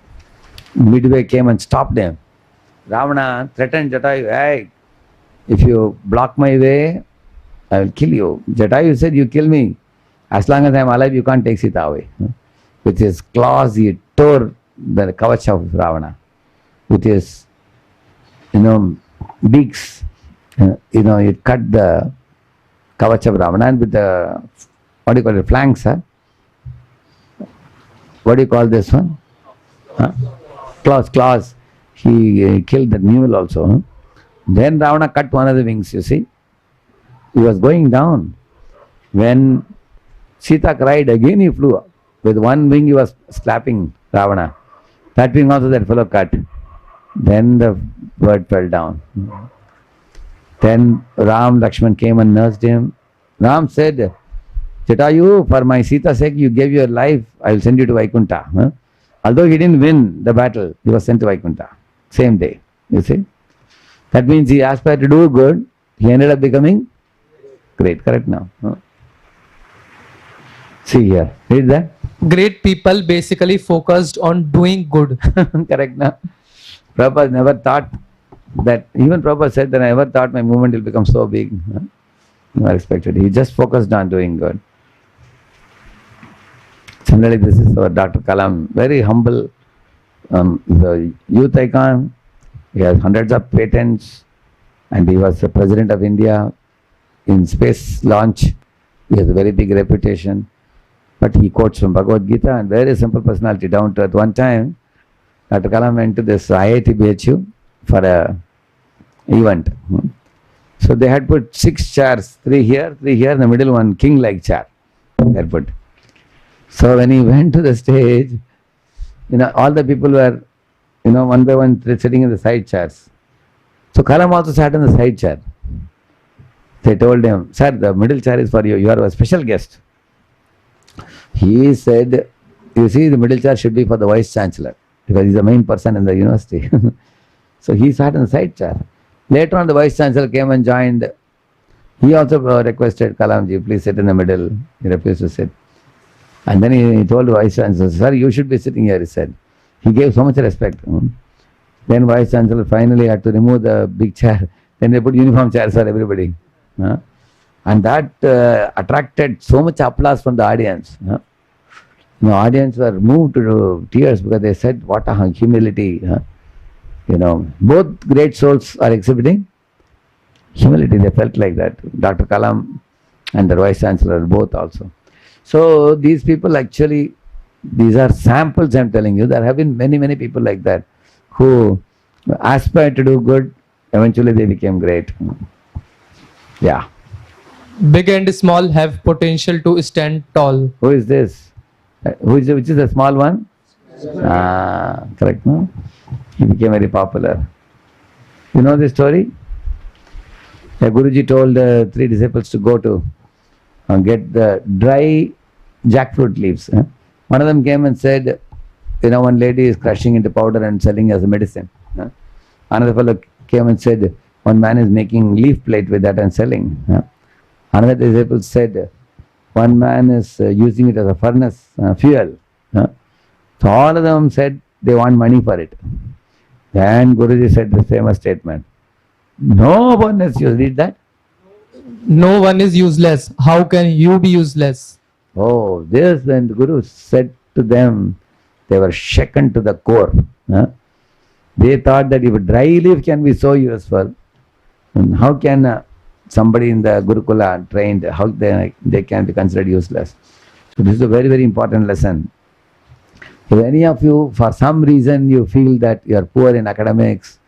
midway came and stopped him. Ravana threatened Jatayu, hey, if you block my way, I will kill you. Jatayu said, you kill me. As long as I am alive, you can't take Sita away. With his claws, he tore the kavach of Ravana, which is, beaks. It cut the kavach of Ravana, and with the, what do you call it, flanks, huh? What do you call this one? Huh? Claws. He killed the mule also. Huh? Then Ravana cut one of the wings, you see. He was going down. When Sita cried, again he flew. With one wing he was slapping Ravana. That wing also that fellow cut. Then the bird fell down. Then Lakshman came and nursed him. Ram said, Jatayu, for my Sita's sake, you gave your life, I will send you to Vaikuntha. Huh? Although he didn't win the battle, he was sent to Vaikuntha. Same day, you see. That means he aspired to do good, he ended up becoming great. Correct now? Huh? See here, read that. Great people basically focused on doing good. Correct now? Prabhupada never thought that, even Prabhupada said that I never thought my movement will become so big. Huh? Never expected. He just focused on doing good. Similarly, this is our Dr. Kalam, very humble, the youth icon. He has hundreds of patents, and he was the President of India in space launch. He has a very big reputation. But he quotes from Bhagavad Gita, and very simple personality, down to earth. One time, Dr. Kalam went to this IIT BHU for a event. So they had put 6 chairs, 3 here, in the middle one king-like chair. They had put. So when he went to the stage, all the people were, one by one sitting in the side chairs. So Kalam also sat in the side chair. They told him, sir, the middle chair is for you. You are a special guest. He said, you see, the middle chair should be for the Vice Chancellor, because he's the main person in the university. So he sat in the side chair. Later on, the Vice Chancellor came and joined. He also requested, Kalamji, please sit in the middle. He refused to sit. And then he told the Vice Chancellor, sir, you should be sitting here, he said. He gave so much respect. Then Vice Chancellor finally had to remove the big chair. Then they put uniform chairs for everybody. And that attracted so much applause from the audience. The audience were moved to tears because they said, what a humility. Both great souls are exhibiting humility. They felt like that. Dr. Kalam and the Vice Chancellor both also. So these people actually, these are samples I'm telling you. There have been many, many people like that who aspired to do good. Eventually they became great. Yeah. Big and small have potential to stand tall. Who is this? Which is the small one? Correct, no? He became very popular. You know the story? The Guruji told the 3 disciples to go to get the dry jackfruit leaves. One of them came and said, one lady is crushing into powder and selling as a medicine. Another fellow came and said, one man is making leaf plate with that and selling. Another disciple said, one man is using it as a furnace fuel. So all of them said they want money for it. Then Guruji said the famous statement, no one is used. Read that. No one is useless. How can you be useless? Oh, this, when the Guru said to them, they were shaken to the core. They thought that if a dry leaf can be so useful, how can somebody in the Gurukula trained, how they can be considered useless? So this is a very, very important lesson. If any of you, for some reason, you feel that you are poor in academics,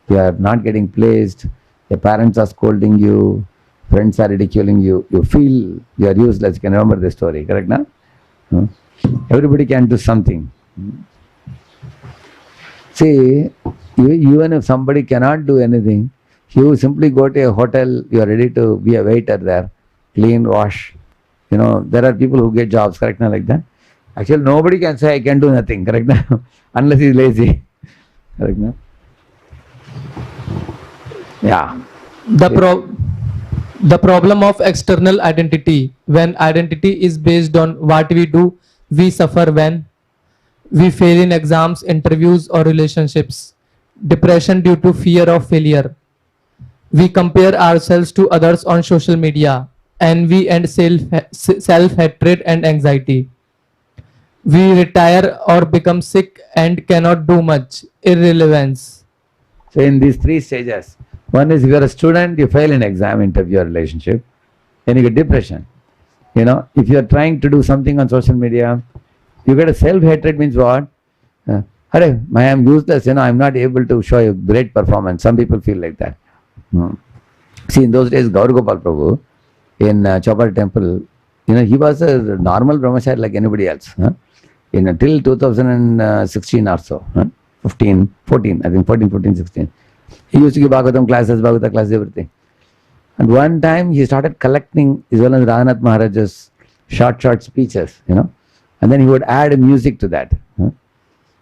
you are not getting placed, your parents are scolding you, friends are ridiculing you, you feel you are useless, you can remember this story, correct now? Everybody can do something. See, even if somebody cannot do anything, you simply go to a hotel, you are ready to be a waiter there, clean, wash. There are people who get jobs, correct now, like that. Actually, nobody can say I can do nothing, correct now, unless he is lazy, correct now. Yeah. The problem of external identity. When identity is based on what we do, we suffer when we fail in exams, interviews, or relationships. Depression due to fear of failure. We compare ourselves to others on social media. Envy and self-hatred and anxiety. We retire or become sick and cannot do much. Irrelevance. So in these three stages, one is if you're a student, you fail in exam, interview, or relationship, then you get depression. You know, if you're trying to do something on social media, you get a self-hatred means what? Hare, I am useless, you know, I'm not able to show you great performance. Some people feel like that. See, in those days, Gaur Gopal Prabhu, in Chopar temple, you know, he was a normal brahmachari like anybody else. Till 2016 or so, 15, 14, I think 14, 15, 16. He used to give Bhagavatam classes, Bhagavata classes, everything. And one time he started collecting as well as Radhanath Maharaj's short speeches, you know, and then he would add music to that.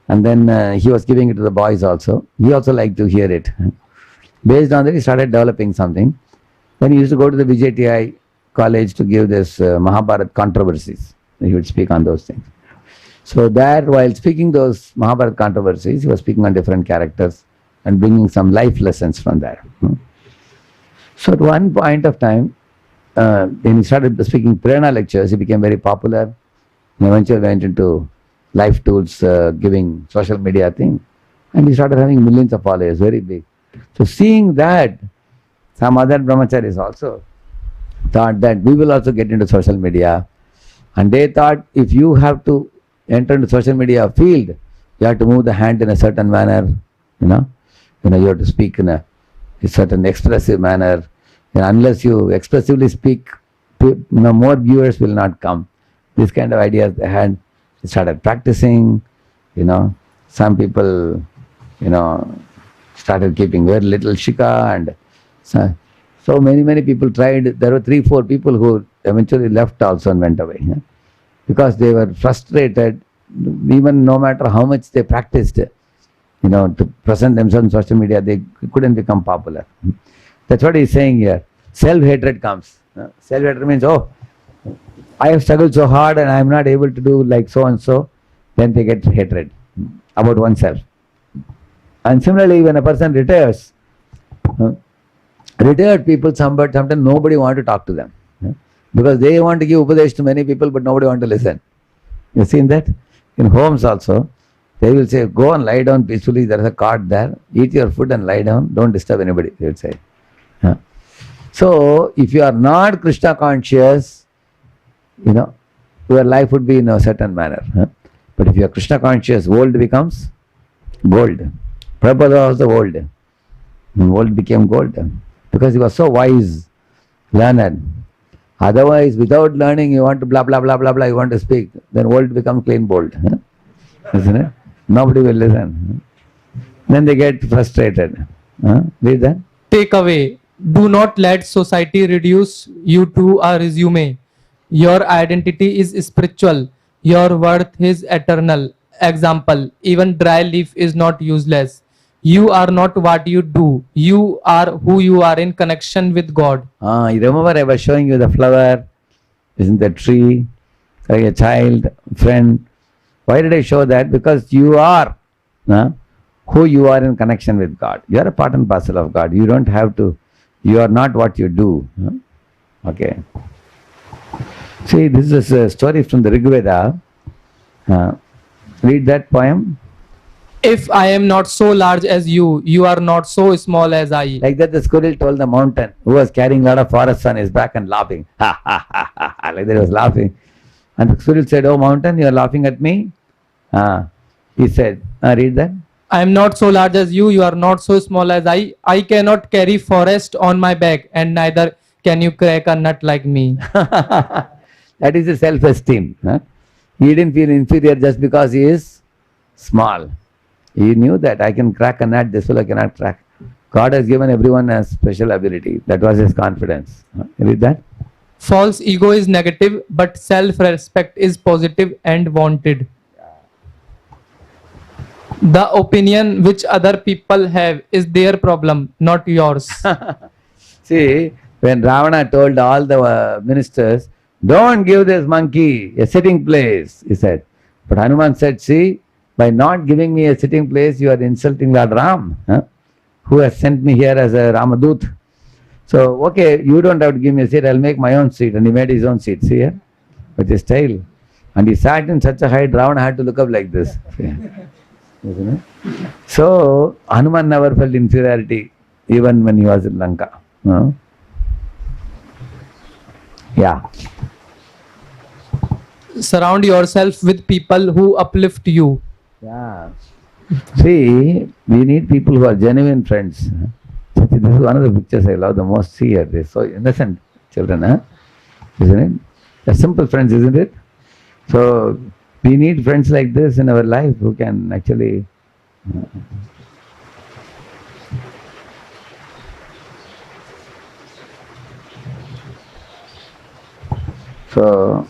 And then he was giving it to the boys also. He also liked to hear it. Based on that, he started developing something. Then he used to go to the VJTI college to give this Mahabharat controversies. He would speak on those things. So there, while speaking those Mahabharat controversies, he was speaking on different characters and bringing some life lessons from there. So at one point of time, when he started speaking Prerna lectures, he became very popular. And eventually went into life tools, giving social media thing. And he started having millions of followers, very big. So seeing that, some other brahmacharis also thought that we will also get into social media. And they thought if you have to enter into social media field, you have to move the hand in a certain manner, you know, you have to speak in a certain expressive manner. And unless you expressively speak, more viewers will not come. This kind of ideas they had. They started practicing, some people, started keeping very little shika, and so many people tried. There were 3-4 people who eventually left also and went away, because they were frustrated. Even no matter how much they practiced, to present themselves on social media, they couldn't become popular. That's what he's saying here. Self-hatred comes. Self-hatred means, oh, I have struggled so hard and I am not able to do like so and so. Then they get hatred about oneself. And similarly, when a person retires, retired people, sometimes nobody wants to talk to them, because they want to give upadesh to many people, but nobody wants to listen. You've seen that? In homes also, they will say, go and lie down peacefully. There is a cot there. Eat your food and lie down. Don't disturb anybody, they will say. So, if you are not Krishna conscious, your life would be in a certain manner. But if you are Krishna conscious, world becomes gold. Prabhupada was also old. World became gold because he was so wise, learned. Otherwise, without learning, you want to blah blah blah blah blah, you want to speak, then world becomes clean bold. Isn't it? Nobody will listen. Then they get frustrated. Read that. Takeaway: do not let society reduce you to a resume. Your identity is spiritual. Your worth is eternal. Example: even dry leaf is not useless. You are not what you do. You are who you are in connection with God. You remember I was showing you the flower, isn't the tree, like a child, friend. Why did I show that? Because you are who you are in connection with God. You are a part and parcel of God. You don't have to, you are not what you do. Okay. See, this is a story from the Rig Veda. Read that poem. If I am not so large as you, you are not so small as I. Like that the squirrel told the mountain, who was carrying a lot of forests on his back and laughing. Ha ha ha ha ha. Like that he was laughing. And the squirrel said, oh mountain, you are laughing at me? He said, read that. I am not so large as you are not so small as I. I cannot carry forest on my back, and neither can you crack a nut like me. That is a self-esteem. He didn't feel inferior just because he is small. He knew that I can crack a nut, this fellow cannot crack. God has given everyone a special ability. That was his confidence. Read that. False ego is negative, but self-respect is positive and wanted. The opinion which other people have is their problem, not yours. See, when Ravana told all the ministers, don't give this monkey a sitting place, he said. But Hanuman said, see, by not giving me a sitting place, you are insulting Lord Ram, who has sent me here as a Ramadut. So, okay, you don't have to give me a seat, I'll make my own seat. And he made his own seat, see here, with his tail. And he sat in such a height, Ravana had to look up like this. Isn't it? So, Hanuman never felt inferiority even when he was in Lanka. Yeah. Surround yourself with people who uplift you. Yeah. See, we need people who are genuine friends. This is one of the pictures I love the most. See here, they're so innocent children, isn't it? They're simple friends, isn't it? So, we need friends like this in our life who can actually so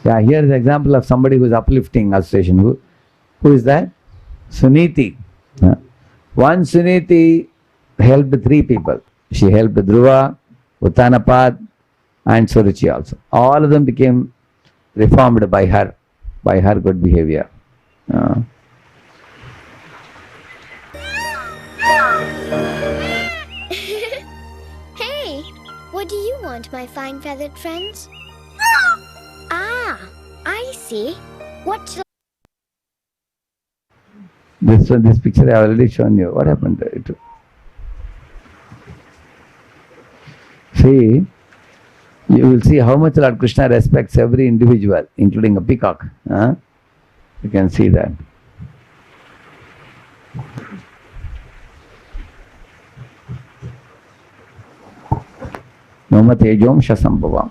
yeah, here is an example of somebody who is uplifting association. Who is that? Suniti. One Suniti helped three people. She helped Dhruva, Uttanapad, and Suruchi also. All of them became reformed by her good behavior. Hey, what do you want, my fine feathered friends? Ah, I see. What shall This picture I have already shown you. What happened to it? See, you will see how much Lord Krishna respects every individual, including a peacock. You can see that. Noma tejom shasambhavam.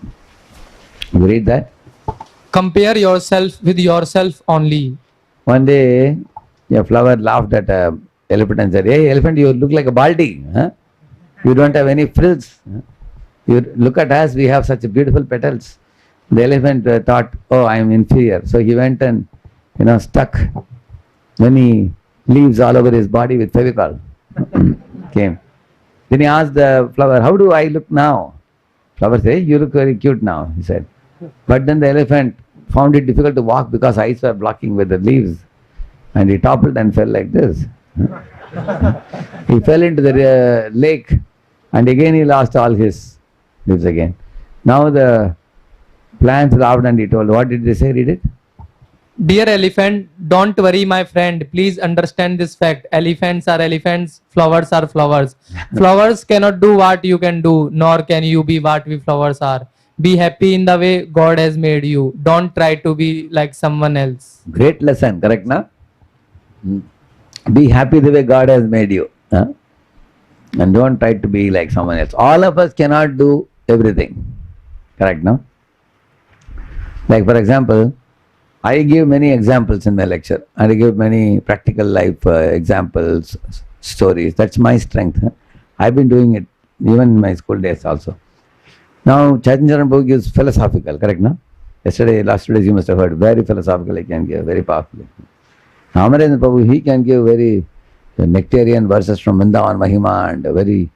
You read that? Compare yourself with yourself only. One day, a flower laughed at an elephant and said, "Hey, elephant, you look like a baldi. You don't have any frills. You look at us, we have such beautiful petals." The elephant thought, "Oh, I am inferior." So he went and, stuck many leaves all over his body with Fevicol. Came. Then he asked the flower, "How do I look now?" Flower said, "You look very cute now," he said. But then the elephant found it difficult to walk because eyes were blocking with the leaves. And he toppled and fell like this. He fell into the lake, and again he lost all his leaves again. Now the plants laughed and he told, what did they say? Read it. Dear elephant, don't worry, my friend. Please understand this fact. Elephants are elephants, flowers are flowers. Flowers cannot do what you can do, nor can you be what we flowers are. Be happy in the way God has made you. Don't try to be like someone else. Great lesson, correct now? Be happy the way God has made you. And don't try to be like someone else. All of us cannot do everything. Correct now? Like for example, I give many examples in my lecture. I give many practical life examples, stories. That's my strength. I've been doing it even in my school days also. Now, Chaitanya Prabhu gives philosophical, correct now? Yesterday, last 2 days you must have heard, very philosophical he can give, very powerful. Amarendra Prabhu, he can give very nectarian verses from Vrindavan Mahima and very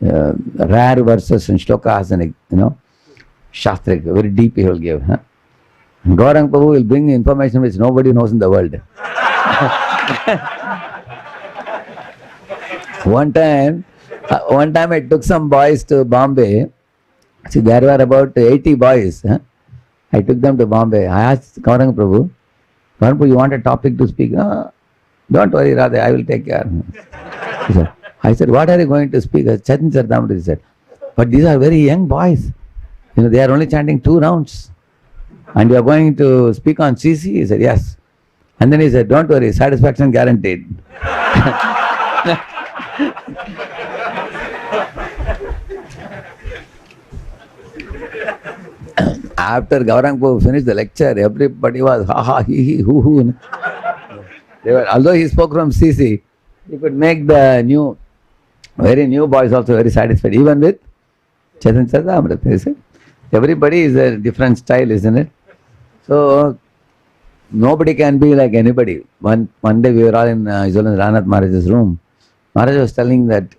rare verses and shlokas and, Shastrik, very deep he will give. Gaurang Prabhu will bring information which nobody knows in the world. One time I took some boys to Bombay. See, there were about 80 boys. I took them to Bombay. I asked Gaurang Prabhu, you want a topic to speak? Don't worry, Radhe, I will take care. I said, what are you going to speak? Chaitanya Charitamrita, he said. But these are very young boys. They are only chanting 2 rounds. And you are going to speak on CC? He said, yes. And then he said, don't worry, satisfaction guaranteed. After Gaurang Prabhu finished the lecture, everybody was ha ha, he, hoo hoo. Although he spoke from CC, he could make the very new boys also very satisfied, even with Chaitanya Charitamrita. Everybody is a different style, isn't it? So, nobody can be like anybody. One day we were all in Isolan Ranath Maharaj's room. Maharaj was telling that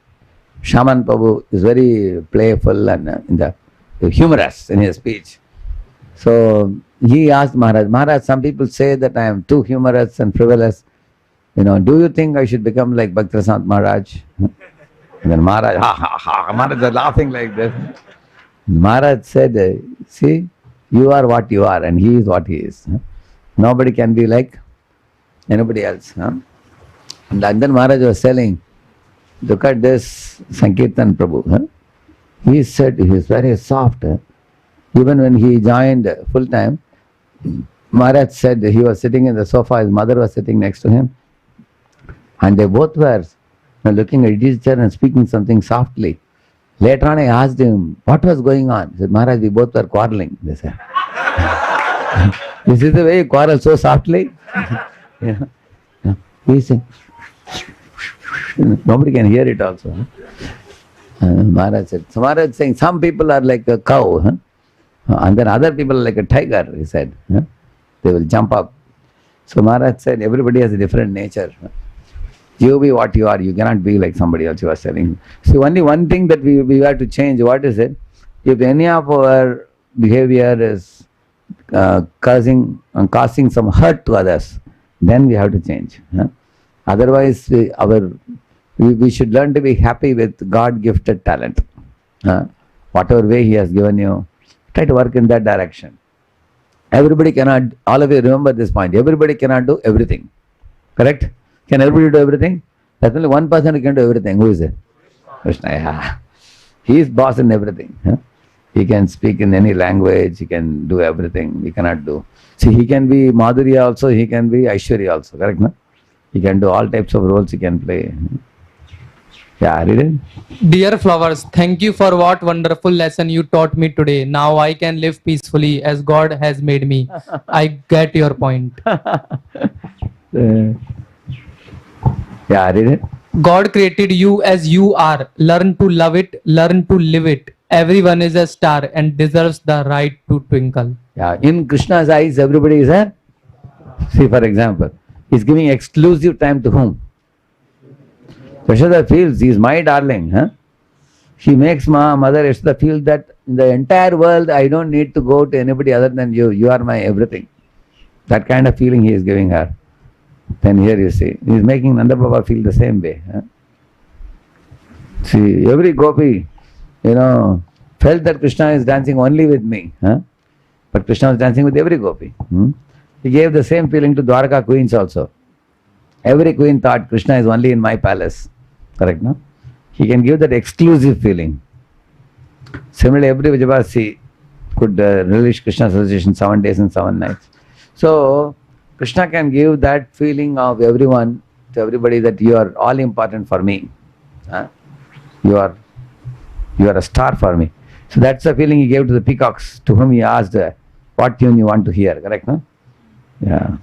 Shaman Prabhu is very playful and humorous in his speech. So, he asked Maharaj, some people say that I am too humorous and frivolous. Do you think I should become like Bhaktivinoda Maharaj? And then Maharaj, ha ha ha, Maharaj was laughing like this. Maharaj said, see, you are what you are and he is what he is. Nobody can be like anybody else. And then Maharaj was telling, look at this Sankirtan Prabhu. He said he is very soft. Even when he joined full time, Maharaj said he was sitting in the sofa, his mother was sitting next to him, and they both were looking at each other and speaking something softly. Later on I asked him, what was going on? He said, Maharaj, we both were quarreling. They said, this is the way you quarrel so softly? He said, nobody can hear it also. Maharaj said, so Maharaj is saying, some people are like a cow, and then other people are like a tiger, he said. They will jump up. So Maharaj said, everybody has a different nature. You be what you are, you cannot be like somebody else, you are telling. See, only one thing that we have to change, what is it? If any of our behavior is causing some hurt to others, then we have to change. Otherwise, we should learn to be happy with God-gifted talent. Whatever way He has given you, try to work in that direction. Everybody cannot, all of you remember this point, everybody cannot do everything. Correct? Can everybody do everything? There's only one person who can do everything. Who is it? Krishna. Yeah. He is boss in everything. He can speak in any language, he can do everything, we cannot do. See, he can be Madhurya also, he can be Aishwarya also, correct? No? He can do all types of roles he can play. Yeah, read it. Dear flowers, thank you for what wonderful lesson you taught me today. Now I can live peacefully as God has made me. I get your point. Yeah, read it. God created you as you are. Learn to love it, learn to live it. Everyone is a star and deserves the right to twinkle. Yeah, in Krishna's eyes, everybody is a... See, for example, he's giving exclusive time to whom? Yashoda feels he is my darling. She makes mother Yashoda feel that in the entire world, I don't need to go to anybody other than you. You are my everything. That kind of feeling he is giving her. Then here you see, he is making Nanda Baba feel the same way. See, every gopi, felt that Krishna is dancing only with me. But Krishna was dancing with every gopi. He gave the same feeling to Dwarka queens also. Every queen thought Krishna is only in my palace. Correct, no? He can give that exclusive feeling. Similarly, every Vijayavasi could release Krishna association 7 days and 7 nights. So, Krishna can give that feeling of everyone to everybody that you are all important for me. You are a star for me. So that's the feeling he gave to the peacocks, to whom he asked what tune you want to hear. Correct, no? Yeah.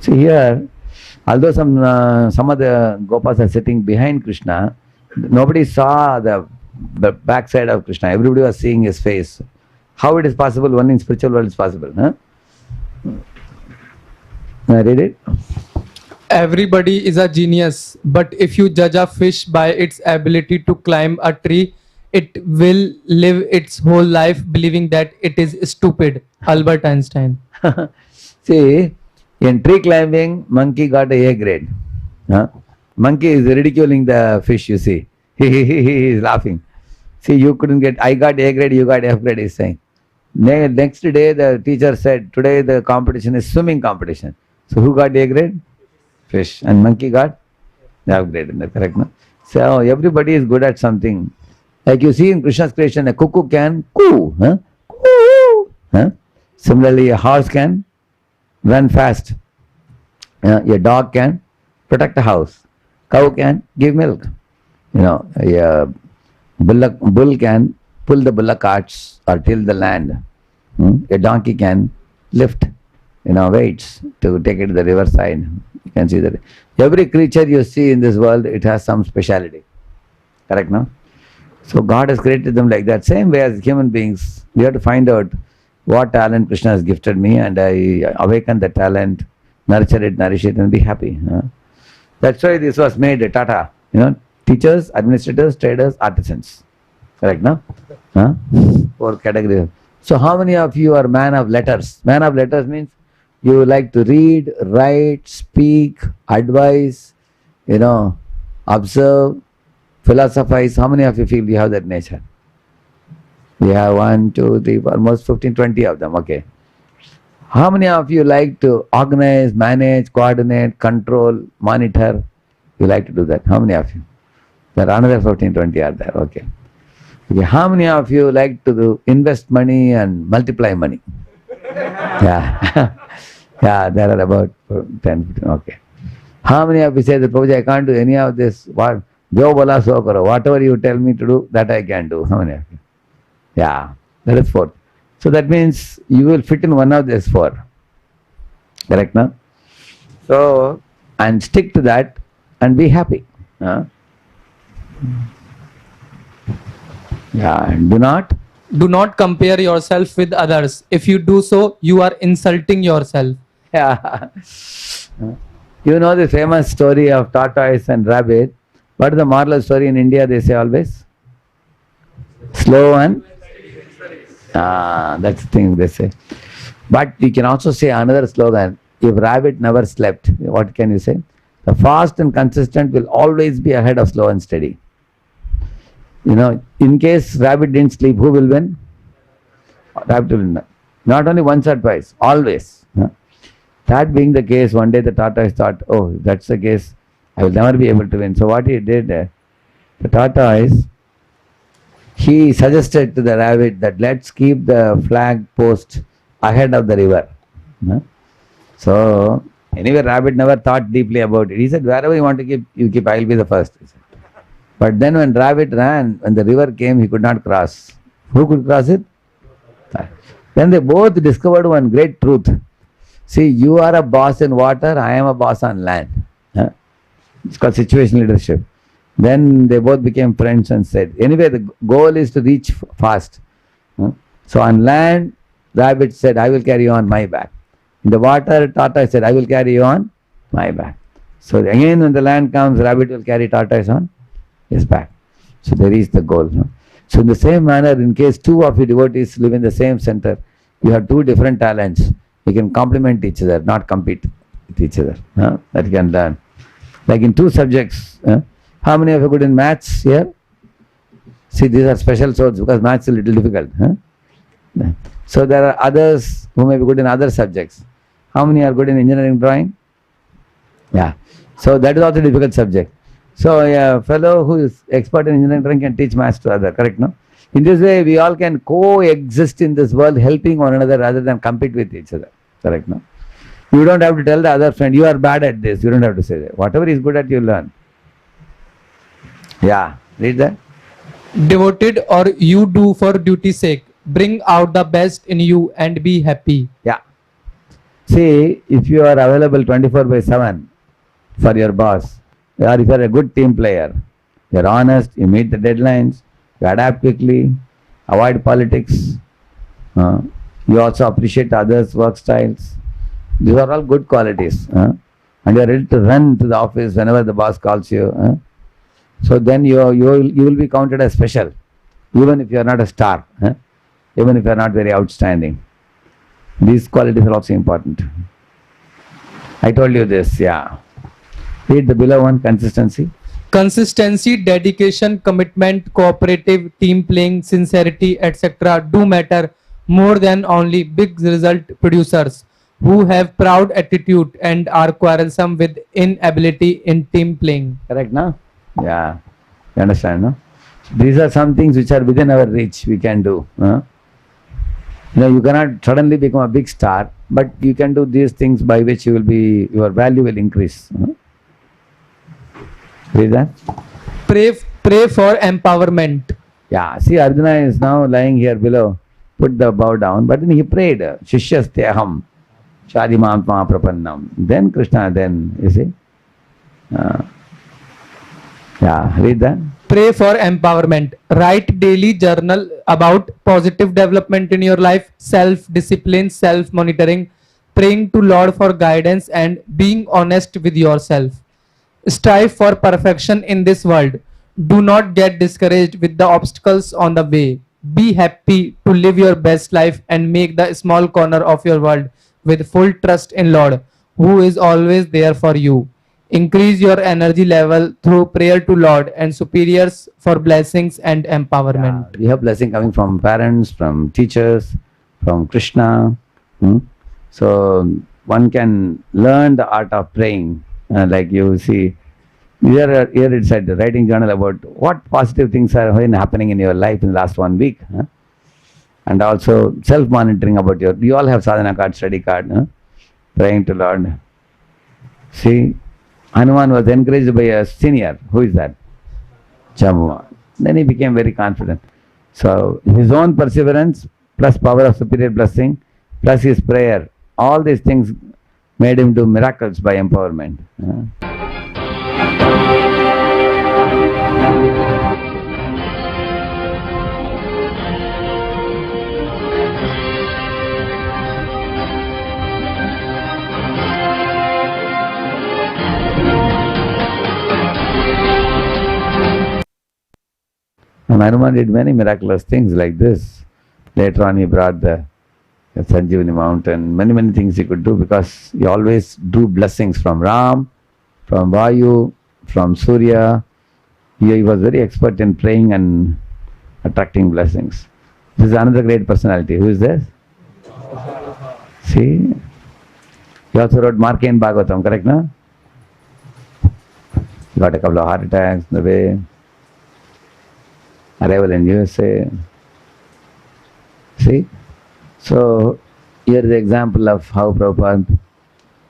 See here, although some of the Gopas are sitting behind Krishna, nobody saw the backside of Krishna. Everybody was seeing his face. How it is possible? Only in spiritual world is possible. Read it. Everybody is a genius, but if you judge a fish by its ability to climb a tree, it will live its whole life believing that it is stupid. Albert Einstein. See, in tree climbing, monkey got a grade. Monkey is ridiculing the fish, you see. He is laughing. See, you couldn't get, I got A grade, you got F grade, he's saying. Next day, the teacher said, today the competition is swimming competition. So who got A grade? Fish. And monkey got F grade. Is that correct? No? So everybody is good at something. Like you see in Krishna's creation, a cuckoo can coo. Coo. Similarly, a horse can run fast. A dog can protect a house. Cow can give milk. A bull can pull the bullock carts or till the land. A donkey can lift weights to take it to the riverside. You can see that every creature you see in this world, it has some speciality. Correct, no? So God has created them like that. Same way as human beings, we have to find out what talent Krishna has gifted me, and I awaken the talent, nurture it, nourish it, and be happy. That's why this was made Tata. Teachers, administrators, traders, artisans. Correct, no? 4 categories. So how many of you are man of letters? Man of letters means you like to read, write, speak, advise, observe, philosophize. How many of you feel you have that nature? We have 1, 2, 3, almost 15, 20 of them. Okay. How many of you like to organize, manage, coordinate, control, monitor? You like to do that? How many of you? There are another 15, 20 are there. Okay. Okay. How many of you like to invest money and multiply money? Yeah. Yeah, there are about 10, 15. Okay. How many of you say that, Prabhuji, I can't do any of this? What? Jo bola so karo. Whatever you tell me to do, that I can do. How many of you? Yeah, that is 4. So that means you will fit in one of these 4. Correct now? So, and stick to that and be happy. Yeah, and Do not compare yourself with others. If you do so, you are insulting yourself. Yeah. You know the famous story of tortoise and rabbit. What is the moral of the story in India? They say always slow and that's the thing they say. But you can also say another slogan. If rabbit never slept, what can you say? The fast and consistent will always be ahead of slow and steady. You know, in case rabbit didn't sleep, who will win? Rabbit will win. Not only once or twice, always. That being the case, one day the tortoise thought, oh, if that's the case, I will never be able to win. So what he did, the tortoise, he suggested to the rabbit that let's keep the flag post ahead of the river. So anyway, rabbit never thought deeply about it. He said, wherever you want to keep, you keep, I will be the first. He said. But then when rabbit ran, when the river came, he could not cross. Who could cross it? Then they both discovered one great truth. See, you are a boss in water, I am a boss on land. It's called situational leadership. Then they both became friends and said, anyway, the goal is to reach fast. So on land, rabbit said, I will carry you on my back. In the water, tortoise said, I will carry you on my back. So again, when the land comes, rabbit will carry tortoise on his back. So they reach the goal. So in the same manner, in case 2 of you devotees live in the same center, you have 2 different talents. You can complement each other, not compete with each other. That you can learn. Like in 2 subjects. How many of you are good in maths here? See, these are special souls because maths is a little difficult. So there are others who may be good in other subjects. How many are good in engineering drawing? Yeah. So that is also a difficult subject. So a fellow who is expert in engineering drawing can teach maths to other, correct, no? In this way, we all can coexist in this world, helping one another rather than compete with each other, correct, no? You don't have to tell the other friend, you are bad at this. You don't have to say that. Whatever is good at, you learn. Yeah, read that. Devoted or you do for duty's sake. Bring out the best in you and be happy. Yeah. See, if you are available 24/7 for your boss, or if you are a good team player, you are honest, you meet the deadlines, you adapt quickly, avoid politics, you also appreciate others' work styles. These are all good qualities. And you are ready to run to the office whenever the boss calls you. So then you will be counted as special, even if you are not a star, even if you are not very outstanding. These qualities are also important. I told you this, yeah. Read the below one, consistency. Consistency, dedication, commitment, cooperative, team playing, sincerity, etc. do matter more than only big result producers who have proud attitude and are quarrelsome with inability in team playing. Correct, no? Yeah. You understand, no? These are some things which are within our reach, we can do. You cannot suddenly become a big star, but you can do these things by which your value will increase. Read that. Pray for empowerment. Yeah, see, Arjuna is now lying here below. Put the bow down, but then he prayed, Shishyasteham, Shadimam Prapannam. Then Krishna, you see. Yeah, read that. Pray for empowerment. Write daily journal about positive development in your life, self-discipline, self-monitoring, praying to Lord for guidance and being honest with yourself. Strive for perfection in this world. Do not get discouraged with the obstacles on the way. Be happy to live your best life and make the small corner of your world with full trust in Lord, who is always there for you. Increase your energy level through prayer to Lord and superiors for blessings and empowerment. We have blessing coming from parents, from teachers, from Krishna. So one can learn the art of praying. Like you see, here it said, writing journal about what positive things are happening in your life in the last 1 week. And also self-monitoring about you all have sadhana card, study card, praying to Lord. See, Hanuman was encouraged by a senior. Who is that? Jamwa. Then he became very confident. So his own perseverance plus power of superior blessing plus his prayer, all these things made him do miracles by empowerment. And Hanuman did many miraculous things like this. Later on he brought the Sanjeevani mountain, many things he could do because he always drew blessings from Ram, from Vayu, from Surya. He was very expert in praying and attracting blessings. This is another great personality. Who is this? See? He also wrote Markandeya Bhagavatam, correct, no? He got a couple of heart attacks in the way. Arrival in USA. See? So, here is the example of how Prabhupada,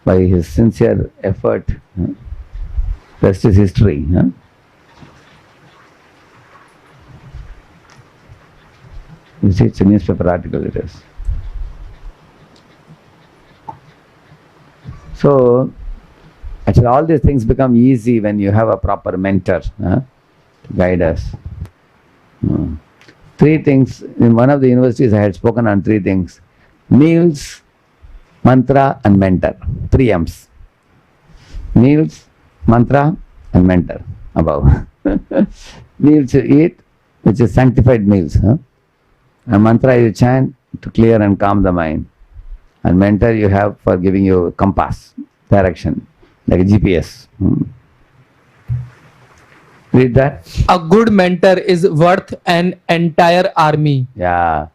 by his sincere effort, rest is history. You see, it's a newspaper article, it is. So, actually all these things become easy when you have a proper mentor to guide us. 3 things, in one of the universities I had spoken on 3 things. Meals, mantra and mentor. 3 M's. Meals, mantra and mentor above. Meals you eat, which is sanctified meals. And mantra you chant to clear and calm the mind. And mentor you have for giving you compass, direction, like a GPS. Read that. A good mentor is worth an entire army. Yeah.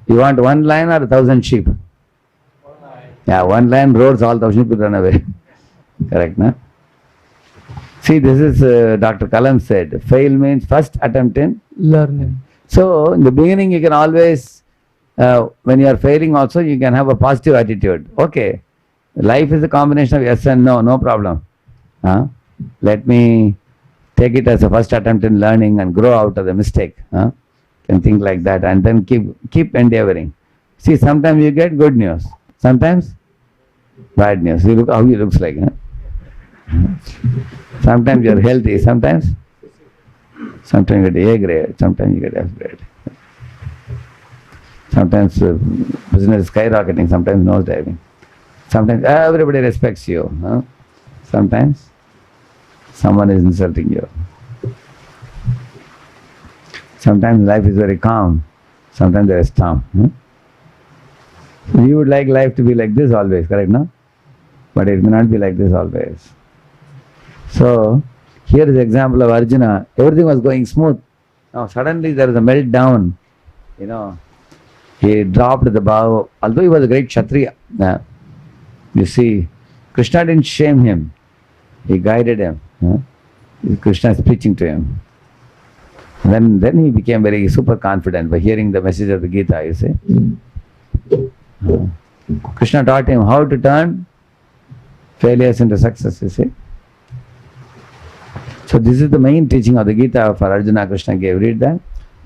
You want 1 lion or 1,000 sheep? 1 lion. Yeah, 1 lion roars, all 1,000 sheep will run away. Correct, no? See, this is Dr. Kalam said, fail means first attempt in learning. So, in the beginning you can always, when you are failing also, you can have a positive attitude. Okay, life is a combination of yes and no, no problem. Let me take it as a first attempt in learning and grow out of the mistake. Can think like that and then keep endeavoring. See, sometimes you get good news, sometimes bad news. You look how he looks like. Sometimes you are healthy, sometimes you get A grade, sometimes you get F grade. Sometimes business is skyrocketing, sometimes nose diving. Sometimes everybody respects you. Sometimes someone is insulting you. Sometimes life is very calm, sometimes there is storm. You would like life to be like this always, correct, no? But it may not be like this always. So, here is the example of Arjuna. Everything was going smooth. Now suddenly there is a meltdown. He dropped the bow. Although he was a great Kshatriya. You see, Krishna didn't shame him. He guided him. Krishna is preaching to him. Then he became very super confident by hearing the message of the Gita, you see. Krishna taught him how to turn failures into success, you see. So this is the main teaching of the Gita for Arjuna. Krishna gave. Read that.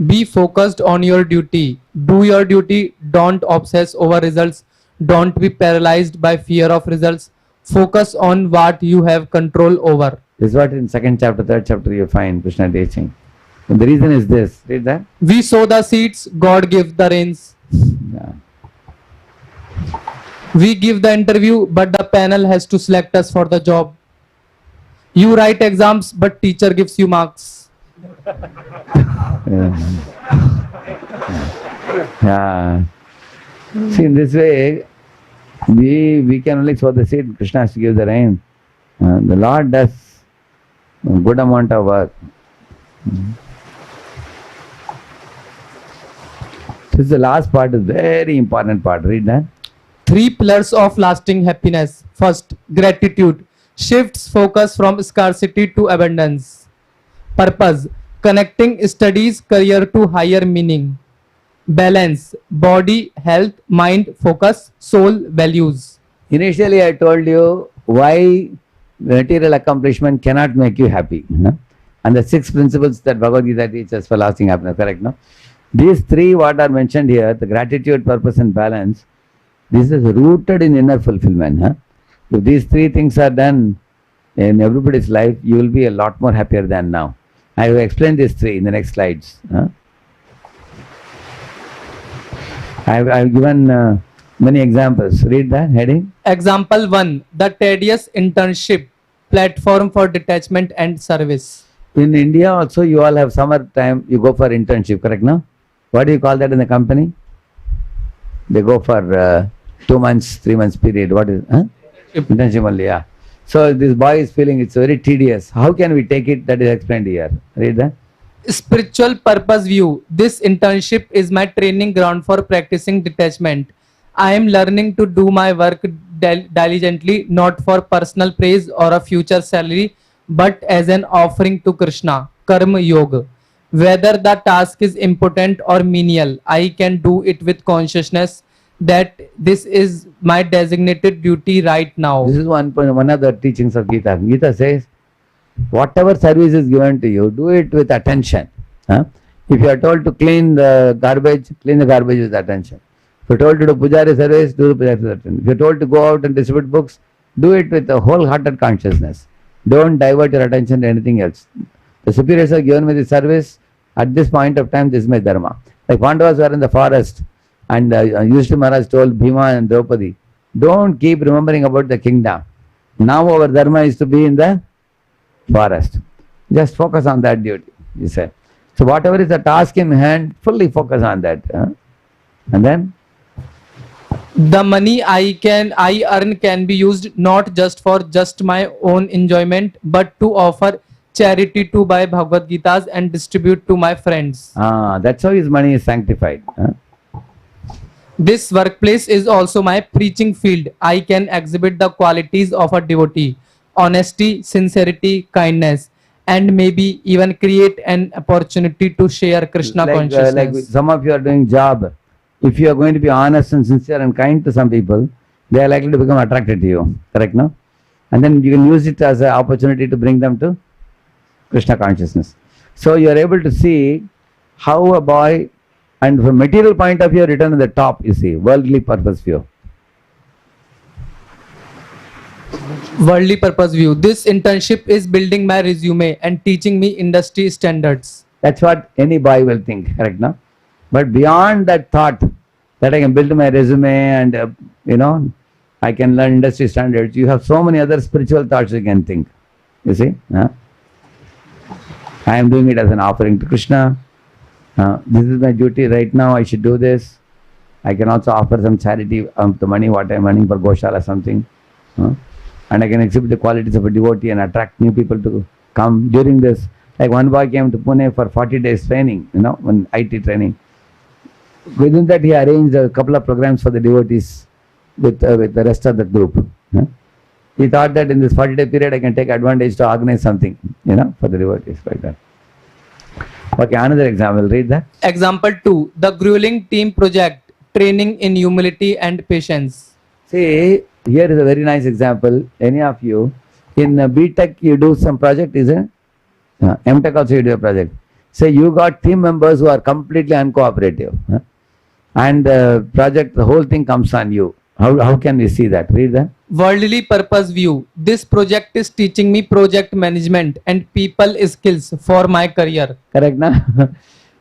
Be focused on your duty. Do your duty. Don't obsess over results. Don't be paralyzed by fear of results. Focus on what you have control over. This is what in 2nd chapter, 3rd chapter you find Krishna teaching. And the reason is this. Read that. We sow the seeds, God gives the rains. Yeah. We give the interview, but the panel has to select us for the job. You write exams, but teacher gives you marks. Yeah. See, in this way, we can only sow the seed. Krishna has to give the rain. The Lord does a good amount of work. This is the last part, is very important part. Read that. 3 pillars of lasting happiness. First, gratitude shifts focus from scarcity to abundance. Purpose, connecting studies, career to higher meaning. Balance, body, health, mind, focus, soul, values. Initially, I told you why material accomplishment cannot make you happy. And the 6 principles that Bhagavad Gita teaches for lasting happiness, correct? No? These 3 what are mentioned here, the gratitude, purpose and balance, this is rooted in inner fulfillment. If these 3 things are done in everybody's life, you will be a lot more happier than now. I will explain these 3 in the next slides. I've given many examples. Read that heading. Example 1, the tedious internship, platform for detachment and service. In India also you all have summer time, you go for internship, correct now? What do you call that in the company? They go for 2 months, 3 months period. What is internship only? Yeah. So this boy is feeling it's very tedious. How can we take it? That is explained here. Read that. Spiritual purpose view. This internship is my training ground for practicing detachment. I am learning to do my work diligently, not for personal praise or a future salary, but as an offering to Krishna. Karma Yoga. Whether the task is important or menial, I can do it with consciousness that this is my designated duty right now. This is one of the teachings of Gita. Gita says, whatever service is given to you, do it with attention. If you are told to clean the garbage with attention. If you are told to do pujari service, do the pujari with attention. If you are told to go out and distribute books, do it with a wholehearted consciousness. Don't divert your attention to anything else. The superiors have given me the service. At this point of time, this is my dharma. Like Pandavas were in the forest, and Yudhishthira Maharaj told Bhima and Draupadi, don't keep remembering about the kingdom. Now our dharma is to be in the forest. Just focus on that duty, he said. So whatever is the task in hand, fully focus on that. And then? The money I earn can be used not just for just my own enjoyment, but to offer charity, to buy Bhagavad Gitas and distribute to my friends. That's how his money is sanctified. This workplace is also my preaching field. I can exhibit the qualities of a devotee: honesty, sincerity, kindness, and maybe even create an opportunity to share Krishna consciousness. Like some of you are doing job. If you are going to be honest and sincere and kind to some people, they are likely to become attracted to you. Correct, no? And then you can use it as an opportunity to bring them to Krishna consciousness. So you are able to see how a boy, and from material point of view, written at the top, you see, worldly purpose view. Worldly purpose view. This internship is building my resume and teaching me industry standards. That's what any boy will think, correct, no? But beyond that thought, that I can build my resume and, I can learn industry standards, you have so many other spiritual thoughts you can think. You see? I am doing it as an offering to Krishna. This is my duty right now, I should do this. I can also offer some charity of the money, what I am earning for Goshala something. And I can exhibit the qualities of a devotee and attract new people to come during this. Like one boy came to Pune for 40 days training, when IT training. Within that, he arranged a couple of programs for the devotees with the rest of the group. He thought that in this 40-day period, I can take advantage to organize something, for the devotees, like that. Okay, another example, read that. Example 2, the grueling team project, training in humility and patience. See, here is a very nice example. Any of you, in BTech, you do some project, isn't it? MTech also you do a project. Say you got team members who are completely uncooperative. And the project, the whole thing comes on you. How can we see that? Read that. Worldly purpose view. This project is teaching me project management and people skills for my career. Correct, na?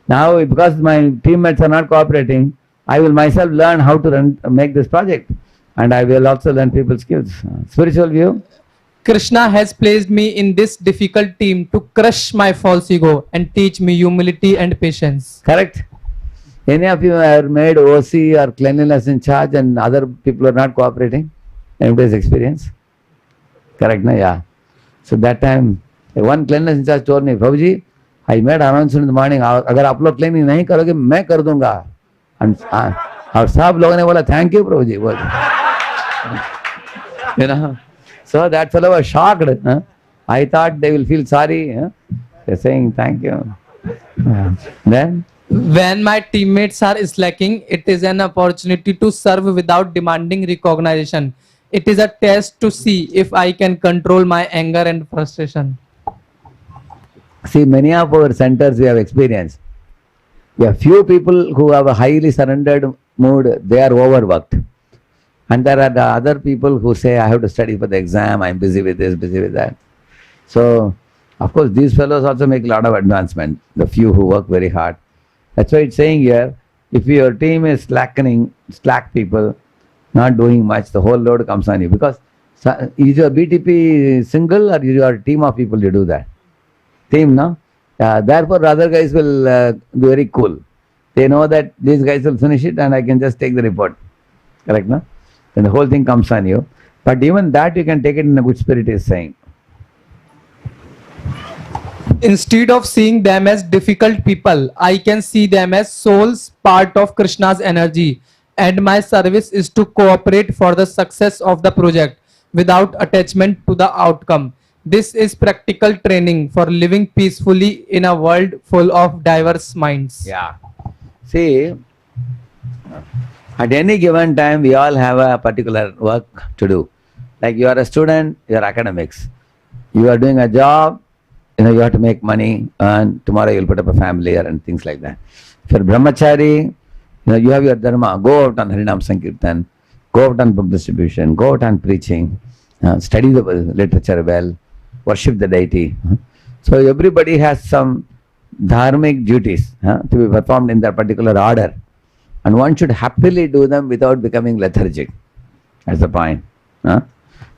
Now, because my teammates are not cooperating, I will myself learn how to make this project. And I will also learn people skills. Spiritual view. Krishna has placed me in this difficult team to crush my false ego and teach me humility and patience. Correct. Any of you are made OC or cleanliness in charge and other people are not cooperating? Anybody's experience? Correct, na? Yeah. So that time, one cleanliness in charge told me, Prabhuji, I made announcement in the morning, अगर आप लोग cleaning नहीं करोगे मैं कर दूंगा. और सब लोगों ने बोला thank you Prabhuji. You know, so that fellow was shocked. Huh? I thought they will feel sorry. Huh? They're saying thank you. Then When my teammates are slacking, it is an opportunity to serve without demanding recognition. It is a test to see if I can control my anger and frustration. see, many of our centers we have experienced. We have few people who have a highly surrendered mood, they are overworked. And there are the other people who say, I have to study for the exam, I'm busy with this, busy with that. So, of course, these fellows also make a lot of advancement, the few who work very hard. That's why it's saying here, if your team is slackening, slack people, not doing much, the whole load comes on you. Because is your BTP single or is your team of people you do that? Team, no? Therefore, other guys will be very cool. They know that these guys will finish it and I can just take the report. Correct, no? Then the whole thing comes on you. But even that you can take it in a good spirit, is saying. Instead of seeing them as difficult people, I can see them as souls, part of Krishna's energy. And my service is to cooperate for the success of the project without attachment to the outcome. This is practical training for living peacefully in a world full of diverse minds. Yeah. See, at any given time, we all have a particular work to do. Like you are a student, your academics. You are doing a job, you have to make money, and tomorrow you'll put up a family and things like that. If you're brahmachari, you have your dharma. Go out on Harinam Sankirtan, go out on book distribution, go out on preaching, study the literature well, worship the deity. So everybody has some dharmic duties to be performed in that particular order. And one should happily do them without becoming lethargic. That's the point. And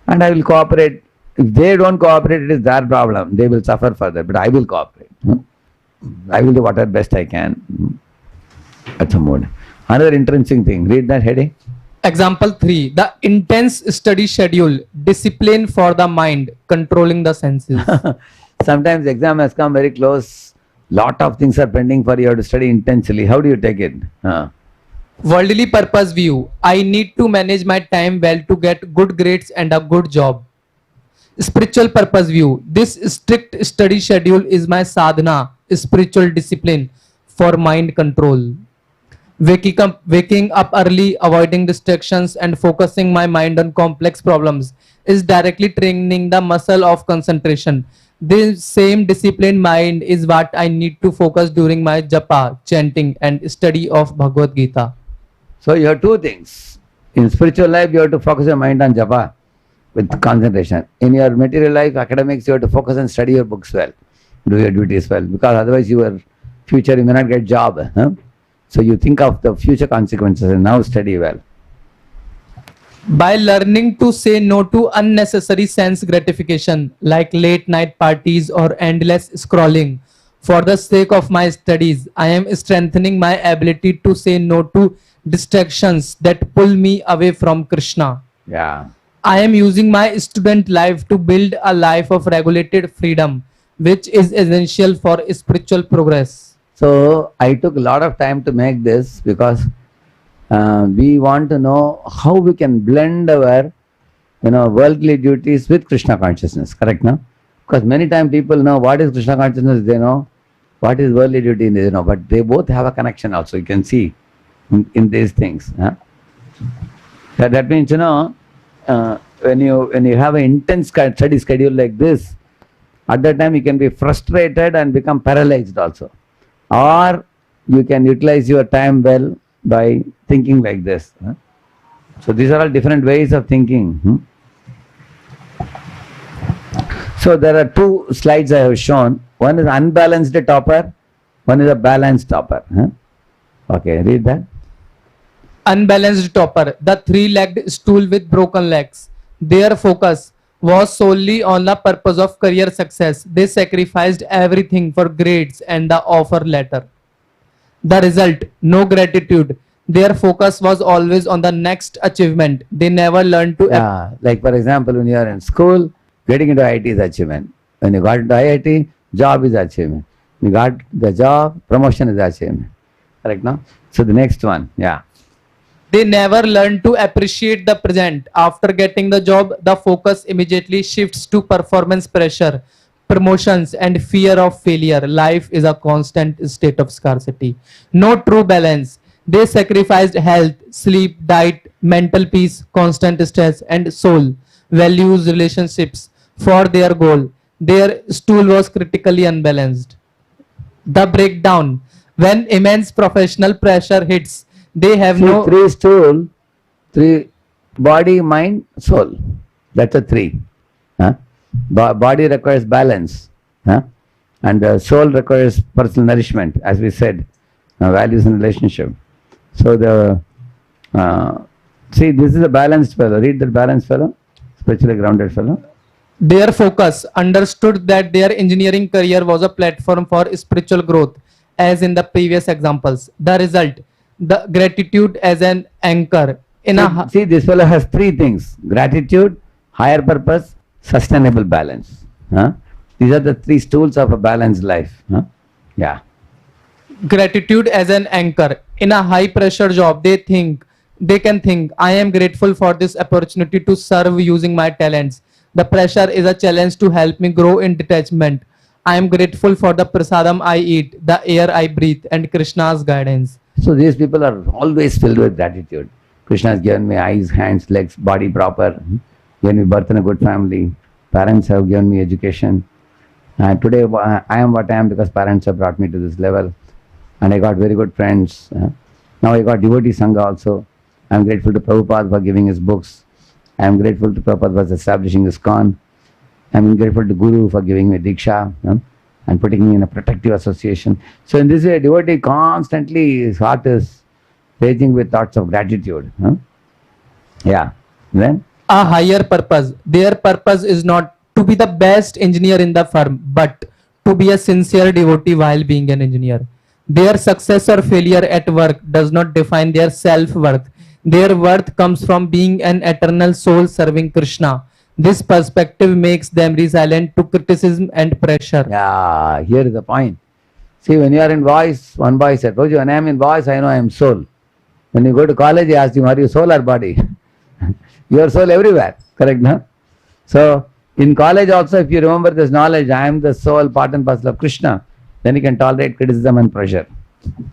I will cooperate. If they don't cooperate, it is their problem. They will suffer further. But I will cooperate. I will do whatever best I can. That's a mood. Another interesting thing. Read that heading. Example 3. The intense study schedule. Discipline for the mind. Controlling the senses. Sometimes the exam has come very close. Lot of things are pending for you to study intensely. How do you take it? Worldly purpose view. I need to manage my time well to get good grades and a good job. Spiritual purpose view. This strict study schedule is my sadhana, spiritual discipline for mind control. Waking up early, avoiding distractions and focusing my mind on complex problems is directly training the muscle of concentration. This same disciplined mind is what I need to focus during my japa, chanting and study of Bhagavad Gita. So you have two things. In spiritual life, you have to focus your mind on japa with concentration. In your material life, academics, you have to focus and study your books well, do your duties well, because otherwise your future you may not get job. So you think of the future consequences and now study well. By learning to say no to unnecessary sense gratification like late night parties or endless scrolling for the sake of my studies, I am strengthening my ability to say no to distractions that pull me away from Krishna. Yeah. I am using my student life to build a life of regulated freedom, which is essential for spiritual progress. So I took a lot of time to make this because we want to know how we can blend our worldly duties with Krishna consciousness. Correct, no? Because many times people know what is Krishna consciousness, they know what is worldly duty, they know, but they both have a connection also. You can see in these things. That means when you have an intense study schedule like this, at that time you can be frustrated and become paralyzed also. Or you can utilize your time well by thinking like this. So these are all different ways of thinking. So there are two slides I have shown. One is unbalanced topper, one is a balanced topper. Okay, read that. Unbalanced topper, the three-legged stool with broken legs. Their focus was solely on the purpose of career success. They sacrificed everything for grades and the offer letter. The result, no gratitude. Their focus was always on the next achievement. They never learned to Like for example, when you are in school, Getting into IIT is achievement. When you got into IIT, job is achievement. You got the job, promotion is achievement. Correct, no? So the next one, yeah. They never learn to appreciate the present. After getting the job, the focus immediately shifts to performance pressure, promotions, and fear of failure. Life is a constant state of scarcity. No true balance. They sacrificed health, sleep, diet, mental peace, constant stress, and soul, values, relationships for their goal. Their stool was critically unbalanced. The breakdown. When immense professional pressure hits, they have See, no three stool, three body, mind, soul. That's a three. Huh? Body requires balance. Huh? And the soul requires personal nourishment, as we said, values and relationship. So see, this is a balanced fellow. Read that balanced fellow, spiritually grounded fellow. their focus understood that their engineering career was a platform for spiritual growth, as in the previous examples. The result, the gratitude as an anchor in a See, this fellow has three things: gratitude, higher purpose, sustainable balance. Huh? These are the three stools of a balanced life. Huh? Yeah. gratitude as an anchor in a high pressure job. They can think, I am grateful for this opportunity to serve using my talents. The pressure is a challenge to help me grow in detachment. I am grateful for the prasadam I eat, the air I breathe, and Krishna's guidance. So these people are always filled with gratitude. Krishna has given me eyes, hands, legs, body proper, given me birth in a good family. Parents have given me education. And today I am what I am because parents have brought me to this level. And I got very good friends. Now I got devotee Sangha also. I am grateful to Prabhupada for giving his books. I am grateful to Prabhupada for establishing ISKCON. I am grateful to Guru for giving me Diksha and putting me in a protective association. So in this way, a devotee constantly, his heart is raging with thoughts of gratitude. Yeah. Then? A higher purpose. Their purpose is not to be the best engineer in the firm, but to be a sincere devotee while being an engineer. Their success or failure at work does not define their self-worth. Their worth comes from being an eternal soul serving Krishna. This perspective makes them resilient to criticism and pressure. Yeah, here is the point. See, when you are in voice, one boy said, Prabhuji, when I am in voice, I know I am soul. When you go to college, he asks you, are you soul or body? You are soul everywhere, correct, no? So, in college also, if you remember this knowledge, I am the soul, part and parcel of Krishna, then you can tolerate criticism and pressure.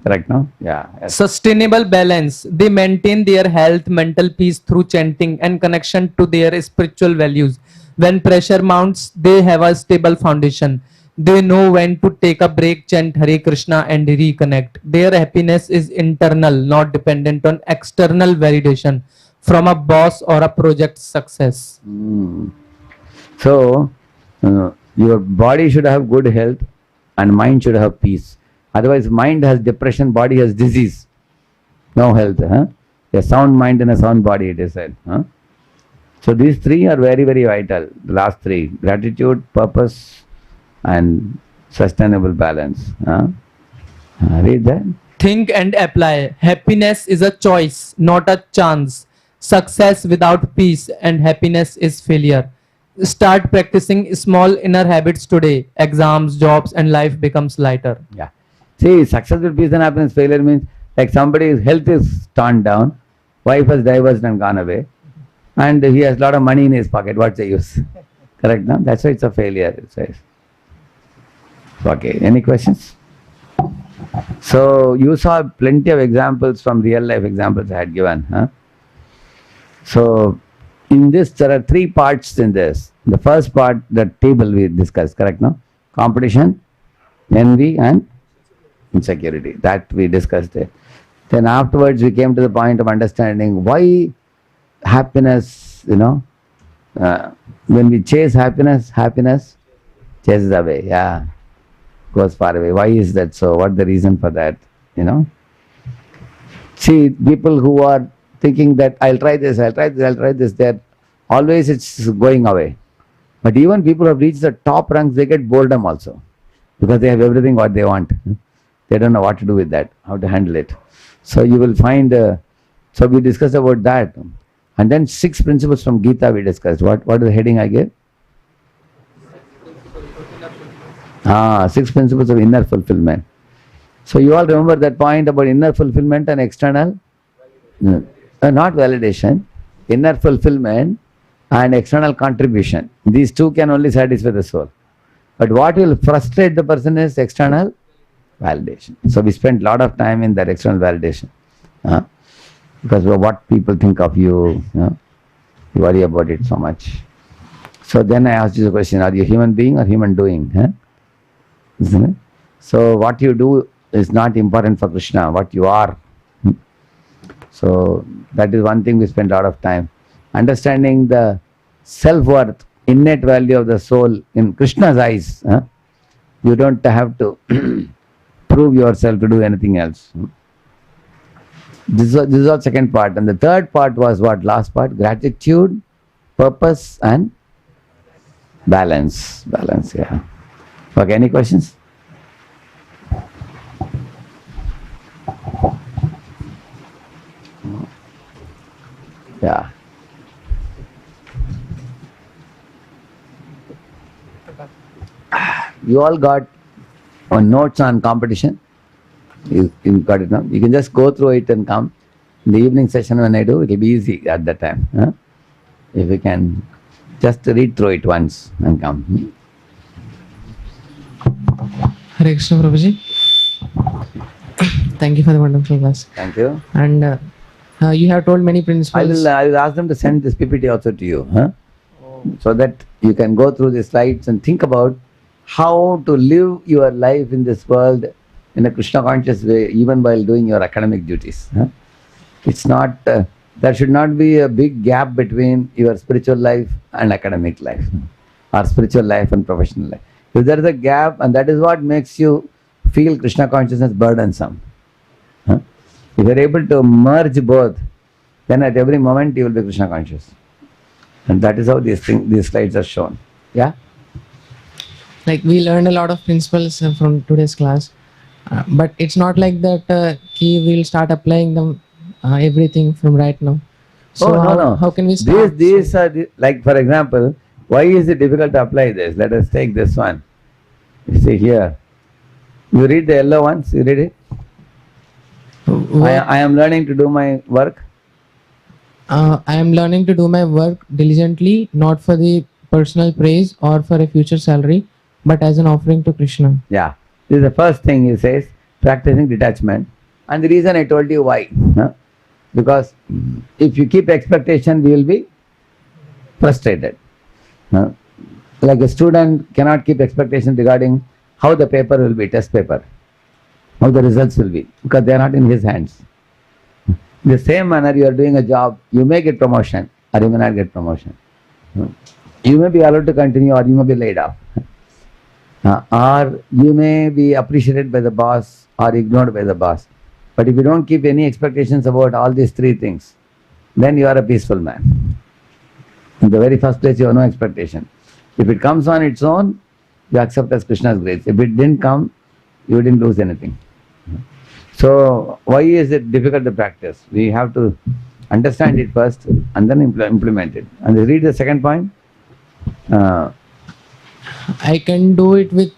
Correct, no? Yeah. Yes. Sustainable balance. They maintain their health, mental peace through chanting and connection to their spiritual values. When pressure mounts, they have a stable foundation. They know when to take a break, chant Hare Krishna and reconnect. Their happiness is internal, not dependent on external validation from a boss or a project success. So, your body should have good health and mind should have peace. Otherwise, mind has depression, body has disease. No health. A sound mind and a sound body, it is said. So these three are very, very vital. The last three: gratitude, purpose, and sustainable balance. Read that. Think and apply. Happiness is a choice, not a chance. Success without peace and happiness is failure. Start practicing small inner habits today. Exams, jobs, and life becomes lighter. Yeah. See, success with peace and happiness, failure means like somebody's health is torn down, wife has divorced and gone away, and he has a lot of money in his pocket. What's the use? Correct, no? That's why it's a failure, it says. Okay, any questions? So, you saw plenty of examples from real life examples I had given. So, in this, there are three parts in this. The first part, the table we discussed, correct, no? Competition, envy, and insecurity. That we discussed it. Then afterwards, we came to the point of understanding why happiness, when we chase happiness, happiness chases away. Yeah. Goes far away. Why is that so? What's the reason for that? See, people who are thinking that I'll try this, they're always it's going away. But even people who have reached the top ranks, they get boredom also. Because they have everything what they want. They don't know what to do with that, how to handle it. So you will find, so we discussed about that. And then 6 principles from Gita we discussed. What is the heading I gave? 6 principles of inner fulfillment. So you all remember that point about inner fulfillment and external? Not validation. Inner fulfillment and external contribution. These two can only satisfy the soul. But what will frustrate the person is external validation. So we spend a lot of time in that external validation. Because of what people think of you, you worry about it so much. So then I asked you the question, are you a human being or human doing? Isn't it? So what you do is not important for Krishna, what you are. So that is one thing we spend a lot of time. Understanding the self-worth, innate value of the soul in Krishna's eyes. You don't have to prove yourself to do anything else. This is our second part. And the third part was what? Last part? Gratitude, purpose and balance. Balance, yeah. Okay, any questions? Yeah. You all got notes on competition? You got it now? You can just go through it and come. In the evening session when I do, it will be easy at that time. If you can just read through it once and come. Hare Krishna, Prabhuji. Thank you for the wonderful class. Thank you. And you have told many I principles. will ask them to send this PPT also to you, so that you can go through the slides and think about how to live your life in this world in a Krishna conscious way, even while doing your academic duties. It's not, there should not be a big gap between your spiritual life and academic life, or spiritual life and professional life. If there is a gap, and that is what makes you feel Krishna consciousness burdensome. If you are able to merge both, then at every moment you will be Krishna conscious. And that is how these slides are shown. Yeah? Like we learned a lot of principles from today's class. But it's not like that we will start applying them everything from right now. So how can we start? These are, like for example, why is it difficult to apply this? Let us take this one. You see here. You read the yellow ones, you read it? I am learning to do my work. I am learning to do my work diligently, not for the personal praise or for a future salary, but as an offering to Krishna. Yeah. This is the first thing he says, practicing detachment. And the reason I told you why. Because if you keep expectation, we will be frustrated. Like a student cannot keep expectation regarding how the paper will be, test paper, how the results will be, because they are not in his hands. In the same manner, you are doing a job, you may get promotion or you may not get promotion. You may be allowed to continue or you may be laid off. Or you may be appreciated by the boss or ignored by the boss. But if you don't keep any expectations about all these three things, then you are a peaceful man. In the very first place, you have no expectation. If it comes on its own, you accept as Krishna's grace. If it didn't come, you didn't lose anything. So why is it difficult to practice? We have to understand it first and then implement it. And read the second point. I can do it with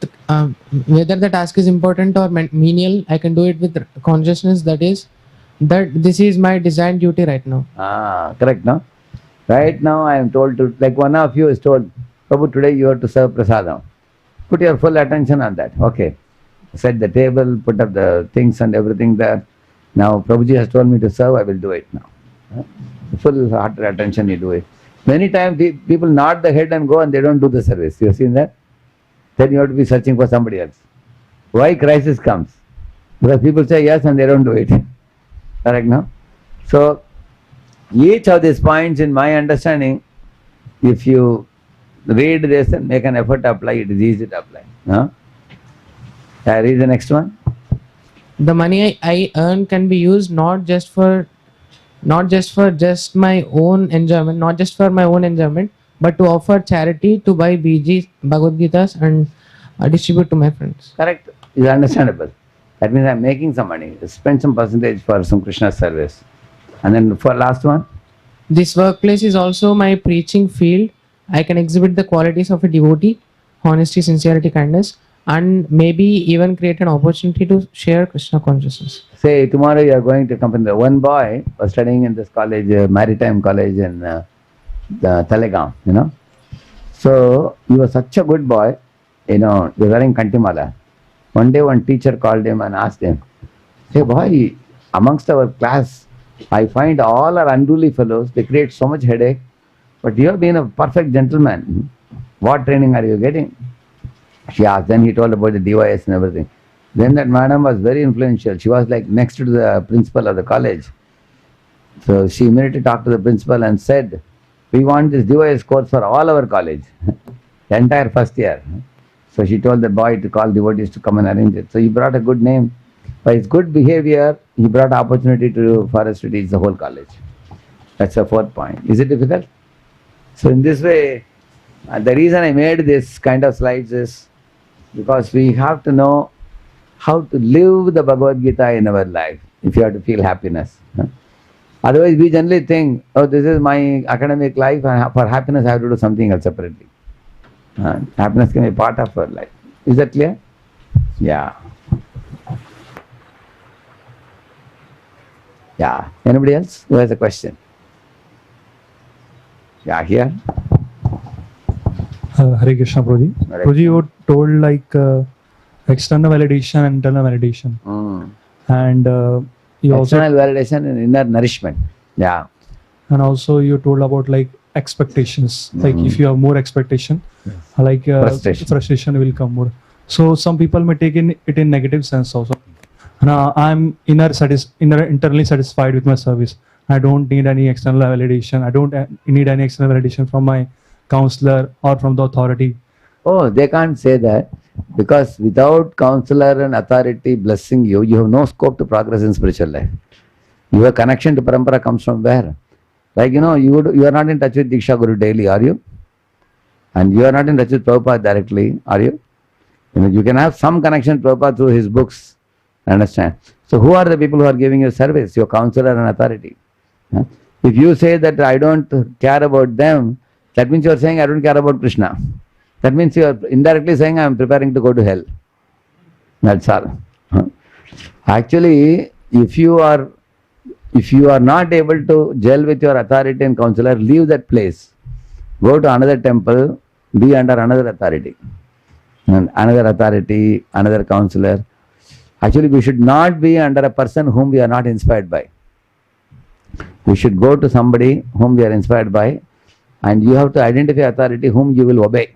whether the task is important or menial. I can do it with consciousness that this is my designed duty right now. Correct, no? Right now I am told to, like one of you is told, Prabhu, today you have to serve prasadam. Put your full attention on that. Okay. Set the table, put up the things and everything there. Now Prabhuji has told me to serve, I will do it now. Full heart attention you do it. Many times people nod the head and go and they don't do the service. You have seen that? Then you have to be searching for somebody else. Why crisis comes? Because people say yes and they don't do it. Correct now? So each of these points in my understanding, if you read this and make an effort to apply, it is easy to apply. I read the next one. The money I earn can be used not just for my own enjoyment, but to offer charity, to buy BGs, Bhagavad Gitas and distribute to my friends. Correct. Is understandable. That means I am making some money. Spend some percentage for some Krishna service. And then for last one. This workplace is also my preaching field. I can exhibit the qualities of a devotee, honesty, sincerity, kindness. and maybe even create an opportunity to share Krishna consciousness. Say tomorrow you are going to accompany. One boy was studying in this college, maritime college in the Telegram, So he was such a good boy, he was wearing Kantimala. One day one teacher called him and asked him, "Hey boy, amongst our class, I find all are unruly fellows, they create so much headache, but you have been a perfect gentleman. What training are you getting?" She asked, then he told about the DYS and everything. Then that madam was very influential. She was like next to the principal of the college. So she immediately talked to the principal and said, "We want this DYS course for all our college, the entire first year." So she told the boy to call devotees to come and arrange it. So he brought a good name. By his good behavior, he brought opportunity for us to teach the whole college. That's the fourth point. Is it difficult? So in this way, the reason I made this kind of slides is because we have to know how to live the Bhagavad Gita in our life if you have to feel happiness. Otherwise, we generally think, oh, this is my academic life, and for happiness I have to do something else separately. Happiness can be part of our life. Is that clear? Yeah. Yeah. Anybody else who has a question? Yeah, here. Hare Krishna, Prabhuji. Prabhuji, you told like external validation and internal validation. And you external validation and inner nourishment. Yeah. And also you told about like expectations. Like if you have more expectation, like frustration will come more. So some people may take it in negative sense also. Now I'm internally satisfied with my service. I don't need any external validation. I don't need any external validation from my counselor or from the authority. Oh, they can't say that, because without counselor and authority blessing you, you have no scope to progress in spiritual life. Your connection to parampara comes from where? Like, you are not in touch with Diksha Guru daily, are you? And you are not in touch with Prabhupada directly, are you? You can have some connection to Prabhupada through his books, understand? So who are the people who are giving you service? Your counselor and authority. If you say that I don't care about them, that means you are saying I don't care about Krishna. That means you are indirectly saying I am preparing to go to hell. That's all. Actually, if you are not able to gel with your authority and counselor, leave that place. Go to another temple, be under another authority. And another authority, another counselor. Actually, we should not be under a person whom we are not inspired by. We should go to somebody whom we are inspired by, and you have to identify authority whom you will obey.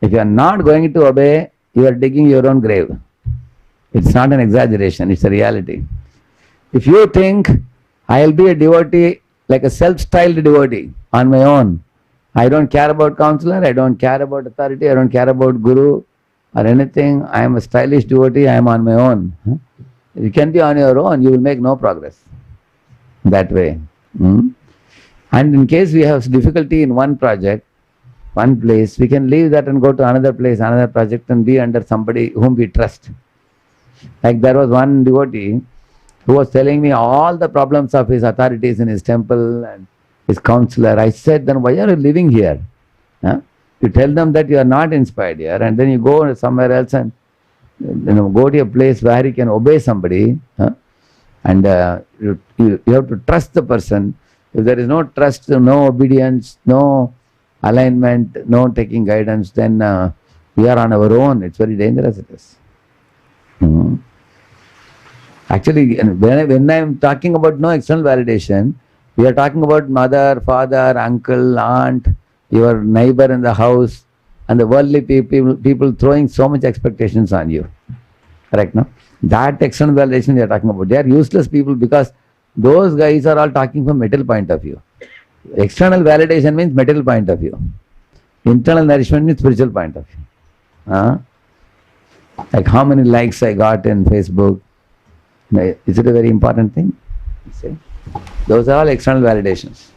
If you are not going to obey, you are digging your own grave. It's not an exaggeration, it's a reality. If you think, I will be a devotee, like a self-styled devotee on my own, I don't care about counselor, I don't care about authority, I don't care about guru or anything, I am a stylish devotee, I am on my own. You can be on your own, you will make no progress that way. And in case we have difficulty in one project, one place, we can leave that and go to another place, another project, and be under somebody whom we trust. Like there was one devotee who was telling me all the problems of his authorities in his temple and his counselor. I said, then why are you living here? You tell them that you are not inspired here, and then you go somewhere else and go to a place where you can obey somebody, and you have to trust the person. If there is no trust, no obedience, no alignment, no taking guidance, then we are on our own. It's very dangerous, it is. Actually, when I am talking about no external validation, we are talking about mother, father, uncle, aunt, your neighbor in the house, and the worldly people throwing so much expectations on you. Correct, no? That external validation we are talking about. They are useless people, because those guys are all talking from material point of view. External validation means material point of view. Internal nourishment means spiritual point of view. Like how many likes I got in Facebook. Is it a very important thing? See? Those are all external validations.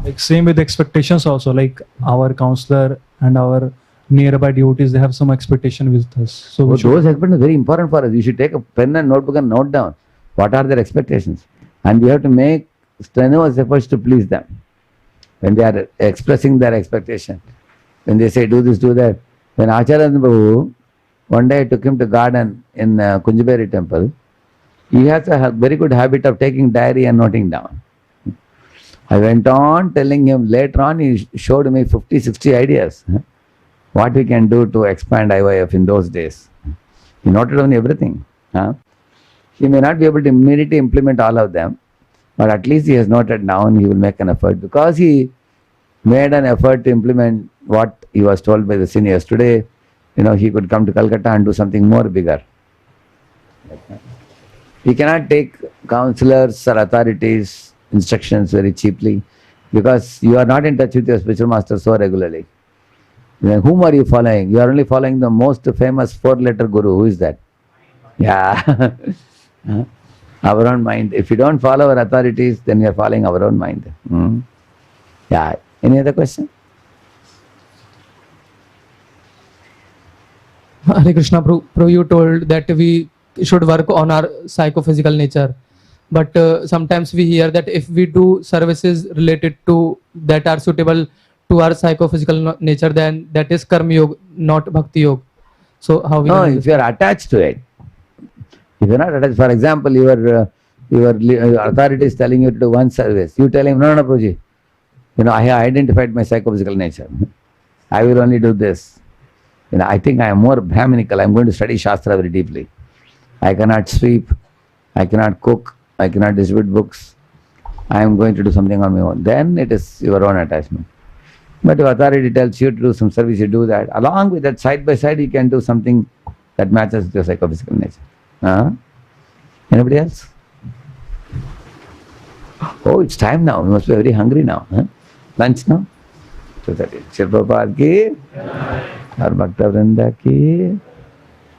Like same with expectations also, like our counselor and our nearby devotees, they have some expectation with us. So those expectations are very important for us. You should take a pen and notebook and note down what are their expectations. And we have to make strenuous efforts to please them. When they are expressing their expectation, when they say do this, do that. When Acharya Prabhu One day I took him to garden in Kunjaberi temple. He has a very good habit of taking diary and noting down. I went on telling him, later on he showed me 50, 60 ideas. What we can do to expand IYF in those days. He noted down everything. He may not be able to immediately implement all of them, but at least he has noted down, he will make an effort, because he made an effort to implement what he was told by the seniors. Today, he could come to Kolkata and do something more bigger. We cannot take counselors or authorities' instructions very cheaply, because you are not in touch with your spiritual master so regularly. Then whom are you following? You are only following the most famous 4-letter guru. Who is that? Yeah. Our own mind. If you don't follow our authorities, then you are following our own mind. Yeah. Any other question? Hare Krishna, Prabhu, you told that we should work on our psychophysical nature. But sometimes we hear that if we do services related to that are suitable to our psychophysical nature, then that is karma yoga, not bhakti yoga. So how we No, if you are attached to it. If you are not attached, for example, your authority is telling you to do one service. You tell him, no, Prabhuji, I have identified my psychophysical nature. I will only do this. I think I am more Brahminical. I am going to study Shastra very deeply. I cannot sweep. I cannot cook. I cannot distribute books. I am going to do something on my own. Then it is your own attachment. But if authority tells you to do some service, you do that. Along with that, side by side, you can do something that matches with your psychophysical nature. Anybody else? Oh, it's time now. You must be very hungry now. Lunch now? 2:30. Shri Prabhupada ki, our Bhakta Vrinda ki.